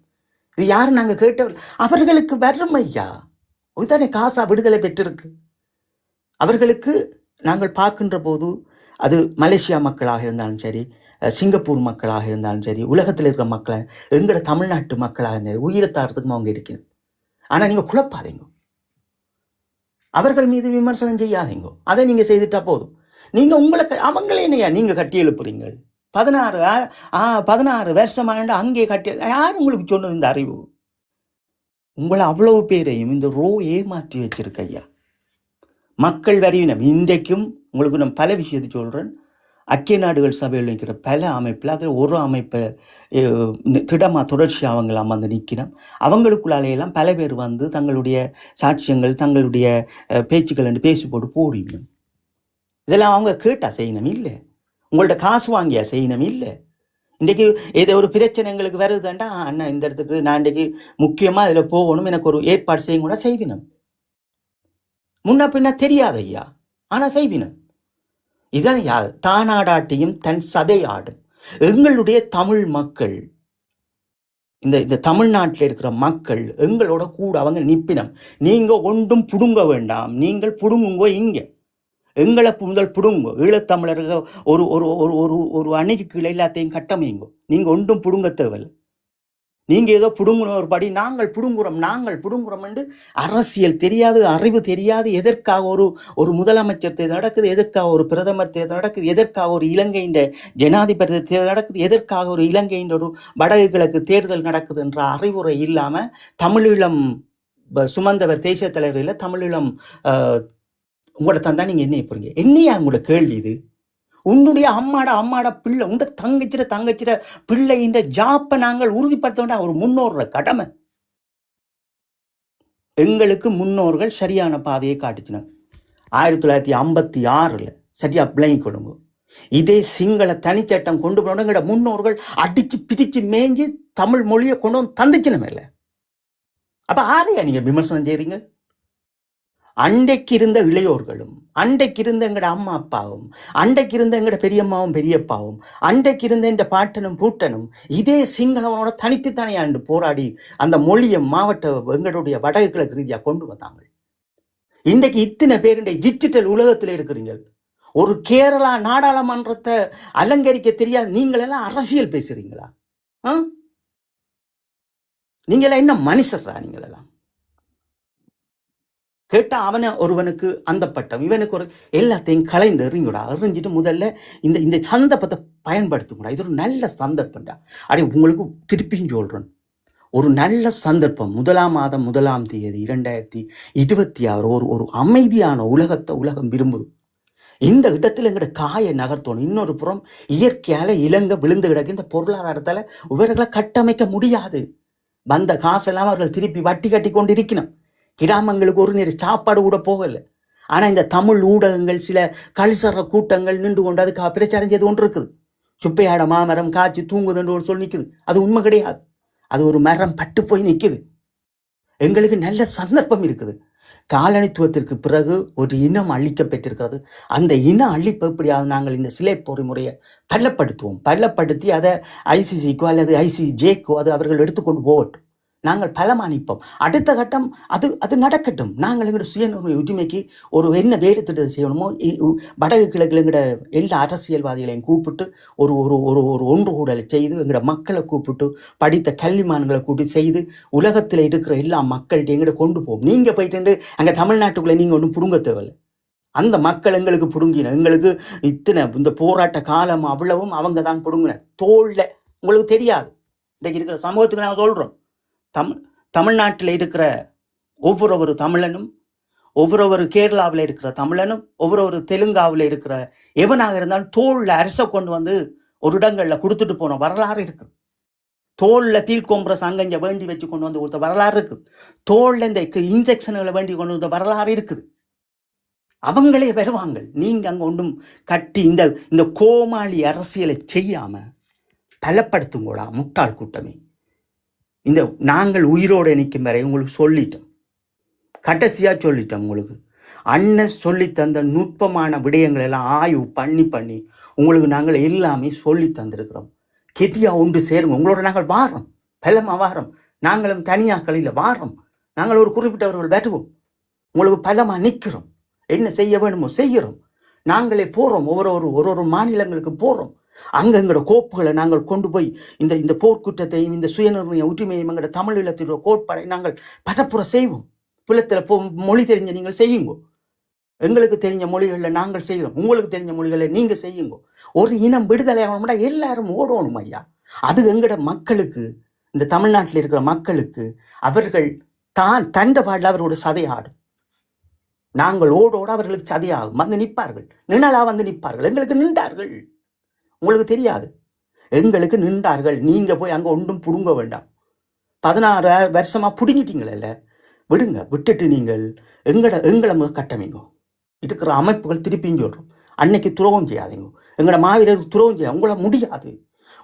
இது யாரும் நாங்கள் கேட்டவர்கள். அவர்களுக்கு வரும் ஐயா. இதுதானே காசா விடுதலை பெற்றிருக்கு. அவர்களுக்கு நாங்கள் பார்க்கின்ற போது, அது மலேசியா மக்களாக இருந்தாலும் சரி, சிங்கப்பூர் மக்களாக இருந்தாலும் சரி, உலகத்தில் இருக்கிற மக்களை, எங்களோட தமிழ்நாட்டு மக்களாக இருந்தாலும் உயிரத்தாரத்துக்கும் அவங்க இருக்கணும். ஆனால் நீங்கள் குழப்பாதீங்க, அவர்கள் மீது விமர்சனம் செய்யாதீங்க. அதை நீங்க செய்துட்டா போதும். நீங்க அவங்களே என்னையா நீங்க கட்டி எழுப்புறீங்க? 16 வருஷமான அங்கே கட்டி, யார் உங்களுக்கு சொன்னது இந்த அறிவு? உங்களை அவ்வளவு பேரையும் இந்த ஏமாற்றி வச்சிருக்க ஐயா. மக்கள் வரிவினம். இன்றைக்கும் உங்களுக்கு நான் பல விஷயத்தை சொல்றேன். ஐக்கிய நாடுகள் சபையில் இருக்கிற பல அமைப்பில் அதில் ஒரு அமைப்பை தொடர்ச்சி அவங்களாம் வந்து நிற்கணும். அவங்களுக்குள்ளாலேயெல்லாம் பல பேர் வந்து தங்களுடைய சாட்சியங்கள், தங்களுடைய பேச்சுக்கள் என்று பேசி போட்டு போடணும். இதெல்லாம் அவங்க கேட்டா செய்யணும் இல்லை, உங்கள்ட்ட காசு வாங்கியா செய்யணும் இல்லை. இன்றைக்கு ஏதோ ஒரு பிரச்சனை எங்களுக்கு வருதுண்டா, அண்ணா இந்த இடத்துக்கு நான் இன்றைக்கு முக்கியமாக இதில் போகணும், எனக்கு ஒரு ஏற்பாடு செய்யும் கூட செய்வினம். முன்ன பின்ன தெரியாது ஐயா, ஆனால் செய்வினம். இதனை யார் தானாடாட்டியும் தன் சதை ஆடும். எங்களுடைய தமிழ் மக்கள், இந்த தமிழ்நாட்டில் இருக்கிற மக்கள் எங்களோட கூட அவங்க நிப்பினம். நீங்க ஒன்றும் புடுங்க வேண்டாம், நீங்கள் புடுங்குங்கோ. இங்க எங்களை முதல் புடுங்கோ. ஈழத்தமிழர்கள் ஒரு ஒரு ஒரு ஒரு ஒரு அணைக்கு கீழே எல்லாத்தையும் கட்டமைங்கோ. நீங்கள் ஒன்றும் புடுங்க தேவையில்லை. நீங்கள் ஏதோ புடுங்குன ஒரு படி நாங்கள் புடுங்குறோம் என்று அரசியல் தெரியாது, அறிவு தெரியாது. எதற்காக ஒரு முதலமைச்சர் தேர்தல் நடக்குது, எதற்காக ஒரு பிரதமர் தேர்தல் நடக்குது, எதற்காக ஒரு இலங்கையின் ஜனாதிபதி தேர்தல் நடக்குது, எதற்காக ஒரு இலங்கையின் ஒரு வடக்கு கிழக்கு தேர்தல் நடக்குது என்ற அறிவுரை இல்லாமல் தமிழீழம் சுமந்தவர் தேசிய தலைவரில் தமிழீழம் உங்களோட தந்தா நீங்கள் என்ன போறீங்க? என்னையா உங்களோட கேள்வி இது? உன்னுடைய அம்மாட பிள்ளை, உண்ட தங்கச்சிட பிள்ளை இந்த ஜாப்பை நாங்கள் உறுதிப்படுத்த வேண்டாம். ஒரு முன்னோர்ற கடமை. எங்களுக்கு முன்னோர்கள் சரியான பாதையை காட்டுச்சினாங்க. 1956 சரியா பிள்ளைங்க கொள்ளுங்க. இதே சிங்கள தனிச்சட்டம் கொண்டு போனோட முன்னோர்கள் அடிச்சு பிடிச்சு மேய்ஞ்சி தமிழ் மொழியை கொண்டு வந்து தந்துச்சுன்னு இல்லை. அப்ப ஆரையா நீங்க விமர்சனம் செய்றீங்க? அண்டைக்கு இருந்த இளையோர்களும், அண்டைக்கு இருந்த எங்கட அம்மா அப்பாவும், அண்டைக்கு இருந்த எங்கட பெரியம்மாவும் பெரியப்பாவும், அண்டைக்கு இருந்த இந்த பாட்டனும் பூட்டனும் இதே சிங்களவனோட தனித்துத்தானே ஆண்டு போராடி அந்த மொழியை மாவட்ட எங்களுடைய வடக்கு கிழக்கு ரீதியாக கொண்டு வந்தாங்க. இன்றைக்கு இத்தனை பேர் டிஜிட்டல் உலகத்தில் இருக்கிறீங்க. ஒரு கேரளா நாடாளுமன்றத்தை அலங்கரிக்க தெரியாது நீங்களெல்லாம் அரசியல் பேசுறீங்களா? நீங்களெல்லாம் என்ன மனுஷர்ரா? நீங்களெல்லாம் கேட்டா அவனை ஒருவனுக்கு அந்த பட்டம், இவனுக்கு ஒரு எல்லாத்தையும் கலைந்து எறிங்கூடா. எறிஞ்சிட்டு முதல்ல இந்த சந்தர்ப்பத்தை பயன்படுத்துங்கடா. இது ஒரு நல்ல சந்தர்ப்பம்டா. அப்படி உங்களுக்கு திருப்பியும் சொல்றேன், ஒரு நல்ல சந்தர்ப்பம். 1 மாதம் 1 தேதி 2026 ஒரு அமைதியான உலகத்தை உலகம் விரும்புது. இந்த இடத்துல எங்கட காயை நகர்த்தணும். இன்னொரு புறம் இயற்கையால இலங்கை விழுந்து கிடக்கு. இந்த பொருளாதாரத்தால இவர்களை கட்டமைக்க முடியாது. வந்த காசெல்லாம் அவர்கள் திருப்பி வட்டி கட்டி கொண்டு இருக்கணும். கிராமங்களுக்கு ஒரு நேரம் சாப்பாடு கூட போகலை. ஆனால் இந்த தமிழ் ஊடகங்கள் சில கழிசற கூட்டங்கள் நின்று கொண்டு அதுக்கு பிரச்சாரம் செய்து கொண்டு இருக்குது. சுப்பையாட மாமரம் காய்ச்சி தூங்குதுன்னு ஒரு சொல்லி நிற்குது. அது உண்மை கிடையாது. அது ஒரு மரம் பட்டு போய் நிற்குது. எங்களுக்கு நல்ல சந்தர்ப்பம் இருக்குது. காலனித்துவத்திற்கு பிறகு ஒரு இனம் அழிக்கப்பட்டிருக்கிறது. அந்த இன அழிப்பு எப்படியாவது நாங்கள் இந்த சிலை பொறிமுறையை பள்ளப்படுத்தி அதை ஐசிசிக்கோ அல்லது ஐசிஜேக்கோ அது அவர்கள் எடுத்துக்கொண்டு போகட்டும். நாங்கள் பலமானிப்போம். அடுத்த கட்டம் அது நடக்கட்டும். நாங்கள் எங்களோட சுயநுரிமை உரிமைக்கு ஒரு என்ன வேலை திட்டத்தை செய்யணுமோ வடக்கு கிழக்கில் எங்களோட எல்லா அரசியல்வாதிகளையும் கூப்பிட்டு ஒரு ஒரு ஒரு ஒரு ஒன்று கூடலை செய்து எங்களோட மக்களை கூப்பிட்டு படித்த கல்விமான்களை கூட்டி செய்து உலகத்தில் இருக்கிற எல்லா மக்கள்கிட்ட எங்கிட்ட கொண்டு போவோம். நீங்கள் போயிட்டு அங்கே தமிழ்நாட்டுக்குள்ளே நீங்கள் ஒன்றும் புடுங்க தேவையில்லை. அந்த மக்கள் எங்களுக்கு புடுங்கின. எங்களுக்கு இத்தனை இந்த போராட்ட காலம் அவ்வளவும் அவங்க தான் புடுங்கின தோல்ல. உங்களுக்கு தெரியாது. இன்றைக்கு இருக்கிற சமூகத்துக்கு நாங்கள் சொல்கிறோம், தமிழ்நாட்டில் இருக்கிற ஒவ்வொரு தமிழனும், ஒவ்வொரு கேரளாவில் இருக்கிற தமிழனும், ஒவ்வொரு தெலுங்காவில் இருக்கிற எவனாக இருந்தாலும் தோளில் அரசை கொண்டு வந்து ஒரு இடங்களில் கொடுத்துட்டு போன வரலாறு இருக்குது. தோளில் பீல் கோம்பரஸ் அங்கஞ்ச வேண்டி வச்சு கொண்டு வந்து கொடுத்த வரலாறு இருக்குது. தோளில் இந்த இன்ஜெக்ஷன்களை வேண்டி கொண்டு வந்த வரலாறு இருக்குது. அவங்களே வருவாங்க. நீங்கள் அங்கே ஒன்றும் கட்டி இந்த கோமாளி அரசியலை செய்யாமல் பலப்படுத்துங்கோடா முட்டாள் கூட்டமே. இந்த நாங்கள் உயிரோடு நிற்கும் வரை உங்களுக்கு சொல்லிட்டோம், கடைசியாக சொல்லிட்டோம். உங்களுக்கு அண்ணன் சொல்லி தந்த நுட்பமான விடயங்கள் எல்லாம் ஆய்வு பண்ணி உங்களுக்கு நாங்கள் எல்லாமே சொல்லி தந்திருக்கிறோம். கெதியாக ஒன்று சேருங்க. உங்களோட நாங்கள் வாரோம், பலமாக வாரோம். நாங்களும் தனியாக்களில் வாரோம். நாங்கள் ஒரு குறிப்பிட்டவர்கள் வருவோம். உங்களுக்கு பலமாக நிற்கிறோம். என்ன செய்ய வேணுமோ செய்கிறோம். நாங்களே போகிறோம். ஒரு மாநிலங்களுக்கு போகிறோம். அங்கே எங்களோட கோப்புகளை நாங்கள் கொண்டு போய் இந்த போர்க்குற்றத்தையும் இந்த சுயநிர்ணய உரிமையும் எங்களோட தமிழீழத்தின் கோட்பாடை நாங்கள் பரப்புற செய்வோம். புலத்தில் மொழி தெரிஞ்ச நீங்கள் செய்யுங்க. எங்களுக்கு தெரிஞ்ச மொழிகளில் நாங்கள் செய்கிறோம். உங்களுக்கு தெரிஞ்ச மொழிகளை நீங்கள் செய்யுங்க. ஒரு இனம் விடுதலை ஆகணும்னா எல்லாரும் ஓடணும் ஐயா. அது எங்களோட மக்களுக்கு, இந்த தமிழ்நாட்டில் இருக்கிற மக்களுக்கு அவர்கள் தண்ட பாடல அவரோட சதையாடும். நாங்கள் ஓடோட அவர்களுக்கு சதையாகும். வந்து நிற்பார்கள், நிழலா வந்து நிற்பார்கள். எங்களுக்கு நின்றார்கள். உங்களுக்கு தெரியாது, எங்களுக்கு நின்றார்கள். நீங்க போய் அங்க ஒன்றும் புடுங்க வேண்டாம். 16 வருஷமா புடுங்கிட்டீங்கள, விடுங்க. விட்டுட்டு நீங்கள் எங்களை கட்டமைங்க. இருக்கிற அமைப்புகள் திருப்பியும் சொல்றோம், அன்னைக்கு துரோகம் செய்யாதீங்க. எங்களோட மாவீரருக்கு துரோகம் செய்ய உங்களை முடியாது.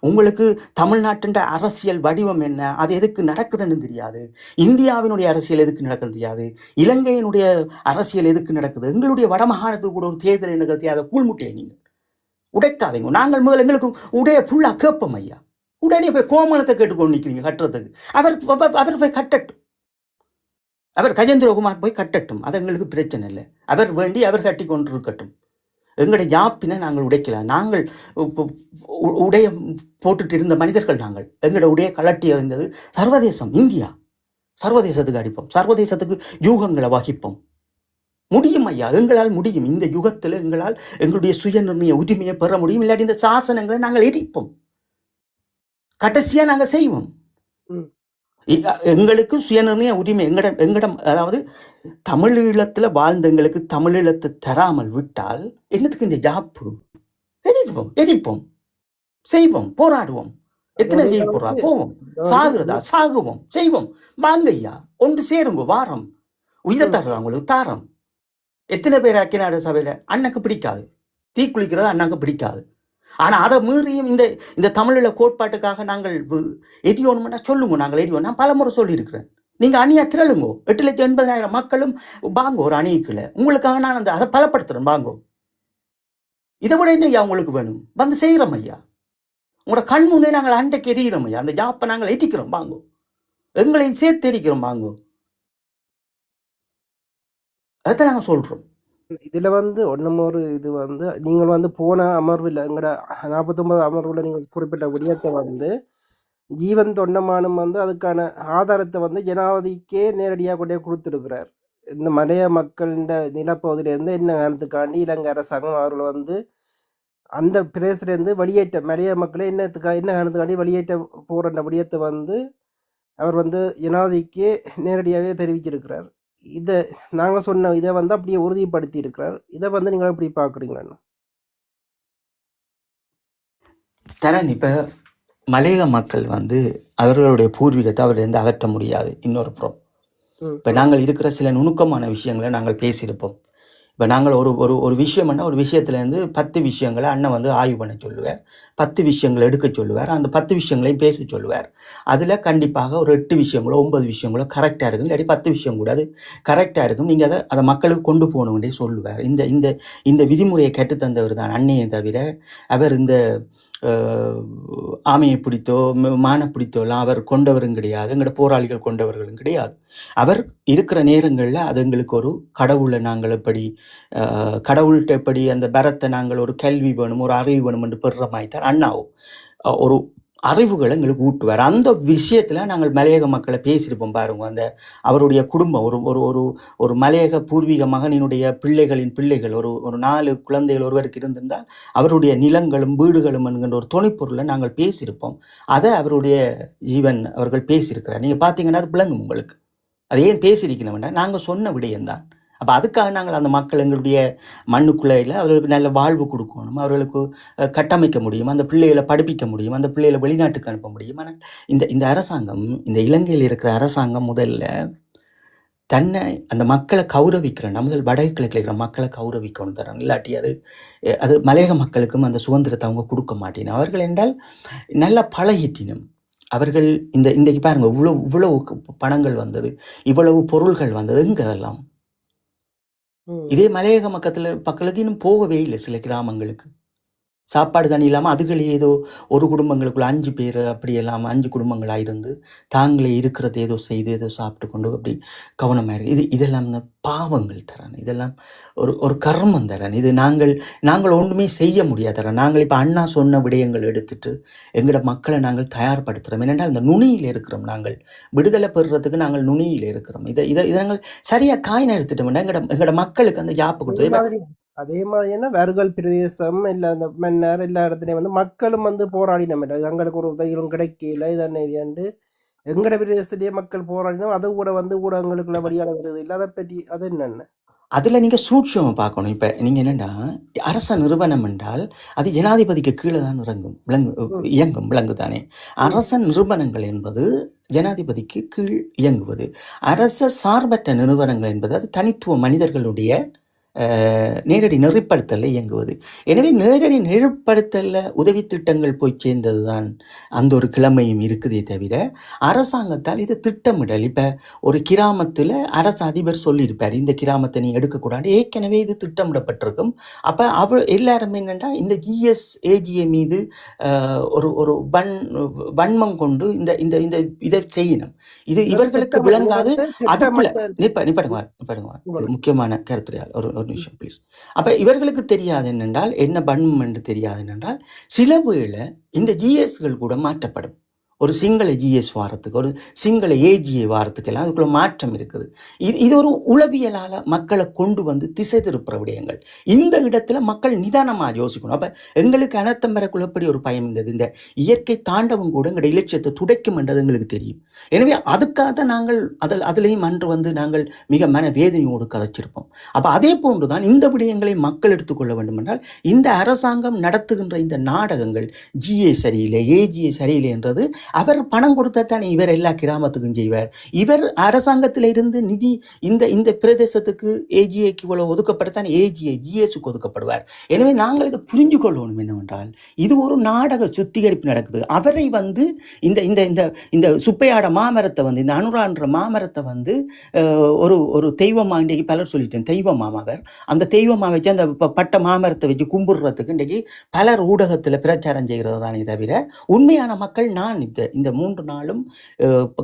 உங்களுக்கு தமிழ்நாட்டின் அரசியல் வடிவம் என்ன, அது எதுக்கு நடக்குதுன்னு தெரியாது. இந்தியாவினுடைய அரசியல் எதுக்கு நடக்குதுன்னு தெரியாது. இலங்கையினுடைய அரசியல் எதுக்கு நடக்குது. எங்களுடைய வடமாகாணத்துக்கு கூட ஒரு தேர்தல் என்ன தெரியாத கூழ்முட்டையை நீங்கள் உடைக்காதீங்க. நாங்கள் முதல்ல எங்களுக்கு உடைய ஃபுல்லாக கேட்போம் ஐயா. உடனே போய் கோமணத்தை கேட்டுக்கொண்டு நிற்கிறீங்க கட்டுறதுக்கு. அவர் போய் கட்டட்டும். அவர் கஜேந்திரகுமார் போய் கட்டட்டும். அது எங்களுக்கு பிரச்சனை இல்லை. அவர் வேண்டி அவர் கட்டி கொண்டு இருக்கட்டும். எங்களுடைய யாப்பினை நாங்கள் உடைக்கலாம். நாங்கள் உடைய போட்டுட்டு இருந்த மனிதர்கள் நாங்கள். எங்களோட உடைய கலட்டி அறிந்தது சர்வதேசம், இந்தியா. சர்வதேசத்துக்கு அடிப்போம், சர்வதேசத்துக்கு யூகங்களை வகிப்போம். முடியும் ஐயா, எங்களால் முடியும். இந்த யுகத்தில் எங்களால் எங்களுடைய சுய நிர்ணய உரிமையை பெற முடியும். இல்லாட்டி இந்த சாசனங்களை நாங்கள் எரிப்போம், கடைசியா நாங்க செய்வோம். எங்களுக்கு சுயநிர்ணய உரிமை எங்கடம் அதாவது தமிழீழத்துல வாழ்ந்த எங்களுக்கு தமிழீழத்தை தராமல் விட்டால் என்னத்துக்கு இந்த ஜாப்பு? எரிப்போம், செய்வோம், போராடுவோம். எத்தனை ஜெயிக்க போறா போவோம், சாகுறதா சாகுவோம், செய்வோம். வாங்க ஐயா, ஒன்று சேருங்க, வாரம் உயிரை தர்றதா உங்களுக்கு தாரம். எத்தனை பேர் ஐக்கிய சபையில அண்ணக்கு பிடிக்காது, தீக்குளிக்கிறது அண்ணாக்கு பிடிக்காது. ஆனா அதை மீறியும் இந்த தமிழீழ கோட்பாட்டுக்காக நாங்கள் எரியோணும்னா சொல்லுங்க, நாங்கள் எரியோம். நான் பல முறை சொல்லியிருக்கிறேன். நீங்க அணியா திரளுங்கோ, 8,80,000 மக்களும் வாங்கோ ஒரு அணிக்குள்ள. உங்களுக்காக நான் அதை பலப்படுத்துறேன், வாங்கோ. இதை விட என்ன ஐயா உங்களுக்கு வேணும்? வந்து செய்கிறோம் ஐயா, உங்களோட கண் முன்னே நாங்கள் அண்டைக்கு எரிகிறோம் ஐயா. அந்த ஜாப்பை நாங்கள் எரிக்கிறோம், வாங்கோ. எங்களையும் சேர்த்து எரிக்கிறோம், வாங்கோ. அதை நாங்கள் சொல்றோம். இதுல ஒன்றும் ஒரு இது நீங்கள் போன அமர்வில் எங்கட 49 அமர்வுல நீங்கள் குறிப்பிட்ட விடயத்தை ஜீவன் தொண்டமானும் அதுக்கான ஆதாரத்தை ஜனாதிபதிக்கே நேரடியாக கொண்டே கொடுத்துருக்கிறார். இந்த மலைய மக்களின் நிலப்பகுதியிலேருந்து என்ன காரணத்துக்காண்டி இலங்கை அரசாங்கம் அவர்கள் அந்த பிரதேசத்துலேருந்து வெளியேற்ற மலைய மக்களை என்ன காரணத்துக்காண்டி வெளியேற்ற போகிற விடயத்தை அவர் ஜனாதிபதிக்கே நேரடியாகவே தெரிவிச்சிருக்கிறார். இதை நாங்கள் சொன்ன இதை அப்படியே உறுதிப்படுத்தி இருக்கிறார். இதை நீங்கள் எப்படி பார்க்குறீங்களா? தரன், இப்போ மலையக மக்கள் அவர்களுடைய பூர்வீகத்தை அவர்லேருந்து அகற்ற முடியாது. இன்னொரு புறம் இப்போ நாங்கள் இருக்கிற சில நுணுக்கமான விஷயங்களை நாங்கள் பேசியிருப்போம். இப்போ நாங்கள் ஒரு விஷயம்னா ஒரு விஷயத்துலேருந்து 10 விஷயங்களை அண்ணன் ஆய்வு பண்ண சொல்லுவார், 10 விஷயங்களை எடுக்க சொல்லுவார், அந்த 10 விஷயங்களையும் பேச சொல்லுவார். அதில் கண்டிப்பாக ஒரு 8 விஷயங்களோ 9 விஷயங்களோ கரெக்டாக இருக்கும், இல்லாட்டி 10 விஷயம் கூட அது கரெக்டாக இருக்கும். நீங்கள் அதை மக்களுக்கு கொண்டு போகணுன்றே சொல்லுவார். இந்த விதிமுறையை கற்றுத்தந்தவர் தான் அன்னையை தவிர அவர் இந்த ஆமையை பிடித்தோ மானை பிடித்தோலாம் அவர் கொண்டவரும் கிடையாது, எங்களோட போராளிகள் கொண்டவர்களும் கிடையாது. அவர் இருக்கிற நேரங்களில் அது எங்களுக்கு ஒரு கடவுளை நாங்கள் எப்படி கடவுள்கிட்ட எப்படி அந்த பரத்தை நாங்கள் ஒரு கல்வி வேணும், ஒரு அறிவு வேணும் என்று பெறுற மாதிரி தான் அண்ணாவும் ஒரு அறிவுகளை எங்களுக்கு ஊட்டுவார். அந்த விஷயத்தில் நாங்கள் மலையக மக்களை பேசியிருப்போம் பாருங்க. அந்த அவருடைய குடும்பம் ஒரு மலையக பூர்வீக மகனினுடைய பிள்ளைகள் ஒரு 4 குழந்தைகள் ஒருவருக்கு இருந்திருந்தால் அவருடைய நிலங்களும் வீடுகளும் என்கின்ற ஒரு துணைப்பொருளை நாங்கள் பேசியிருப்போம். அதை அவருடைய ஜீவன் அவர்கள் பேசியிருக்கிறார். நீங்கள் பார்த்தீங்கன்னா அது விளங்கும் உங்களுக்கு. அதை ஏன் பேசியிருக்கணும்னா நாங்கள் சொன்ன விடயம்தான். அப்போ அதுக்காக நாங்கள் அந்த மக்கள் எங்களுடைய மண்ணுக்குள்ளையில் அவர்களுக்கு நல்ல வாழ்வு கொடுக்கணும், அவர்களுக்கு கட்டமைக்க முடியும், அந்த பிள்ளைகளை படிப்பிக்க முடியும், அந்த பிள்ளைகளை வெளிநாட்டுக்கு அனுப்ப முடியும். ஆனால் இந்த அரசாங்கம், இந்த இலங்கையில் இருக்கிற அரசாங்கம் முதல்ல தன்னை அந்த மக்களை கௌரவிக்கிறேன், முதல் வடகிழக்கில் இருக்கிற மக்களை கௌரவிக்கணும் தரேன். இல்லாட்டி அது மலையக மக்களுக்கும் அந்த சுதந்திரத்தை அவங்க கொடுக்க மாட்டேன். அவர்கள் என்றால் நல்ல பழகிட்டினும் அவர்கள் இன்றைக்கு பாருங்க, இவ்வளவு பணங்கள் வந்தது, இவ்வளவு பொருள்கள் வந்தது, எங்க அதெல்லாம் இதே மலையக மக்களுக்கு இன்னும் போகவே இல்லை. சில கிராமங்களுக்கு சாப்பாடு தண்ணி இல்லாமல் அதுகளே ஏதோ ஒரு குடும்பங்களுக்குள்ள 5 பேர் அப்படி எல்லாம் 5 குடும்பங்களாக இருந்து தாங்களே இருக்கிறத ஏதோ செய்து ஏதோ சாப்பிட்டு கொண்டு அப்படி கவனமாக இருக்கு. இதெல்லாம் பாவங்கள் தரான், இதெல்லாம் ஒரு கர்மம் தரான். இது நாங்கள் ஒன்றுமே செய்ய முடியாது தரான். நாங்கள் இப்போ அண்ணா சொன்ன விடயங்கள் எடுத்துட்டு எங்களோட மக்களை நாங்கள் தயார்படுத்துகிறோம். ஏனென்றால் இந்த நுனியில் இருக்கிறோம், நாங்கள் விடுதலை பெறுறதுக்கு நாங்கள் நுனியில் இருக்கிறோம். இதை நாங்கள் சரியாக காயின எடுத்துட்டோம்னா எங்களோட மக்களுக்கு அந்த யாப்பு கொடுத்து அதே மாதிரி வர்கல் பிரதேசம் இல்லை அந்த மன்னர் எல்லா இடத்துலையும் மக்களும் போராடினோம். எங்களுக்கு ஒரு உதவிகளும் கிடைக்கல. இதனை எங்கட பிரதேசத்திலேயே மக்கள் போராடினோம். அது கூட ஊடகங்களுக்குள்ள வழியாக வருது இல்லை. அதை பற்றி அது என்னென்ன அதில் நீங்கள் சூட்சமாக பார்க்கணும். இப்போ நீங்கள் என்னென்னா அரச நிறுவனம் என்றால் அது ஜனாதிபதிக்கு கீழே தான் இயங்கும் விளங்கு தானே. அரச நிறுவனங்கள் என்பது ஜனாதிபதிக்கு கீழ் இயங்குவது. அரச சார்பற்ற நிறுவனங்கள் என்பது அது தனித்துவ மனிதர்களுடைய நேரடி நெறிப்படுத்தலில் இயங்குவது. எனவே நேரடி நெறிப்படுத்தலில் உதவி திட்டங்கள் போய் சேர்ந்தது தான் அந்த ஒரு கிழமையும் இருக்குதே தவிர அரசாங்கத்தால் இது திட்டமிடல். இப்போ ஒரு கிராமத்தில் அரச அதிபர் சொல்லியிருப்பார், இந்த கிராமத்தை நீ எடுக்கக்கூடாது, ஏற்கனவே இது திட்டமிடப்பட்டிருக்கும். அப்போ எல்லாருமே என்னென்னா இந்த GSAGA மீது ஒரு வன்மம் கொண்டு இந்த இதை செய்யணும். இது இவர்களுக்கு விளங்காது. அதுக்குள்ள நிப்படுங்க முக்கியமான கருத்துரையால் ஒரு ஒரு நிமிஷம் ப்ளீஸ். அப்போ இவர்களுக்கு தெரியாது என்னென்றால் என்ன பண்ணும் என்று தெரியாது என்னென்றால் சில வேளை இந்த ஜிஎஸ்கள் கூட மாற்றப்படும். ஒரு சிங்கள ஜிஎஸ் வாரத்துக்கு ஒரு சிங்கள ஏஜிஏ வாரத்துக்கெல்லாம் அதுக்குள்ள மாற்றம் இருக்குது. இது ஒரு உளவியலால் மக்களை கொண்டு வந்து திசை திருப்புற விடயங்கள். இந்த இடத்துல மக்கள் நிதானமாக யோசிக்கணும். அப்போ எங்களுக்கு அனர்த்தம் பெறக்குள்ளப்படி ஒரு பயம் இருந்தது. இந்த இயற்கை தாண்டவம் கூட எங்களுடைய இலட்சியத்தை துடைக்கும் என்றது எங்களுக்கு தெரியும். எனவே அதுக்காக தான் நாங்கள் அதுலேயும் அன்று வந்து நாங்கள் மிக மன வேதனையோடு கதைச்சிருப்போம். அப்போ அதே போன்று தான் இந்த விடயங்களை மக்கள் எடுத்துக்கொள்ள வேண்டும் என்றால் இந்த அரசாங்கம் நடத்துகின்ற இந்த நாடகங்கள் ஜிஏ சரியில்லை ஏஜிஏ சரியில்லை என்றது அவர் பணம் கொடுத்தாத்தானே இவர் எல்லா கிராமத்துக்கும் செய்வார். இவர் அரசாங்கத்தில் இருந்து நிதி இந்த பிரதேசத்துக்கு ஏஜிஏக்கு இவ்வளவு ஒதுக்கப்படத்தான் ஏஜிஏ ஜிஎஸ்க்கு ஒதுக்கப்படுவார். எனவே நாங்கள் இதை புரிஞ்சு கொள்ளணும் என்னவென்றால் இது ஒரு நாடக சுத்திகரிப்பு நடக்குது. அவரை வந்து இந்த இந்த இந்த இந்த சுப்பையாட மாமரத்தை வந்து இந்த அனுரான்ற மாமரத்தை வந்து ஒரு தெய்வமா இன்றைக்கு பலர் சொல்லிட்டேன் தெய்வமாம் அவர். அந்த தெய்வமா வச்சு அந்த பட்ட மாமரத்தை வச்சு கும்பிடுறதுக்கு இன்றைக்கு பலர் ஊடகத்தில் பிரச்சாரம் செய்கிறது தானே தவிர உண்மையான மக்கள் நான் இந்த 3 நாளும்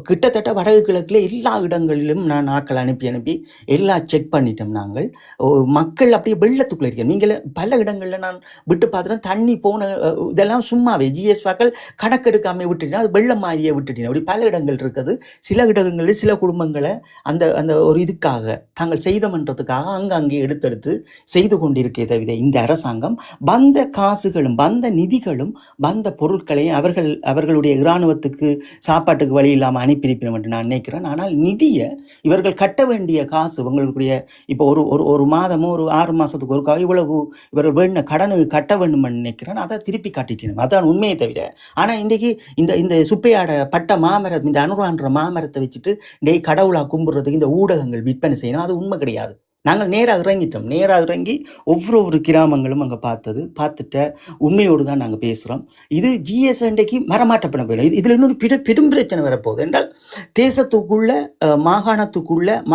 கிட்டத்தட்ட வடக்கு கிழக்கில் எல்லா இடங்களிலும் நான் ஆட்கள் அனுப்பி எல்லாம் செக் பண்ணிட்டோம். நாங்கள் மக்கள் அப்படியே வெள்ளத்துக்குள்ளே இருக்கேன். நீங்கள் பல இடங்களில் நான் விட்டு பார்த்துட்டேன். தண்ணி போன இதெல்லாம் சும்மாவே ஜிஎஸ் வாக்கள் கணக்கெடுக்காமல் விட்டுட்டேன். அது வெள்ளம் மாதிரியே விட்டுட்டேன். அப்படி பல இடங்கள் இருக்குது. சில இடங்களில் சில குடும்பங்களை அந்த ஒரு இதுக்காக தாங்கள் செய்தமன்றதுக்காக அங்கே எடுத்தெடுத்து செய்து கொண்டிருக்கே தவிர இந்த அரசாங்கம் வந்த காசுகளும் வந்த நிதிகளும் வந்த பொருட்களையும் அவர்களுடைய இராணுவத்துக்கு சாப்பாட்டுக்கு வழி இல்லாமல் அனுப்பியிருப்பினோம் என்று நான் நினைக்கிறேன். ஆனால் நிதியை இவர்கள் கட்ட வேண்டிய காசு உங்களுடைய இப்போ ஒரு மாதமோ ஒரு 6 மாதத்துக்கு ஒரு இவ்வளவு இவர்கள் வேண்ட கடனு கட்ட வேண்டும் நினைக்கிறேன். அதை திருப்பி காட்டிட்டேன். அதான் உண்மையை தவிர. ஆனால் இன்றைக்கு இந்த சுப்பையாட பட்ட மாமரம் இந்த அனுரான்ற மாமரத்தை வச்சுட்டு டெய் கடவுளாக கும்பிட்றதுக்கு இந்த ஊடகங்கள் விற்பனை செய்யணும். அது உண்மை கிடையாது. நாங்கள் நேராக இறங்கிட்டோம். நேராக இறங்கி ஒவ்வொரு கிராமங்களும் அங்கே பார்த்துட்ட உண்மையோடு தான் நாங்கள் பேசுகிறோம். இது ஜிஎஸ் இன்றைக்கு மரமாட்டப்பட போயிடும். இதில் இன்னொரு பெரும் பிரச்சனை வரப்போகுது என்றால் தேசத்துக்குள்ள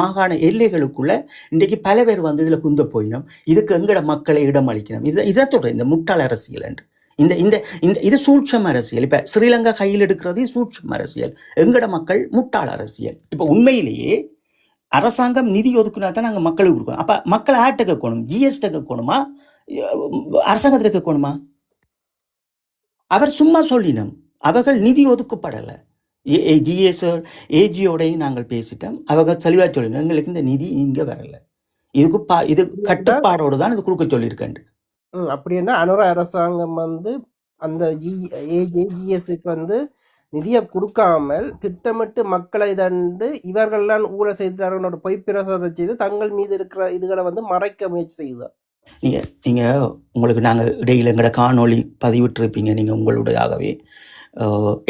மாகாண எல்லைகளுக்குள்ள இன்றைக்கு பல பேர் வந்து இதில் குந்த போயிடும். இதுக்கு எங்கட மக்களை இடம் அளிக்கணும். இதை தொடர் இந்த முட்டாள் அரசியல் என்று இது சூட்சம அரசியல். இப்போ ஸ்ரீலங்கா கையில் எடுக்கிறது சூட்சம அரசியல். எங்கட மக்கள் முட்டாள் அரசியல். இப்போ உண்மையிலேயே அரசாங்கம் நிதி ஒதுக்குனா தான் நாங்கள் மக்களுக்கு கொடுக்கணும். அப்போ மக்களை ஆட்ட கேட்கணும். ஜிஎஸ்டி கேட்கணுமா அரசாங்கத்தில் கேட்கணுமா? அவர் சும்மா சொல்லினோம். அவர்கள் நிதி ஒதுக்கப்படலை. ஜிஎஸ் ஏஜியோடையும் நாங்கள் பேசிட்டோம். அவர்கள் தெளிவாக சொல்லினோம் எங்களுக்கு இந்த நிதி இங்கே வரலை. இது கட்டுப்பாடோடு தான் இது கொடுக்க சொல்லியிருக்கேன். அப்படின்னா அனுரா அரசாங்கம் வந்து அந்த ஜிஎஸ்க்கு வந்து நிதியை கொடுக்காமல் திட்டமிட்டு மக்களை தண்டு இவர்கள்லாம் ஊழல் செய்தார்கள் பொய் பிரசாரம் செய்து தங்கள் மீது இருக்கிற இதுகளை வந்து மறைக்க முயற்சி செய்யுதான். நீங்கள் உங்களுக்கு நாங்கள் இடையில் எங்களோட காணொளி பதிவிட்டிருப்பீங்க. நீங்கள் உங்களுடையாகவே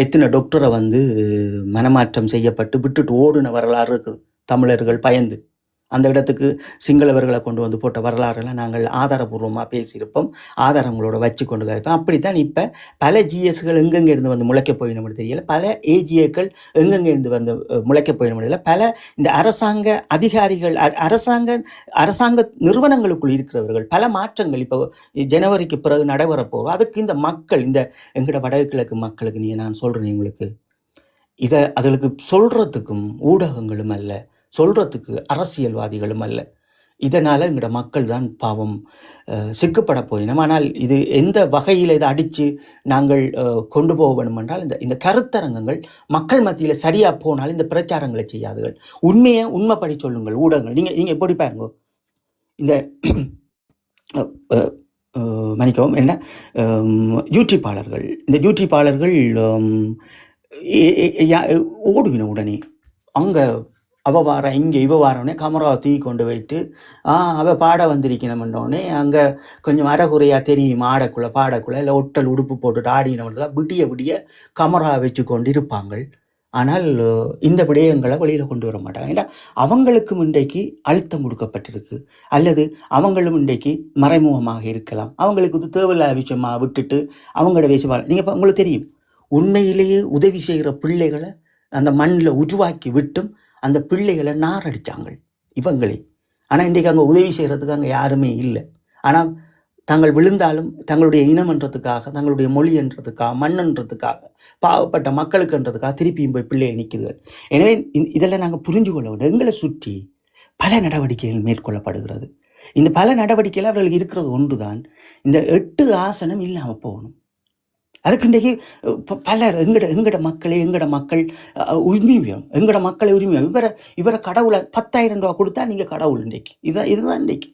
எத்தனை டாக்டரை வந்து மனமாற்றம் செய்யப்பட்டு விட்டுட்டு ஓடுன வரலாறு இருக்குது. தமிழர்கள் பயந்து அந்த இடத்துக்கு சிங்களவர்களை கொண்டு வந்து போட்ட வரலாறுலாம் நாங்கள் ஆதாரபூர்வமாக பேசியிருப்போம். ஆதாரங்களோட வச்சு கொண்டு இருப்போம். அப்படித்தான் இப்போ பல ஜிஎஸ்கள் எங்கெங்கே இருந்து வந்து முளைக்க போயிடணும் தெரியல. பல ஏஜிஏக்கள் எங்கெங்கே இருந்து வந்து முளைக்க போயிட முடியல. பல இந்த அரசாங்க அதிகாரிகள் அரசாங்க நிறுவனங்களுக்குள் இருக்கிறவர்கள் பல மாற்றங்கள் இப்போ ஜனவரிக்கு பிறகு நடைபெறப்போகும். அதுக்கு இந்த மக்கள் இந்த எங்களோட வடக்கு கிழக்கு மக்களுக்கு நான் சொல்கிறேன் உங்களுக்கு இதை அதுக்கு சொல்கிறதுக்கும் ஊடகங்களும் அல்ல, சொல்கிறதுக்கு அரசியல்வாதிகளும் அல்ல. இதனால் எங்களோட மக்கள் தான் பாவம் சிக்கப்பட போயினோம். ஆனால் இது எந்த வகையில் இதை அடித்து நாங்கள் கொண்டு போக வேண்டும் என்றால் இந்த கருத்தரங்கங்கள் மக்கள் மத்தியில் சரியாக போனால் இந்த பிரச்சாரங்களை செய்யாதுகள். உண்மைப்படி சொல்லுங்கள் ஊடகங்கள். நீங்கள் எப்படி பாருங்க இந்த மன்னிக்கவும் என்ன யூடியூப்பாளர்கள் இந்த யூடியூப்பாளர்கள் ஓடுவின உடனே அங்கே அவள் வார இங்கே இவ வாரனே கமராவை தூக்கி கொண்டு போயிட்டு அவள் பாட வந்திருக்கணும்னோடனே அங்கே கொஞ்சம் அறகுறையாக தெரியும் பாடக்குள்ளே இல்லை ஒட்டல் உடுப்பு போட்டுட்டு ஆடினவர்கள் விடிய கமரா வச்சு கொண்டு இருப்பாங்க. ஆனால் இந்த விடயங்களை வெளியில் கொண்டு வர மாட்டாங்க. ஏன்னா அவங்களுக்கும் இன்றைக்கு அழுத்தம் கொடுக்கப்பட்டிருக்கு. அல்லது அவங்களும் இன்றைக்கு மறைமுகமாக இருக்கலாம். அவங்களுக்கு இது தேவையில்லாத விஷயமாக விட்டுட்டு அவங்களோட விஷயமாக நீங்கள் உங்களுக்கு தெரியும் உண்மையிலேயே உதவி செய்கிற பிள்ளைகளை அந்த மண்ணில் உருவாக்கி விட்டும் அந்த பிள்ளைகளை நாரடித்தாங்க இவங்களே. ஆனால் இன்றைக்கு அங்கே உதவி செய்கிறதுக்கு அங்கே யாருமே இல்லை. ஆனால் தாங்கள் விழுந்தாலும் தங்களுடைய இனம்ன்றதுக்காக தங்களுடைய மொழி என்றதுக்காக மண்ணன்றதுக்காக பாவப்பட்ட மக்களுக்குன்றதுக்காக திருப்பியும் போய் பிள்ளைகள் நிற்குதுகள். எனவே இதெல்லாம் நாங்கள் புரிஞ்சு கொள்ள வேண்டும். எங்களை சுற்றி பல நடவடிக்கைகள் மேற்கொள்ளப்படுகிறது. இந்த பல நடவடிக்கையில் அவர்களுக்கு இருக்கிறது ஒன்று தான், இந்த 8 ஆசனம் இல்லாமல் போகணும். அதுக்கு இன்றைக்கு பலர் எங்கட மக்கள் உரிமையும் எங்கட மக்களை உரிமையும் இவரை கடவுளை 10,000 ரூபா கொடுத்தா நீங்கள் கடவுள் இன்றைக்கு இதுதான் இன்றைக்கு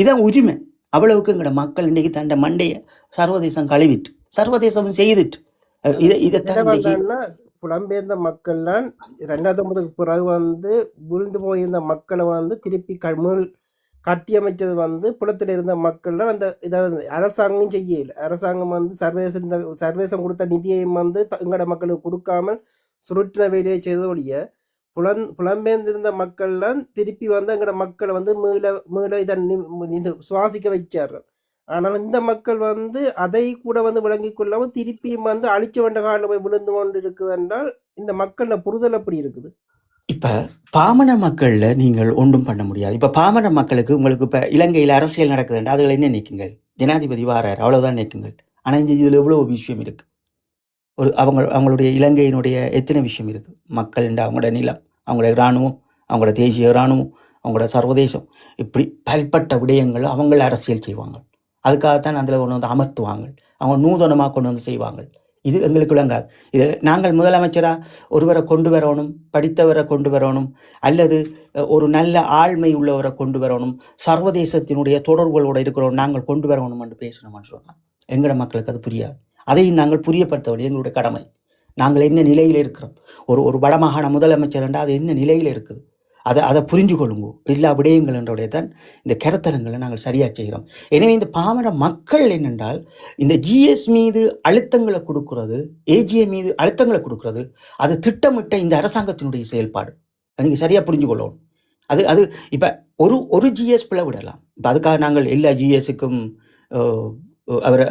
இதான் உரிமை. அவ்வளவுக்கு எங்கட மக்கள் இன்றைக்கு தண்ட மண்டையை சர்வதேசம் கழுவிட்டு சர்வதேசம் செய்துட்டு புலம்பெயர்ந்த மக்கள்லாம் 2009 பிறகு விழுந்து போயிருந்த மக்களை திருப்பி கட்டியமைச்சது புலத்தில் இருந்த மக்கள்லாம் அந்த இதாவது அரசாங்கம் செய்யல. அரசாங்கம் சர்வதேசம் கொடுத்த நிதியையும் எங்கட மக்களுக்கு கொடுக்காமல் சுருட்டின வேலையை செய்தோடைய புலம்பெயர்ந்திருந்த மக்கள்லாம் திருப்பி எங்கட மக்களை மீள இதை சுவாசிக்க வைச்சார்கள். ஆனால் இந்த மக்கள் அதை கூட விளங்கி கொள்ளாமல் திருப்பியும் அழிச்ச வேண்ட காலில் போய் விழுந்து கொண்டு இருக்குது என்றால் இந்த மக்கள புரிதல் அப்படி இருக்குது. இப்போ பாமர மக்களில் நீங்கள் ஒன்றும் பண்ண முடியாது. இப்போ பாமர மக்களுக்கு உங்களுக்கு இப்போ இலங்கையில் அரசியல் நடக்குதுன்ற அதுகளை என்ன நினைக்குங்கள்? ஜனாதிபதி வாரார், அவ்வளோதான் நினைக்குங்கள். ஆனால் இந்த இதில் எவ்வளோ விஷயம் இருக்குது. அவங்களுடைய இலங்கையினுடைய எத்தனை விஷயம் இருக்குது. மக்கள் அவங்களோட நிலம், அவங்களோட இராணுவம், அவங்களோட தேசிய இராணுவம், அவங்களோட சர்வதேசம், இப்படி பல்பட்ட விடயங்கள் அவங்கள அரசியல் செய்வாங்க. அதுக்காகத்தான் அதில் கொண்டு அமர்த்துவாங்க. அவங்க நூதனமாக கொண்டு செய்வாங்க. இது எங்களுக்கு விளங்காது. இது நாங்கள் முதலமைச்சராக ஒருவரை கொண்டு வரணும், படித்தவரை கொண்டு வரணும், அல்லது ஒரு நல்ல ஆழ்மை உள்ளவரை கொண்டு வரணும், சர்வதேசத்தினுடைய தொடர்புகளோடு இருக்கிறோம் நாங்கள் கொண்டு வரணும் என்று பேசணும்னு சொன்னால் எங்களோட மக்களுக்கு அது புரியாது. அதையும் நாங்கள் புரியப்படுத்த வேண்டியது எங்களுடைய கடமை. நாங்கள் என்ன நிலையில் இருக்கிறோம், ஒரு வடமாகாண முதலமைச்சர் என்றால் அது என்ன நிலையில் இருக்குது, அதை புரிஞ்சு கொள்ளுங்கோ. எல்லா விடயங்களோடைய தான் இந்த கருத்தரங்களை நாங்கள் சரியாக செய்கிறோம். எனவே இந்த பாமர மக்கள் என்னென்றால் இந்த ஜிஎஸ் மீது அழுத்தங்களை கொடுக்கறது, ஏஜிஏ மீது அழுத்தங்களை கொடுக்கறது, அது திட்டமிட்ட இந்த அரசாங்கத்தினுடைய செயல்பாடு. நீங்கள் சரியாக புரிஞ்சு கொள்ளணும். அது இப்போ ஒரு ஜிஎஸ் பிள்ளை விடலாம். இப்போ அதுக்காக நாங்கள் எல்லா ஜிஎஸுக்கும் அவர்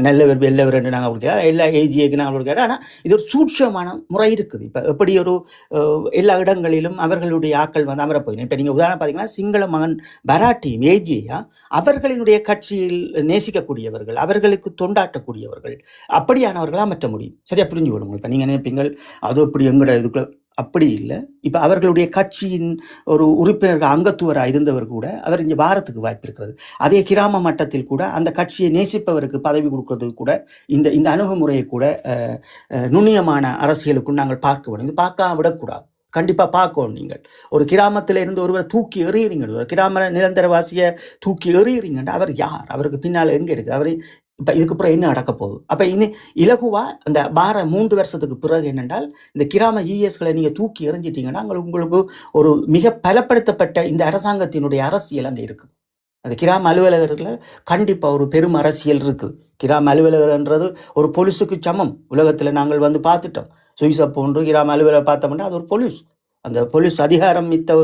நல்லவர் வெல்லவர் என்று நாங்கள் கொடுக்கிறோம், எல்லா ஏஜிஏக்கு நாங்கள் கொடுக்கிறோம். ஆனால் இது ஒரு சூட்சமான முறை இருக்குது. இப்போ எப்படி எல்லா இடங்களிலும் அவர்களுடைய ஆக்கள் அமர போயிடும். இப்போ நீங்கள் உதாரணம் பார்த்தீங்கன்னா சிங்கள மகன் பராட்டியும் ஏஜியா அவர்களினுடைய கட்சியில் நேசிக்கக்கூடியவர்கள், அவர்களுக்கு தொண்டாற்றக்கூடியவர்கள், அப்படியானவர்களாக அமற்ற முடியும். சரியா புரிஞ்சு கொள்ளுங்க. இப்போ நீங்கள் நினைப்பீங்கள் அது அப்படி எங்கட இதுக்குள்ள, அப்படி இல்லை. இப்போ அவர்களுடைய கட்சியின் ஒரு உறுப்பினர்கள் அங்கத்துவராக இருந்தவர் கூட அவர் இங்கே வாரத்துக்கு வாய்ப்பு இருக்கிறது. அதே கிராம மட்டத்தில் கூட அந்த கட்சியை நேசிப்பவருக்கு பதவி கொடுக்கறதுக்கு கூட இந்த அணுகுமுறையை கூட நுண்ணியமான அரசியலுக்கு நாங்கள் பார்க்க வேண்டும். இது பார்க்க விடக்கூடாது, கண்டிப்பாக பார்க்கணும். நீங்கள் ஒரு கிராமத்தில் இருந்து ஒருவரை தூக்கி எறியறீங்க, ஒரு கிராம நிரந்தரவாசியை தூக்கி எறியறீங்கன்னா அவர் யார், அவருக்கு பின்னால் எங்கே இருக்குது, அவர் இப்போ இதுக்கப்புறம் என்ன நடக்க போகுது? அப்போ இலகுவாக அந்த 3 வருஷத்துக்கு பிறகு என்னென்றால் இந்த கிராம இஎஸ்களை நீங்கள் தூக்கி எறிஞ்சிட்டீங்கன்னா உங்களுக்கு ஒரு மிக பலப்படுத்தப்பட்ட இந்த அரசாங்கத்தினுடைய அரசியல் அங்கே இருக்குது. அந்த கிராம அலுவலகர்களில் கண்டிப்பாக ஒரு பெரும் அரசியல் இருக்குது. கிராம அலுவலகர்ன்றது ஒரு பொலிஸுக்கு சமம். உலகத்தில் நாங்கள் பார்த்துட்டோம். சுவிஸை போன்று கிராம அலுவலகம் பார்த்தோம்னா அது ஒரு பொலிஸ், அந்த பொலிஸ் அதிகாரம் மித்த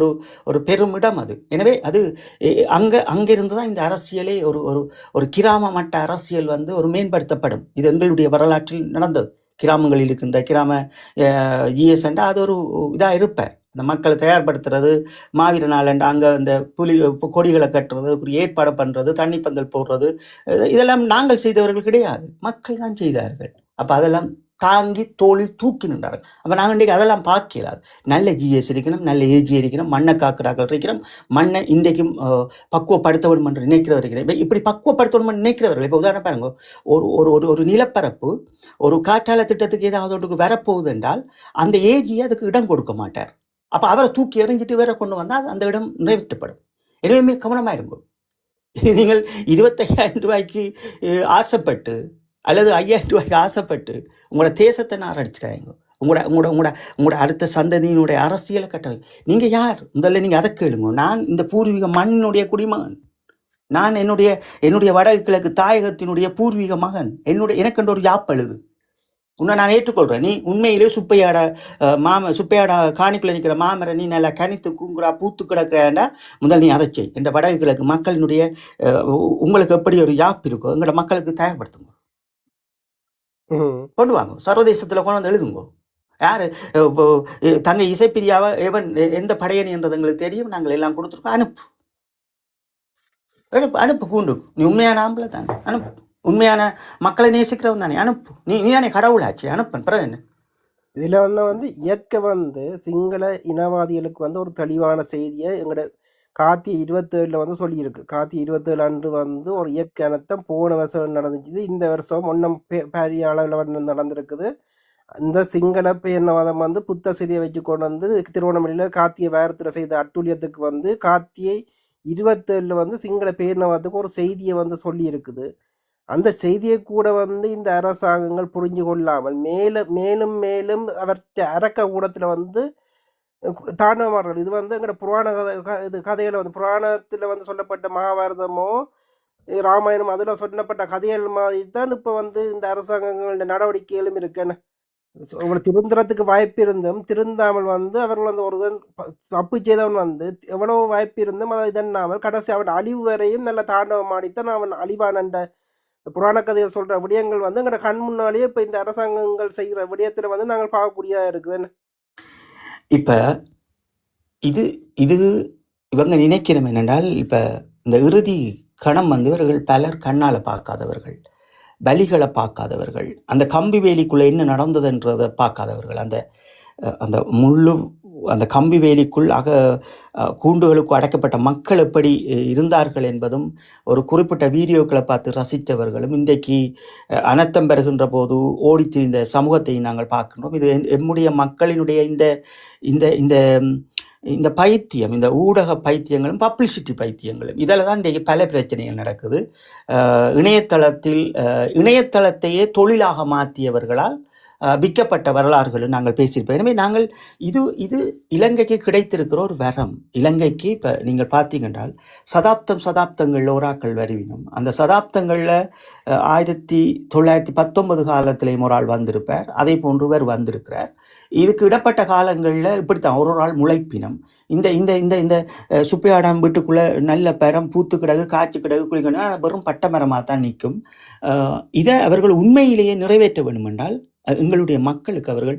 ஒரு பெரும் இடம் அது. எனவே அது அங்கிருந்து தான் இந்த அரசியலே ஒரு கிராம மட்ட அரசியல் ஒரு மேம்படுத்தப்படும். இது எங்களுடைய வரலாற்றில் நடந்தது. கிராமங்களில் இருக்கின்ற கிராம ஜிஎஸ் என்றால் அது ஒரு இதாக இருப்பார். இந்த மக்களை தயார்படுத்துறது, மாவீர நாளண்டு அங்கே இந்த கொடிகளை கட்டுறது, ஒரு ஏற்பாடு பண்ணுறது, தண்ணி பந்தல் போடுறது, இதெல்லாம் நாங்கள் செய்தவர்கள் கிடையாது, மக்கள் தான் செய்தார்கள். அப்போ அதெல்லாம் தாங்கி தோளில் தூக்கி நின்றார்கள். அப்போ நாங்கள் இன்றைக்கு அதெல்லாம் பார்க்கலாது. நல்ல ஜிஎஸ் இருக்கணும், நல்ல ஏஜி இருக்கணும், மண்ணை காக்கிறார்கள் இருக்கிறோம், மண்ணை இன்றைக்கும் பக்குவப்படுத்த வேண்டும் என்று நினைக்கிறவர் இருக்கிறேன். இப்படி பக்குவப்படுத்தணும் என்று நினைக்கிறவர்கள் இப்போ உதாரணம் பாருங்க, ஒரு நிலப்பரப்பு ஒரு காற்றாலை திட்டத்துக்கு ஏதாவது ஒன்றுக்கு வரப்போகுது என்றால் அந்த ஏஜியை அதுக்கு இடம் கொடுக்க மாட்டார். அப்போ அவரை தூக்கி எறிஞ்சிட்டு வேற கொண்டு வந்தால் அந்த இடம் நிறைவேற்றப்படும். எனவே கவனமாக இருக்கும். நீங்கள் 25,000 ரூபாய்க்கு ஆசைப்பட்டு அல்லது 5,000 ரூபாய்க்கு ஆசைப்பட்டு உங்களோட தேசத்தை நாரடிச்சிட்டாங்க. உங்களோட அடுத்த சந்ததியினுடைய அரசியலை கட்ட நீங்கள் யார்? முதல்ல நீங்கள் அதை கேளுங்க. நான் இந்த பூர்வீக மண்ணினுடைய குடிமகன். நான் என்னுடைய வடக்கு கிழக்கு தாயகத்தினுடைய பூர்வீக மகன். எனக்கென்று ஒரு யாப்பழுது. உன்னை நான் ஏற்றுக்கொள்கிறேன். நீ உண்மையிலே சுப்பையாடா காணிக்குள்ள நிற்கிற மாமரை நீ நல்லா கனித்து கூங்குறா பூத்து கிடக்கிறா, முதல் நீ அதை செய். என்ற வடக்கு கிழக்கு மக்களினுடைய உங்களுக்கு எப்படி ஒரு யாப்பு இருக்கோ எங்களோட மக்களுக்கு தயார்படுத்துங்க, கொண்டு வாங்க. சர்வதேசத்தில் கொண்டு வந்து எழுதுங்கோ. யார் தங்க இசைப்பிரியாவை எந்த படையணி என்றது எங்களுக்கு தெரியும், நாங்கள் எல்லாம் கொடுத்துருக்கோம். அனுப்பு கூண்டு. நீ உண்மையான ஆம்பளை தானே, அனுப்பு. உண்மையான மக்களை நேசிக்கிறவன் தானே, அனுப்பு. நீ தானே கடவுளாச்சு, அனுப்பன். பிறகு என்ன? இதில் இயக்க சிங்கள இனவாதிகளுக்கு ஒரு தெளிவான செய்தியை எங்களோட கார்த்திகை 27 வந்து சொல்லியிருக்கு. கார்த்திகை 27 அன்று வந்து ஒரு இயற்கை அனர்த்தம் போன வருஷம் நடந்துச்சு. இந்த வருஷம் ஒன்றும் பெரிய அளவில் வந்து நடந்திருக்குது. இந்த சிங்கள பேரினவாதம் வந்து புத்த சிலையை வச்சு கொண்டு வந்து திருவண்ணாமலையில் கார்த்திகை வாரத்தில் செய்த அட்டூழியத்துக்கு வந்து கார்த்திகை 27 வந்து சிங்கள பேரினவாதத்துக்கு ஒரு செய்தியை வந்து சொல்லி இருக்குது. அந்த செய்தியை கூட வந்து இந்த அரசாங்கங்கள் புரிஞ்சு கொள்ளாமல் மேலும் மேலும் அவற்றை அரக்க கூடத்தில் வந்து தாண்டவமார்கள். இது வந்து எங்களோட புராண இது கதைகளை வந்து புராணத்தில் வந்து சொல்லப்பட்ட மகாபாரதமோ ராமாயணம் அதில் சொல்லப்பட்ட கதைகள் மாதிரி தான் இப்போ வந்து இந்த அரசாங்கங்களோட நடவடிக்கைகளும் இருக்குன்னு உங்களை திருந்துறதுக்கு வாய்ப்பு இருந்தும் திருந்தாமல் வந்து அவர்கள் வந்து ஒரு தப்பு செய்தவன் வந்து எவ்வளவு வாய்ப்பு இருந்தும் அதை இதன்னாமல் கடைசி அவன் அழிவு வரையும் நல்ல தாண்டவம் ஆடித்தான் அவன் அழிவான் என்ற புராண கதைகள் சொல்ற விடயங்கள் வந்து எங்களோட கண் முன்னாலேயே இப்போ இந்த அரசாங்கங்கள் செய்கிற விடயத்தில் வந்து நாங்கள் பார்க்கக்கூடியதா இருக்குதுன்னு. இப்போ இது இது இவங்க நினைக்கணும் என்னென்றால், இப்போ இந்த இறுதி கணம் வந்து இவர்கள் பலர் கண்ணால் பார்க்காதவர்கள், பலிகளை பார்க்காதவர்கள், அந்த கம்பி வேலிக்குள்ளே என்ன நடந்ததுன்றதை பார்க்காதவர்கள், அந்த அந்த முள்ளு அந்த கம்பி வேலிக்குள் கூண்டுகளுக்கு அடைக்கப்பட்ட மக்கள் எப்படி இருந்தார்கள் என்பதும் ஒரு குறிப்பிட்ட வீடியோக்களை பார்த்து ரசித்தவர்களும் இன்றைக்கு அனர்த்தம் பெறுகின்ற போது ஓடித்திருந்த சமூகத்தை நாங்கள் பார்க்கின்றோம். இது எம்முடைய மக்களினுடைய இந்த இந்த இந்த இந்த பைத்தியம், இந்த ஊடக பைத்தியங்களும் பப்ளிசிட்டி பைத்தியங்களும் இதில் தான் இன்றைக்கு பல பிரச்சனைகள் நடக்குது. இணையத்தளத்தையே தொழிலாக மாற்றியவர்களால் விற்கப்பட்ட வரலாறுகளும் நாங்கள் பேசியிருப்போம். எனவே நாங்கள் இது இலங்கைக்கு கிடைத்திருக்கிற ஒரு வரம். இலங்கைக்கு இப்போ நீங்கள் பார்த்தீங்கன்றால் சதாப்தங்களில் ஓராக்கள் வருவினும் அந்த சதாப்தங்களில் 1919 காலத்திலேயும் ஒரு ஆள் வந்திருப்பார், அதே போன்றவர் வந்திருக்கிறார். இதுக்கு இடப்பட்ட காலங்களில் இப்படித்தான் ஒரு ஆள் முளைப்பினம். இந்த இந்த இந்த இந்த சுப்பையாடம் வீட்டுக்குள்ளே நல்ல பெரம் பூத்து கிடகு காய்ச்சி கிடகு குளிக்கணும், வெறும் பட்ட மரமாக தான் நிற்கும். இதை அவர்கள் உண்மையிலேயே நிறைவேற்ற வேண்டுமென்றால் எங்களுடைய மக்களுக்கு அவர்கள்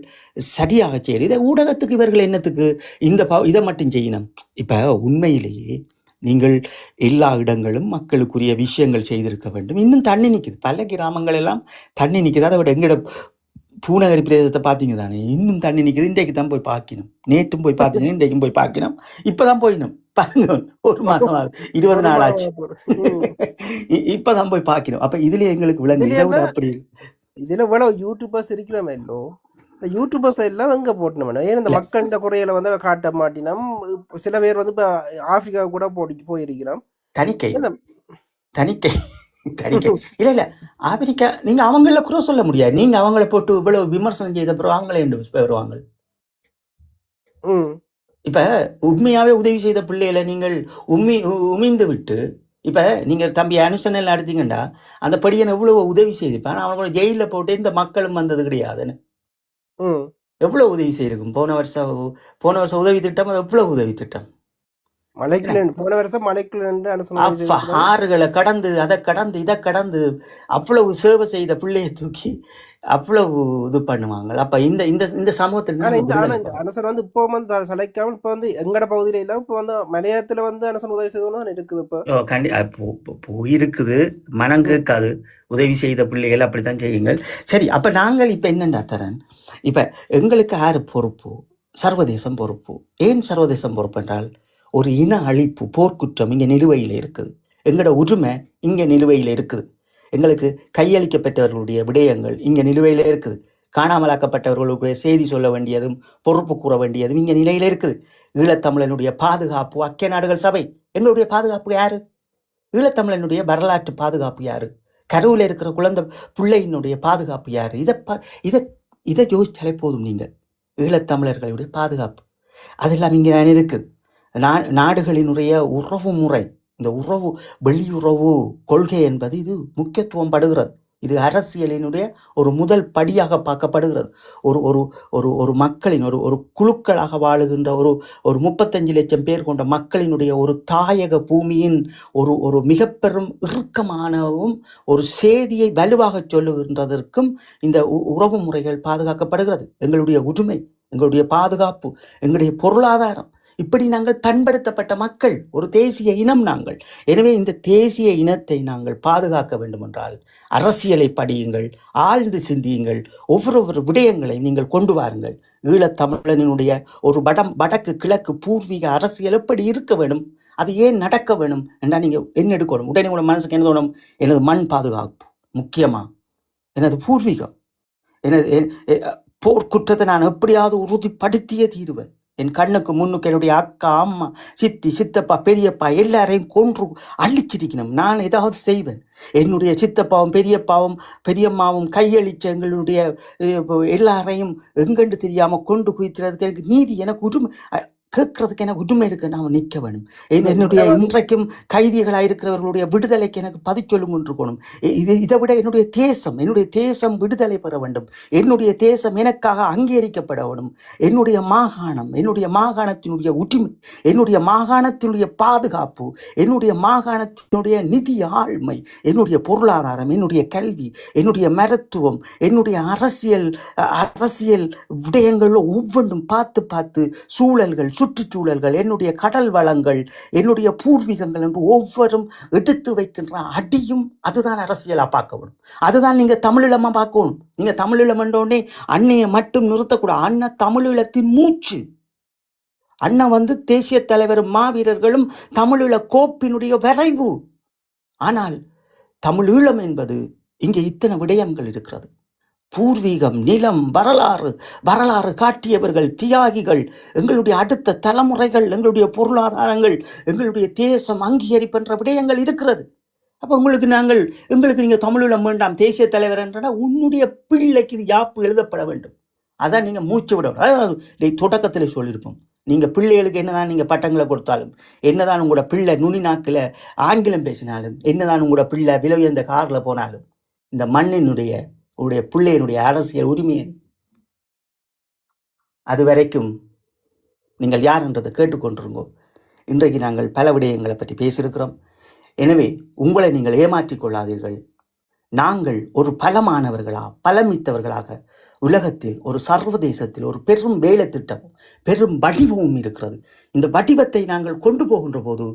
சரியாக செய்யணும். இதை ஊடகத்துக்கு இவர்கள் என்னத்துக்கு இதை மட்டும் செய்யணும்? இப்போ உண்மையிலேயே நீங்கள் எல்லா இடங்களும் மக்களுக்குரிய விஷயங்கள் செய்திருக்க வேண்டும். இன்னும் தண்ணி நிற்குது, பல கிராமங்கள் எல்லாம் தண்ணி நிற்குது. அதை விட எங்களோட பூநகரி பிரதேசத்தை பார்த்தீங்க தானே, இன்னும் தண்ணி நிற்குது. இன்றைக்கு தான் போய் பார்க்கணும், நேற்றும் போய் பார்த்தீங்கன்னா இன்றைக்கும் போய் பார்க்கணும். இப்போ தான் போயிடணும் பாருங்க, ஒரு மாதம் ஆகுது, 20 நாள் ஆச்சு, இப்போ தான் போய் பார்க்கணும். அப்போ இதுலேயே எங்களுக்கு விளங்கு. இதை விட அப்படி இதுல இவ்வளவு யூடியூபர்ஸ் இருக்கிறோமே இல்லோ, இந்த யூடியூபர்ஸ் எல்லாம் எங்க போட்டணும்? ஏன் இந்த மக்கள்கிட்ட குறையில வந்து காட்ட மாட்டினோம். சில பேர் வந்து இப்ப ஆப்பிரிக்கா கூட போயிருக்கிறோம். தணிக்கை இல்ல ஆப்பிரிக்கா நீங்க அவங்கள குறை சொல்ல முடியாது. நீங்க அவங்கள போட்டு இவ்வளவு விமர்சனம் செய்த பிறகு அவங்களே வருவாங்க. இப்ப உண்மையாவே உதவி செய்த பிள்ளைகளை நீங்கள் உமிழ்ந்து விட்டு, இப்ப நீங்க தம்பி அனுசன் எல்லாம் எடுத்தீங்கன்னா அந்த படியனை எவ்வளவு உதவி செய்திருப்பான். அவங்களோட ஜெயில போட்டு இந்த மக்களும் வந்தது கிடையாதுன்னு எவ்வளவு உதவி செய்திருக்கும். போன வருஷம் உதவி திட்டம், அது எவ்வளவு உதவி திட்டம். போன வருஷம் ஆறுகளை கடந்து அதை கடந்து இதை கடந்து அவ்வளவு சேவை செய்த பிள்ளையை தூக்கி அவ்வளவு இது பண்ணுவாங்க. அப்ப இந்த இந்த இந்த சமூகத்தில் அனசன் வந்து இப்போ வந்து சளைக்காமல் இப்போ வந்து எங்கட பகுதியில இல்ல, இப்போ வந்து மலையாளத்துல வந்து அனசன் உதவி செய்தோன்னு இருக்குது. இப்போ போயிருக்குது, மனம் கேட்காது. உதவி செய்த பிள்ளைகள் அப்படித்தான் செய்யுங்கள். சரி, அப்ப நாங்கள் இப்ப என்னண்டா தரேன், இப்ப எங்களுக்கு யாரு பொறுப்பு? சர்வதேசம் பொறுப்பு. ஏன் சர்வதேசம் பொறுப்பு என்றால், ஒரு இன அழிப்பு, போர்க்குற்றம் இங்கே நிலுவையில் இருக்குது. எங்களோட உரிமை இங்கே நிலுவையில் இருக்குது. எங்களுக்கு கையளிக்கப்பட்டவர்களுடைய விடயங்கள் இங்கே நிலுவையில் இருக்குது. காணாமலாக்கப்பட்டவர்களுடைய செய்தி சொல்ல வேண்டியதும் பொறுப்பு கூற வேண்டியதும் இங்கே நிலையில் இருக்குது. ஈழத்தமிழனுடைய பாதுகாப்பு ஐக்கிய நாடுகள் சபை. எங்களுடைய பாதுகாப்பு யாரு? ஈழத்தமிழனுடைய வரலாற்று பாதுகாப்பு யாரு? கருவில் இருக்கிற குழந்தை பிள்ளையினுடைய பாதுகாப்பு யாரு? இதை யோசிச்சாலே போதும். நீங்கள் ஈழத்தமிழர்களுடைய பாதுகாப்பு அதெல்லாம் இங்கே தான் இருக்குது. நாடுகளினுடைய உறவு முறை, இந்த வெளியுறவு கொள்கை என்பது இது முக்கியத்துவம் படுகிறது. இது அரசியலினுடைய ஒரு முதல் படியாக பார்க்கப்படுகிறது. ஒரு மக்களின் ஒரு குழுக்களாக வாழுகின்ற ஒரு 35 லட்சம் பேர் கொண்ட மக்களினுடைய ஒரு தாயக பூமியின் ஒரு மிக பெரும் இறுக்கமானவும் ஒரு செய்தியை வலுவாக சொல்லுகின்றதற்கும் இந்த உறவு முறைகள் பாதுகாக்கப்படுகிறது. எங்களுடைய உரிமை, எங்களுடைய பாதுகாப்பு, எங்களுடைய பொருளாதாரம், இப்படி நாங்கள் பண்படுத்தப்பட்ட மக்கள், ஒரு தேசிய இனம் நாங்கள். எனவே இந்த தேசிய இனத்தை நாங்கள் பாதுகாக்க வேண்டுமென்றால் அரசியலை படியுங்கள், ஆழ்ந்து சிந்தியுங்கள், ஒவ்வொரு விடயங்களை நீங்கள் கொண்டு வாருங்கள். ஈழத்தமிழனுடைய ஒரு வடக்கு கிழக்கு பூர்வீக அரசியல் எப்படி இருக்க வேணும், அது ஏன் நடக்க வேணும் என்றால் நீங்கள் என்ன எடுக்கணும். உடனே கூட மனசுக்கு என்ன தோணும், எனது மண் பாதுகாப்பு முக்கியமா, எனது பூர்வீகம், எனது போர்க்குற்றத்தை நான் எப்படியாவது உறுதிப்படுத்தியே தீருவேன். என் கண்ணுக்கு முன்னுக்கு என்னுடைய அக்கா, அம்மா, சித்தி, சித்தப்பா, பெரியப்பா எல்லாரையும் கொன்று அழிச்சிருக்கணும். நான் ஏதாவது செய்வேன். என்னுடைய சித்தப்பாவும் பெரியம்மாவும் கையளிச்ச எங்களுடைய எல்லாரையும் எங்கென்று தெரியாமல் கொண்டு குவித்துறதுக்கு எனக்கு நீதி, எனக்கு உரிமை கேட்கறதுக்கு எனக்கு உரிமை இருக்கு. நான் நிற்க வேணும். என்னுடைய இன்றைக்கும் கைதிகளாக இருக்கிறவர்களுடைய விடுதலைக்கு எனக்கு பதிச்சொல்லும் இருக்கணும். இதை விட என்னுடைய தேசம் விடுதலை பெற வேண்டும். என்னுடைய தேசம் எனக்காக அங்கீகரிக்கப்பட வேண்டும். என்னுடைய மாகாணத்தினுடைய உரிமை, என்னுடைய மாகாணத்தினுடைய பாதுகாப்பு, என்னுடைய மாகாணத்தினுடைய நிதி ஆழ்மை, என்னுடைய பொருளாதாரம், என்னுடைய கல்வி, என்னுடைய மருத்துவம், என்னுடைய அரசியல் விடயங்கள் ஒவ்வொன்றும் பார்த்து சூழல்கள், சுற்றுச்சூழல்கள், என்னுடைய கடல் வளங்கள், என்னுடைய பூர்வீகங்கள் என்று ஒவ்வொரும் எடுத்து வைக்கின்ற அடியும் அதுதான் அரசியலா பார்க்கணும். அதுதான் நீங்க தமிழீழமா பார்க்கணும். நீங்க தமிழீழம் என்றோடனே அன்னையை மட்டும் நிறுத்தக்கூடாது. அண்ணன் தமிழீழத்தின் மூச்சு. அண்ணன் தேசிய தலைவரும் மாவீரர்களும் தமிழீழ கோப்பினுடைய வரைவு. ஆனால் தமிழீழம் என்பது இங்கே இத்தனை விடயங்கள் இருக்கிறது. பூர்வீகம், நிலம், வரலாறு காட்டியவர்கள், தியாகிகள், எங்களுடைய அடுத்த தலைமுறைகள், எங்களுடைய பொருளாதாரங்கள், எங்களுடைய தேசம் அங்கீகரிப்பென்ற விடயங்கள் இருக்கிறது. அப்போ எங்களுக்கு நீங்கள் தமிழீழம் வேண்டாம், தேசிய தலைவர் என்றால் உன்னுடைய பிள்ளைக்கு இது யாப்பு எழுதப்பட வேண்டும். அதான் நீங்கள் மூச்சு விட தொடக்கத்தில் சொல்லியிருப்போம். நீங்கள் பிள்ளைகளுக்கு என்னதான் நீங்கள் பட்டங்களை கொடுத்தாலும், என்னதான் உங்களோட பிள்ளை நுனி நாக்கில் ஆங்கிலம் பேசினாலும், என்னதான் உங்களோட பிள்ளை விலை உயர்ந்த காரில் போனாலும், இந்த மண்ணினுடைய உடைய பிள்ளையினுடைய அரசியல் உரிமையை அது வரைக்கும் நீங்கள் யார் என்றதை கேட்டுக்கொண்டிருங்கோ. இன்றைக்கு நாங்கள் பல விடயங்களை பற்றி பேசியிருக்கிறோம். எனவே உங்களை நீங்கள் ஏமாற்றிக் கொள்ளாதீர்கள். நாங்கள் ஒரு பலமித்தவர்களாக உலகத்தில், ஒரு சர்வதேசத்தில் ஒரு பெரும் வேலை திட்டமும் பெரும் வடிவமும் இருக்கிறது. இந்த வடிவத்தை நாங்கள் கொண்டு போகின்ற போது,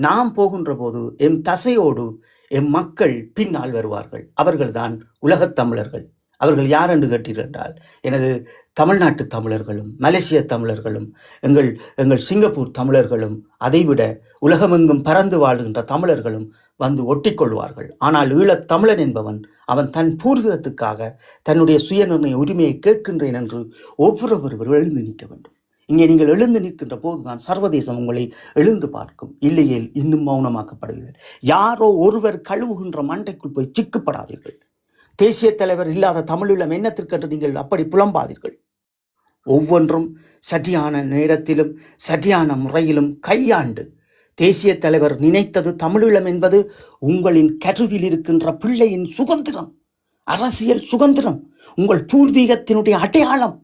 நாம் போகின்ற போது எம் தசையோடு எம் மக்கள் பின்னால் வருவார்கள். அவர்கள்தான் உலகத் தமிழர்கள். அவர்கள் யார் என்று கேட்டீர்கள் என்றால், எனது தமிழ்நாட்டு தமிழர்களும், மலேசிய தமிழர்களும், எங்கள் சிங்கப்பூர் தமிழர்களும், அதைவிட உலகமெங்கும் பறந்து வாழ்கின்ற தமிழர்களும் ஒட்டிக்கொள்வார்கள். ஆனால் ஈழத் தமிழன் என்பவன் அவன் தன் பூர்வீகத்துக்காக தன்னுடைய சுயநிர்ணய உரிமையை கேட்கின்றேன் என்று ஒவ்வொருவரும் எழுந்து நிற்க வேண்டும். இங்கே நீங்கள் எழுந்து நிற்கின்ற போதுதான் சர்வதேசம் உங்களை எழுந்து பார்க்கும். இல்லையேல் இன்னும் மௌனமாக்கப்படுவீர்கள். யாரோ ஒருவர் கழுவுகின்ற மண்டைக்குள் போய் சிக்கப்படாதீர்கள். தேசிய தலைவர் இல்லாத தமிழீழம் என்னத்திற்கென்று நீங்கள் அப்படி புலம்பாதீர்கள். ஒவ்வொன்றும் சரியான நேரத்திலும் சரியான முறையிலும் கையாண்டு தேசிய தலைவர் நினைத்தது தமிழீழம் என்பது உங்களின் கருவில் இருக்கின்ற பிள்ளையின் சுதந்திரம், அரசியல் சுதந்திரம், உங்கள் பூர்வீகத்தினுடைய அடையாளம்.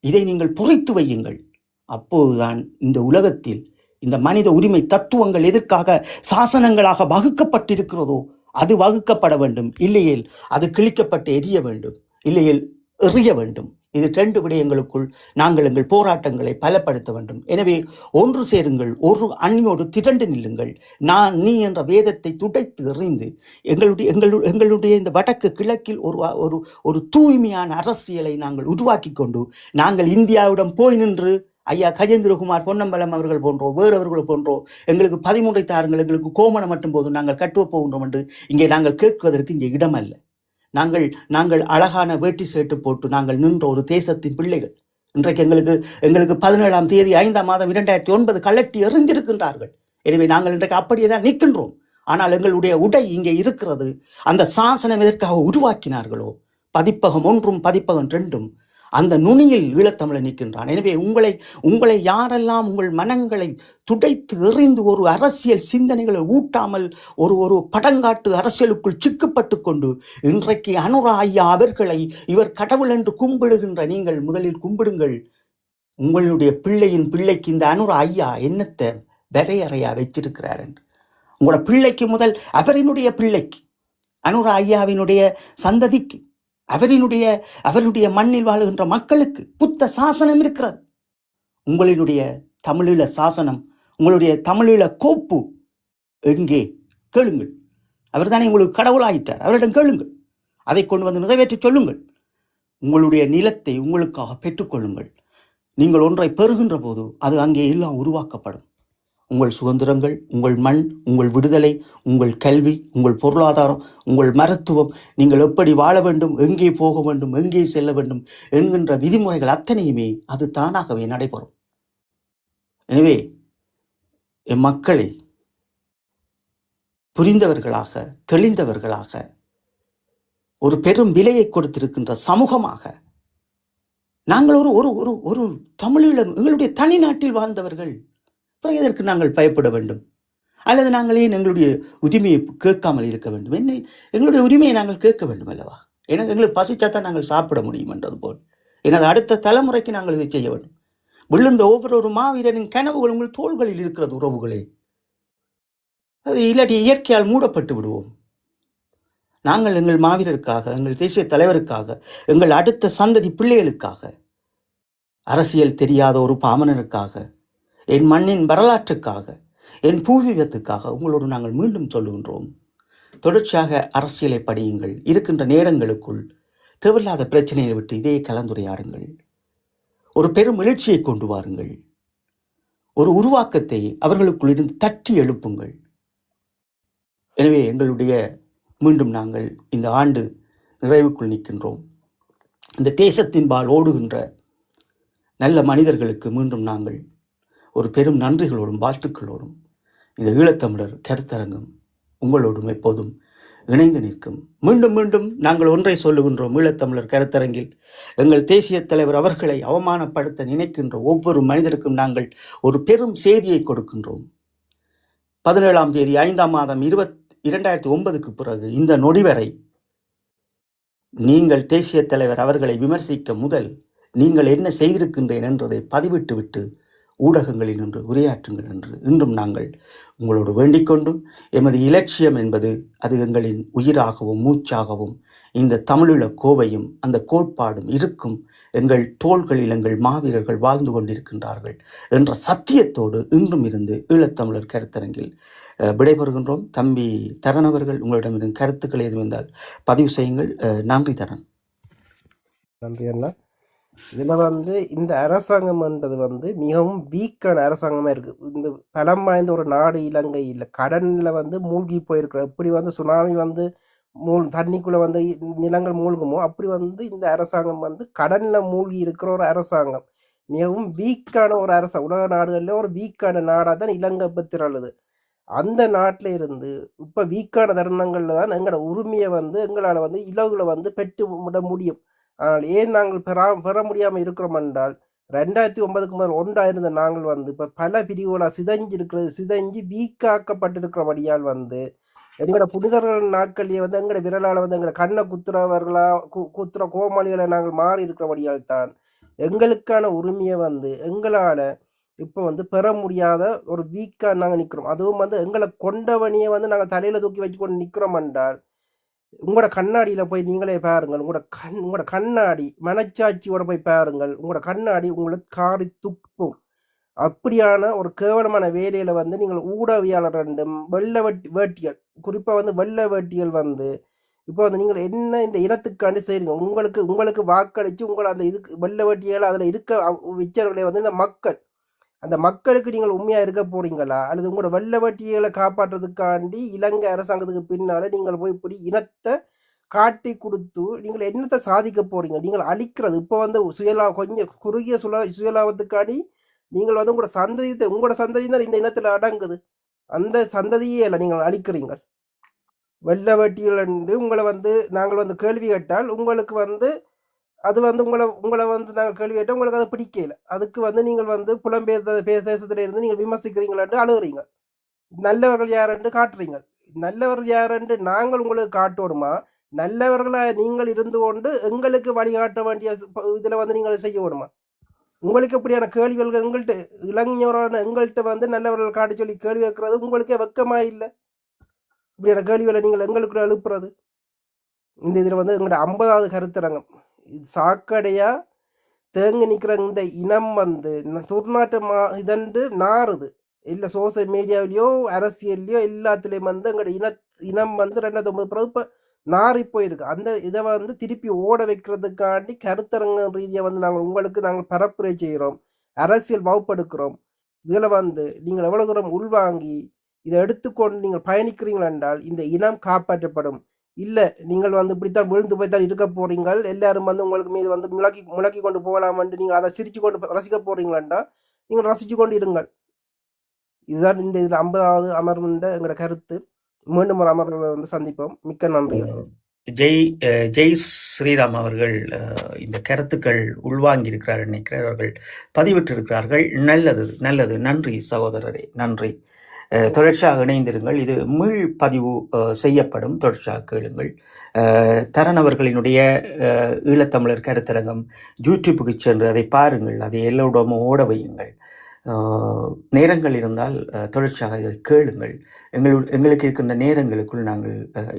இதை நீங்கள் பொறித்து வையுங்கள். அப்போதுதான் இந்த உலகத்தில் இந்த மனித உரிமை தத்துவங்கள் எதற்காக சாசனங்களாக வகுக்கப்பட்டிருக்கிறதோ அது வகுக்கப்பட வேண்டும். இல்லையேல் அது கிழிக்கப்பட்டு எரிய வேண்டும், இல்லையேல் எறிய வேண்டும். இது 2 விடயங்களுக்குள் நாங்கள் எங்கள் போராட்டங்களை பலப்படுத்த வேண்டும். எனவே ஒன்று சேருங்கள், ஒரு அணியோடு திரண்டு நில்லுங்கள். நீ என்ற வேதத்தை துடைத்து எறிந்து எங்களுடைய இந்த வடக்கு கிழக்கில் ஒரு தூய்மையான அரசியலை நாங்கள் உருவாக்கி கொண்டு நாங்கள் இந்தியாவிடம் போய் நின்று ஐயா கஜேந்திரகுமார் பொன்னம்பலம் அவர்கள் போன்றோ வேறவர்கள் போன்றோ எங்களுக்கு 13 தாருங்கள், எங்களுக்கு கோமணம் மட்டும் போதும், நாங்கள் கட்டுவப் போகின்றோம் என்று இங்கே நாங்கள் கேட்பதற்கு இங்கே இடம் அல்ல. நாங்கள் அழகான வேட்டி சேட்டு போட்டு நாங்கள் நின்ற ஒரு தேசத்தின் பிள்ளைகள். இன்றைக்கு எங்களுக்கு 17ஆம் தேதி 5ஆம் மாதம் 2009 கலட்டி எறிந்திருக்கின்றார்கள். எனவே நாங்கள் இன்றைக்கு அப்படியே தான் நிற்கின்றோம். ஆனால் எங்களுடைய உடை இங்கே இருக்கிறது. அந்த சாசனம் எதற்காக உருவாக்கினார்களோ, பதிப்பகம் 1 பதிப்பகம் 2 அந்த நுனியில் ஈழத்தமிழன் நிற்கின்றான். எனவே உங்களை யாரெல்லாம் உங்கள் மனங்களை துடைத்து எறிந்து ஒரு அரசியல் சிந்தனைகளை ஊட்டாமல் ஒரு படங்காட்டு அரசியலுக்குள் சிக்கப்பட்டு கொண்டு இன்றைக்கு அனுரா ஐயா அவர்களை இவர் கடவுள் என்று கும்பிடுகின்ற நீங்கள் முதலில் கும்பிடுங்கள். உங்களுடைய பிள்ளைக்கு இந்த அனுரா ஐயா என்னத்தை வரையறையா வச்சிருக்கிறார் என்று உங்களோட பிள்ளைக்கு முதல் அவரினுடைய பிள்ளைக்கு, அனுரா ஐயாவினுடைய சந்ததிக்கு, அவருடைய மண்ணில் வாழுகின்ற மக்களுக்கு புத்த சாசனம் இருக்கிறது. உங்களினுடைய தமிழீழ சாசனம், உங்களுடைய தமிழீழ கோப்பு எங்கே? கேளுங்கள். அவர் தானே உங்களுக்கு கடவுளாயிட்டார். அவரிடம் கேளுங்கள். அதை கொண்டு வந்து நிறைவேற்றி சொல்லுங்கள். உங்களுடைய நிலத்தை உங்களுக்காக பெற்றுக்கொள்ளுங்கள். நீங்கள் ஒன்றை பெறுகின்ற போது அது அங்கே எல்லாம் உருவாக்கப்படும். உங்கள் சுதந்திரங்கள், உங்கள் மண், உங்கள் விடுதலை, உங்கள் கல்வி, உங்கள் பொருளாதாரம், உங்கள் மருத்துவம், நீங்கள் எப்படி வாழ வேண்டும், எங்கே போக வேண்டும், எங்கே செல்ல வேண்டும் என்கின்ற விதிமுறைகள் அத்தனையுமே அது தானாகவே நடைபெறும். எனவே என் மக்களை புரிந்தவர்களாக, தெளிந்தவர்களாக, ஒரு பெரும் விலையை கொடுத்திருக்கின்ற சமூகமாக நாங்கள் ஒரு ஒரு ஒரு ஒரு தமிழீழம் எங்களுடைய தனி நாட்டில் வாழ்ந்தவர்கள். பிறகு எதற்கு நாங்கள் பயப்பட வேண்டும்? அல்லது நாங்கள் ஏன் எங்களுடைய உரிமையை கேட்காமல் இருக்க வேண்டும்? என்ன, எங்களுடைய உரிமையை நாங்கள் கேட்க வேண்டும் அல்லவா? எனக்கு எங்களுக்கு பசிச்சாத்தான் நாங்கள் சாப்பிட முடியும் என்றது போல் எனது அடுத்த தலைமுறைக்கு நாங்கள் இதை செய்ய வேண்டும். விழுந்த ஒவ்வொரு மாவீரனின் கனவுகள் உங்கள் தோள்களில் இருக்கிறது உறவுகளே. அது இல்லாட்டி இயற்கையால் மூடப்பட்டு விடுவோம். நாங்கள் எங்கள் மாவீரருக்காக, எங்கள் தேசிய தலைவருக்காக, எங்கள் அடுத்த சந்ததி பிள்ளைகளுக்காக, அரசியல் தெரியாத ஒரு பாமனருக்காக, என் மண்ணின் வரலாற்றுக்காக, என் பூர்வீகத்துக்காக உங்களோடு நாங்கள் மீண்டும் சொல்லுகின்றோம். தொடர்ச்சியாக அரசியலை படியுங்கள். இருக்கின்ற நேரங்களுக்குள் தேவையில்லாத பிரச்சனையை விட்டு இதே கலந்துரையாடுங்கள். ஒரு பெரும் எழுச்சியை கொண்டு வாருங்கள். ஒரு உருவாக்கத்தை அவர்களுக்குள் இருந்து தட்டி எழுப்புங்கள். எனவே எங்களுடைய மீண்டும் நாங்கள் இந்த ஆண்டு நிறைவுக்குள் நிற்கின்றோம். இந்த தேசத்தின்பால் ஓடுகின்ற நல்ல மனிதர்களுக்கு மீண்டும் நாங்கள் ஒரு பெரும் நன்றிகளோடும் வாழ்த்துக்களோடும் இந்த ஈழத்தமிழர் கருத்தரங்கம் உங்களோடும் எப்போதும் இணைந்து நிற்கும். மீண்டும் மீண்டும் நாங்கள் ஒன்றை சொல்லுகின்றோம். ஈழத்தமிழர் கருத்தரங்கில் எங்கள் தேசிய தலைவர் அவர்களை அவமானப்படுத்த நினைக்கின்ற ஒவ்வொரு மனிதருக்கும் நாங்கள் ஒரு பெரும் செய்தியை கொடுக்கின்றோம். 17ஆம் தேதி 5ஆம் மாதம் 2009க்கு பிறகு இந்த நொடி வரை நீங்கள் தேசிய தலைவர் அவர்களை விமர்சிக்க முதல் நீங்கள் என்ன செய்திருக்கின்றேன் என்றதை பதிவிட்டுவிட்டு ஊடகங்களில் நின்று உரையாற்றுங்கள் என்று இன்றும் நாங்கள் உங்களோடு வேண்டிக்கொண்டு, எமது இலட்சியம் என்பது அது எங்களின் உயிராகவும் மூச்சாகவும் இந்த தமிழீழ கோவையும் அந்த கோட்பாடும் இருக்கும். எங்கள் தோள்களில் எங்கள் மாவீரர்கள் வாழ்ந்து கொண்டிருக்கின்றார்கள் என்ற சத்தியத்தோடு இன்றும் இருந்து ஈழத்தமிழர் கருத்தரங்கில் விடைபெறுகின்றோம். தம்பி தரன் அவர்கள், உங்களிடமிருந்து கருத்துக்கள் எதுவும் இருந்தால் பதிவு செய்யுங்கள். நன்றி தரன். நன்றி அண்ணா. இதுல இந்த அரசாங்கம்ன்றது மிகவும் வீக்கான அரசாங்கமா இருக்கு. இந்த பலம் வாய்ந்த ஒரு நாடு இலங்கை இல்லை. கடன்ல மூழ்கி போயிருக்கிற, எப்படி சுனாமி தண்ணிக்குள்ள நிலங்கள் மூழ்குமோ அப்படி இந்த அரசாங்கம் கடன்ல மூழ்கி இருக்கிற ஒரு அரசாங்கம். மிகவும் வீக்கான ஒரு அரசாங்கம். உலக நாடுகள்ல ஒரு வீக்கான நாடா தான் இலங்கை பெற்றுள்ளது. அந்த நாட்டில இருந்து இப்ப வீக்கான தருணங்கள்ல தான் எங்களோட உரிமையை எங்களால இலகுல பெற்று விட முடியும். ஆனால் ஏன் நாங்கள் பெற முடியாம இருக்கிறோம் என்றால், 2009க்கு முதல் ஒன்றாயிருந்த நாங்கள் இப்ப பல பிரிவுகளா சிதைஞ்சு வீக்காக்கப்பட்டிருக்கிறபடியால் எங்களோட புனிதர்கள் நாட்கள்லயே எங்களோட விரலால எங்களை கண்ணை குத்துறவர்களா குத்துற கோமாளிகளை நாங்கள் மாறி இருக்கிறபடியால் தான் எங்களுக்கான உரிமையை எங்களால இப்போ பெற முடியாத ஒரு வீக்கா நாங்கள் நிற்கிறோம். அதுவும் எங்களை கொண்டவனியை நாங்கள் தலையில தூக்கி வச்சு கொண்டு நிற்கிறோம் என்றால், உங்களோட கண்ணாடியில போய் நீங்களே பாருங்கள். உங்களோட கண்ணாடி மனச்சாட்சியோட போய் பாருங்கள். உங்களோட கண்ணாடி உங்களுக்கு காரி துப்பும். அப்படியான ஒரு கேவலமான வேலையில நீங்கள் ஊடகவியாளர் வெள்ளை வேட்டிகள், குறிப்பா வெள்ளை வேட்டிகள் இப்போ நீங்கள் என்ன இந்த இனத்துக்காண்டி செய்றீங்க? உங்களுக்கு வாக்களிச்சு உங்களை அந்த இதுக்கு வெள்ளை வேட்டிகள் அதுல இருக்க வச்சவர்களே இந்த மக்கள், அந்த மக்களுக்கு நீங்கள் உண்மையா இருக்க போறீங்களா? அல்லது உங்களோட வெள்ளை வேட்டிகளை காப்பாற்றுறதுக்காண்டி இலங்கை அரசாங்கத்துக்கு பின்னால நீங்கள் போய் இப்படி இனத்தை காட்டி கொடுத்து நீங்கள் என்னத்தை சாதிக்க போறீங்க? நீங்கள் அழிக்கிறது இப்போ கொஞ்சம் குறுகிய சுயலாபத்துக்காண்டி நீங்கள் உங்களோட சந்ததி தான் இந்த இனத்துல அடங்குது. அந்த சந்ததியே இல்லை நீங்கள் அழிக்கிறீங்க. வெள்ளை வேட்டிகள் என்று உங்களை நாங்கள் கேள்வி கேட்டால் உங்களுக்கு அது உங்களை நாங்கள் கேள்வி கேட்டால் உங்களுக்கு அதை பிடிக்கல. அதுக்கு நீங்கள் புலம்பெயர்ந்த தேசத்துல இருந்து நீங்கள் விமர்சிக்கிறீங்களான்னு அழுகுறீங்க. நல்லவர்கள் யாரென்று காட்டுறீங்க. நல்லவர்கள் யாரென்று நாங்கள் உங்களுக்கு காட்டணுமா? நல்லவர்களா நீங்கள் இருந்து கொண்டு எங்களுக்கு வழிகாட்ட வேண்டிய இதுல நீங்கள் செய்ய வேணுமா? உங்களுக்கு இப்படியான கேள்விகள் எங்கள்கிட்ட இளைஞரான எங்கள்கிட்ட நல்லவர்கள் காட்ட சொல்லி கேள்வி கேட்கறது உங்களுக்கே வெக்கமா இல்லை? இப்படியான கேள்விகளை நீங்கள் எங்களுக்கு எழுப்புறது. இந்த இதுல எங்களோட 50வது கருத்தரங்கம் சாக்கடையா தேங்கி நிற்கிற இந்த இனம் வந்து துர்நாற்றமா இதன்று நாறுது. இல்லை சோசியல் மீடியாவிலையோ அரசியல்லையோ எல்லாத்துலேயும் வந்து எங்களோட இனம் வந்து 2009 பிறகு இப்போ நாறி போயிருக்கு. அந்த இதை வந்து திருப்பி ஓட வைக்கிறதுக்காண்டி கருத்தரங்க ரீதியாக வந்து நாங்கள் பரப்புரை செய்கிறோம், அரசியல் வகுப்பெடுக்கிறோம். இதில் வந்து நீங்கள் எவ்வளோ தூரம் உள்வாங்கி இதை எடுத்துக்கொண்டு நீங்கள் பயணிக்கிறீங்கள் என்றால் இந்த இனம் காப்பாற்றப்படும். இல்லை நீங்கள் வந்து இப்படித்தான் விழுந்து போய்த்தான் இருக்க போறீங்கள், எல்லாரும் வந்து உங்களுக்கு மீது வந்து முழக்கி கொண்டு போகலாம் என்று நீங்கள் அதை சிரிச்சு கொண்டு ரசிக்க போறீங்களா, நீங்கள் ரசிச்சு கொண்டு இருங்கள். இதுதான் இந்த இதில் 50வது அமர்வுன்ற எங்களோட கருத்து. மீண்டும் ஒரு அமர்வுகளை வந்து சந்திப்போம். மிக்க நன்றி. ஜெய் ஸ்ரீராம் அவர்கள் இந்த கருத்துக்கள் உள்வாங்கி இருக்கிறார் நினைக்கிறார், அவர்கள் பதிவிட்டிருக்கிறார்கள். நல்லது நல்லது, நன்றி சகோதரரே, நன்றி. தொடர்ச்சியாக இணைந்திருங்கள். இது மீள் பதிவு செய்யப்படும், தொடர்ச்சியாக கேளுங்கள். தரன் அவர்களினுடைய ஈழத்தமிழர் கருத்தரங்கம் யூடியூப்புக்கு சென்று அதை பாருங்கள், அதை எல்லோரிடமும் ஓட வையுங்கள். நேரங்கள் இருந்தால் தொடர்ச்சியாக இதை கேளுங்கள். எங்களுக்கு இருக்கின்ற நேரங்களுக்குள் நாங்கள்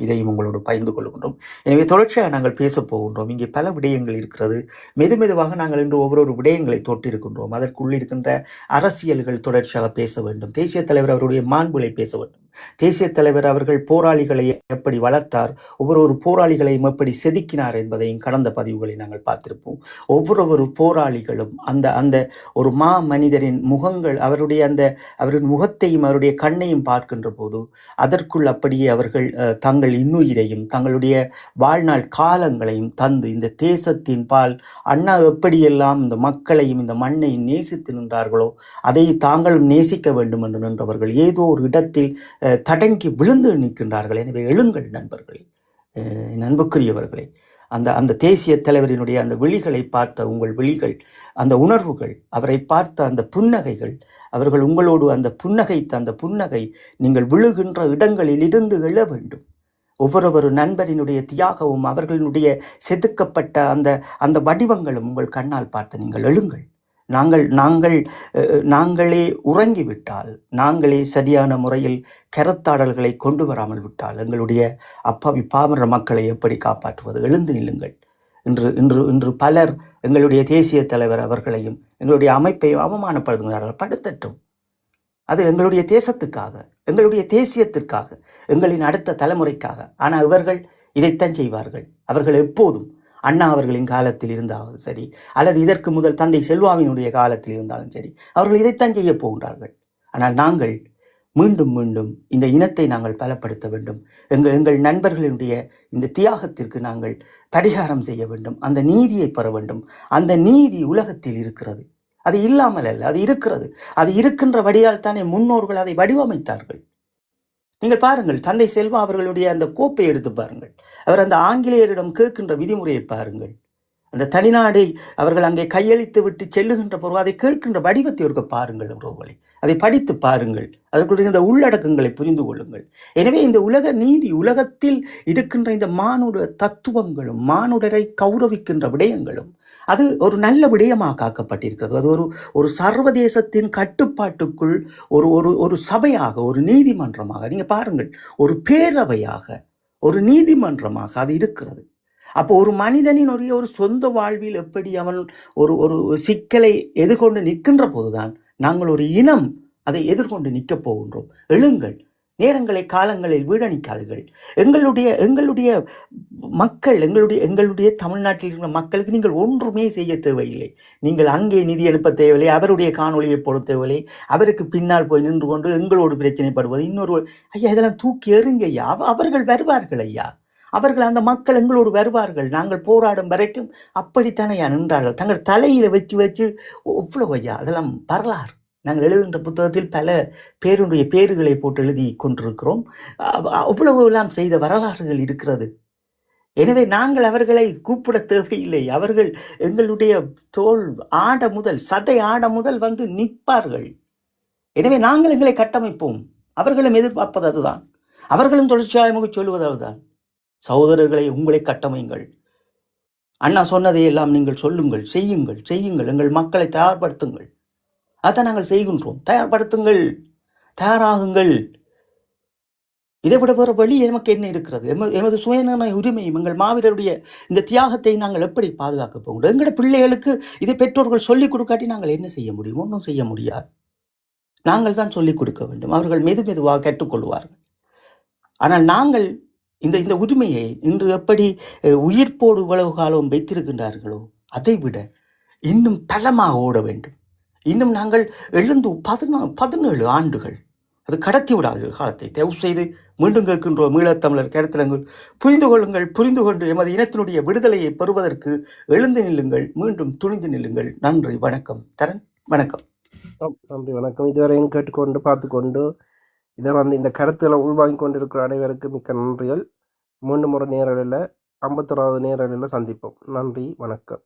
இதையும் உங்களோடு பகிர்ந்து கொள்கின்றோம். எனவே தொடர்ச்சியாக நாங்கள் பேசப் போகின்றோம். இங்கே பல விடயங்கள் இருக்கிறது. மெதுவாக நாங்கள் இன்று ஒவ்வொரு விடயங்களை தொட்டிருக்கின்றோம். அதற்குள் இருக்கின்ற அரசியல்கள் தொடர்ச்சியாக பேச வேண்டும். தேசிய தலைவர் அவருடைய மாண்புகளை பேச வேண்டும். தேசிய தலைவர் அவர்கள் போராளிகளை எப்படி வளர்த்தார், ஒவ்வொரு போராளிகளையும் எப்படி செதுக்கினார் என்பதையும் கடந்த பதிவுகளை நாங்கள் பார்த்திருப்போம். ஒவ்வொரு போராளிகளும் அந்த ஒரு மா மனிதரின் முகங்கள், அவருடைய முகத்தையும் அவருடைய கண்ணையும் பார்க்கின்ற போது அதற்குள் அப்படியே அவர்கள் தங்கள் இன்னுயிரையும் தங்களுடைய வாழ்நாள் காலங்களையும் தந்து இந்த தேசத்தின் பால் அண்ணா எப்படியெல்லாம் இந்த மக்களையும் இந்த மண்ணையும் நேசித்து நின்றார்களோ அதை தாங்களும் நேசிக்க வேண்டும் என்று நின்றவர்கள் ஏதோ ஒரு இடத்தில் தடங்கி விழுந்து நிற்கின்றார்கள். எனவே எழுங்கள் நண்பர்களே, அன்புக்குரியவர்களே. அந்த தேசிய தலைவரினுடைய அந்த விழிகளை பார்த்த உங்கள் விழிகள், அந்த உணர்வுகள், அவரை பார்த்த அந்த புன்னகைகள், அவர்கள் உங்களோடு அந்த புன்னகை நீங்கள் விழுகின்ற இடங்களில் இருந்து எழ வேண்டும். ஒவ்வொரு நண்பரினுடைய தியாகமும் அவர்களுடைய செதுக்கப்பட்ட அந்த வடிவங்களும் உங்கள் கண்ணால் பார்த்து நீங்கள் எழுங்கள். நாங்களே உறங்கிவிட்டால், நாங்களே சரியான முறையில் கருத்தாடல்களை கொண்டு வராமல் விட்டால் எங்களுடைய அப்பாவி பாமர மக்களை எப்படி காப்பாற்றுவது? எழுந்து நில்லுங்கள். இன்று பலர் எங்களுடைய தேசிய தலைவர் அவர்களையும் எங்களுடைய அமைப்பையும் அவமானப்படுத்துகிறார்கள். படுத்தட்டும். அது எங்களுடைய தேசத்துக்காக, எங்களுடைய தேசியத்திற்காக, எங்களின் அடுத்த தலைமுறைக்காக. ஆனால் இவர்கள் இதைத்தான் செய்வார்கள். அவர்கள் எப்போதும் அண்ணா அவர்களின் காலத்தில் இருந்தாலும் சரி, அல்லது இதற்கு முதல் தந்தை செல்வாவினுடைய காலத்தில் இருந்தாலும் சரி, அவர்கள் இதைத்தான் செய்ய போகின்றார்கள். ஆனால் நாங்கள் மீண்டும் இந்த இனத்தை நாங்கள் பலப்படுத்த வேண்டும். எங்கள் நண்பர்களுடைய இந்த தியாகத்திற்கு நாங்கள் பரிகாரம் செய்ய வேண்டும். அந்த நீதியை பெற வேண்டும். அந்த நீதி உலகத்தில் இருக்கிறது. அது இல்லாமல் அல்ல, அது இருக்கிறது. அது இருக்கின்ற வழியால் தானே முன்னோர்கள் அதை வடிவமைத்தார்கள். நீங்கள் பாருங்கள், தந்தை செல்வா அவர்களுடைய அந்த கோப்பை எடுத்து பாருங்கள். அவர் அந்த ஆங்கிலேயரிடம் கேட்கின்ற விதிமுறையை பாருங்கள். அந்த தனிநாடை அவர்கள் அங்கே கையளித்து விட்டு செல்லுகின்ற பொருள் அதை கேட்கின்ற வடிவத்தை ஒரு பாருங்கள் உறவுகளை. அதை படித்து பாருங்கள். அதற்குரிய இந்த உள்ளடக்கங்களை புரிந்து கொள்ளுங்கள். எனவே இந்த உலக நீதி, உலகத்தில் இருக்கின்ற இந்த மானுட தத்துவங்களும் மானுடரை கௌரவிக்கின்ற விடயங்களும் அது ஒரு நல்ல விடயமாக காக்கப்பட்டிருக்கிறது. அது ஒரு சர்வதேசத்தின் கட்டுப்பாட்டுக்குள் ஒரு சபையாக, ஒரு நீதிமன்றமாக, நீங்கள் பாருங்கள், ஒரு பேரவையாக, ஒரு நீதிமன்றமாக அது இருக்கிறது. அப்போ ஒரு மனிதனின் ஒரு சொந்த வாழ்வில் எப்படி அவன் ஒரு சிக்கலை எதிர்கொண்டு நிற்கின்ற போதுதான் நாங்கள் ஒரு இனம் அதை எதிர்கொண்டு நிற்கப் போகின்றோம். எழுங்கள். நேரங்களை காலங்களில் வீடணிக்காதீர்கள். எங்களுடைய மக்கள், எங்களுடைய தமிழ்நாட்டில் இருக்கிற மக்களுக்கு நீங்கள் ஒன்றுமே செய்ய தேவையில்லை. நீங்கள் அங்கே நிதி அனுப்ப தேவையில்லை, அவருடைய காணொலியை போட தேவையில்லை, அவருக்கு பின்னால் போய் நின்று கொண்டு எங்களோடு பிரச்சனைப்படுவது ஐயா, இதெல்லாம் தூக்கி எறிங்க ஐயா. அவர்கள் வருவார்கள் ஐயா. அவர்கள், அந்த மக்கள் எங்களோடு வருவார்கள். நாங்கள் போராடும் வரைக்கும் அப்படித்தானே நின்றார்கள். தங்கள் தலையில் வச்சு எவ்வளவு ஐயா, அதெல்லாம் வரலாறு. நாங்கள் எழுதுகின்ற புத்தகத்தில் பல பேருடைய பேர்களை போட்டு எழுதி கொண்டிருக்கிறோம். அவ்வளவு எல்லாம் செய்த வரலாறுகள் இருக்கிறது. எனவே நாங்கள் அவர்களை கூப்பிட தேவையில்லை. அவர்கள் எங்களுடைய தோல் ஆட முதல், சதை ஆட முதல் வந்து நிற்பார்கள். எனவே நாங்கள் எங்களை கட்டமைப்போம். அவர்களும் எதிர்பார்ப்பது அதுதான். அவர்களும் தொடர்ச்சியாக சொல்லுவது அதுதான். சகோதரர்களை, உங்களை கட்டமைங்கள். அண்ணா சொன்னதை எல்லாம் நீங்கள் சொல்லுங்கள், செய்யுங்கள். எங்கள் மக்களை தயார்படுத்துங்கள். அதை நாங்கள் செய்கின்றோம். தயார்படுத்துங்கள், தயாராகுங்கள். இதை விட வேறு வழி நமக்கு என்ன இருக்கிறது? எமது சுயநிர்ணய உரிமையும் எங்கள் மாவீரருடைய இந்த தியாகத்தை நாங்கள் எப்படி பாதுகாக்க போகிறோம்? எங்களோட பிள்ளைகளுக்கு இதை பெற்றோர்கள் சொல்லிக் கொடுக்காட்டி நாங்கள் என்ன செய்ய முடியும்? ஒன்றும் செய்ய முடியாது. நாங்கள் தான் சொல்லிக் கொடுக்க வேண்டும். அவர்கள் மெதுவாக கற்றுக்கொள்வார்கள். ஆனால் நாங்கள் இந்த இந்த உரிமையை இன்று எப்படி உயிர்ப்போடு இவ்வளவு காலம் வைத்திருக்கின்றார்களோ அதை விட இன்னும் பலமாக ஓட வேண்டும். இன்னும் நாங்கள் எழுந்து 17 ஆண்டுகள் அது கடத்தி விடாது காலத்தை. தயவு செய்து மீண்டும் கேட்கின்றோம் ஈழத்தமிழர் கருத்தரங்கள், புரிந்து கொண்டு எமது இனத்தினுடைய விடுதலையை பெறுவதற்கு எழுந்து நில்லுங்கள், மீண்டும் துணிந்து நில்லுங்கள். நன்றி, வணக்கம். தரன், வணக்கம். நன்றி, வணக்கம். இதுவரையும் கேட்டுக்கொண்டு பார்த்துக்கொண்டு இதை இந்த கருத்துக்களை உள்வாங்கி கொண்டிருக்கிற அனைவருக்கும் மிக்க நன்றிகள். மீண்டும் ஒரு நேரலில் 51வது நேரலில் சந்திப்போம். நன்றி, வணக்கம்.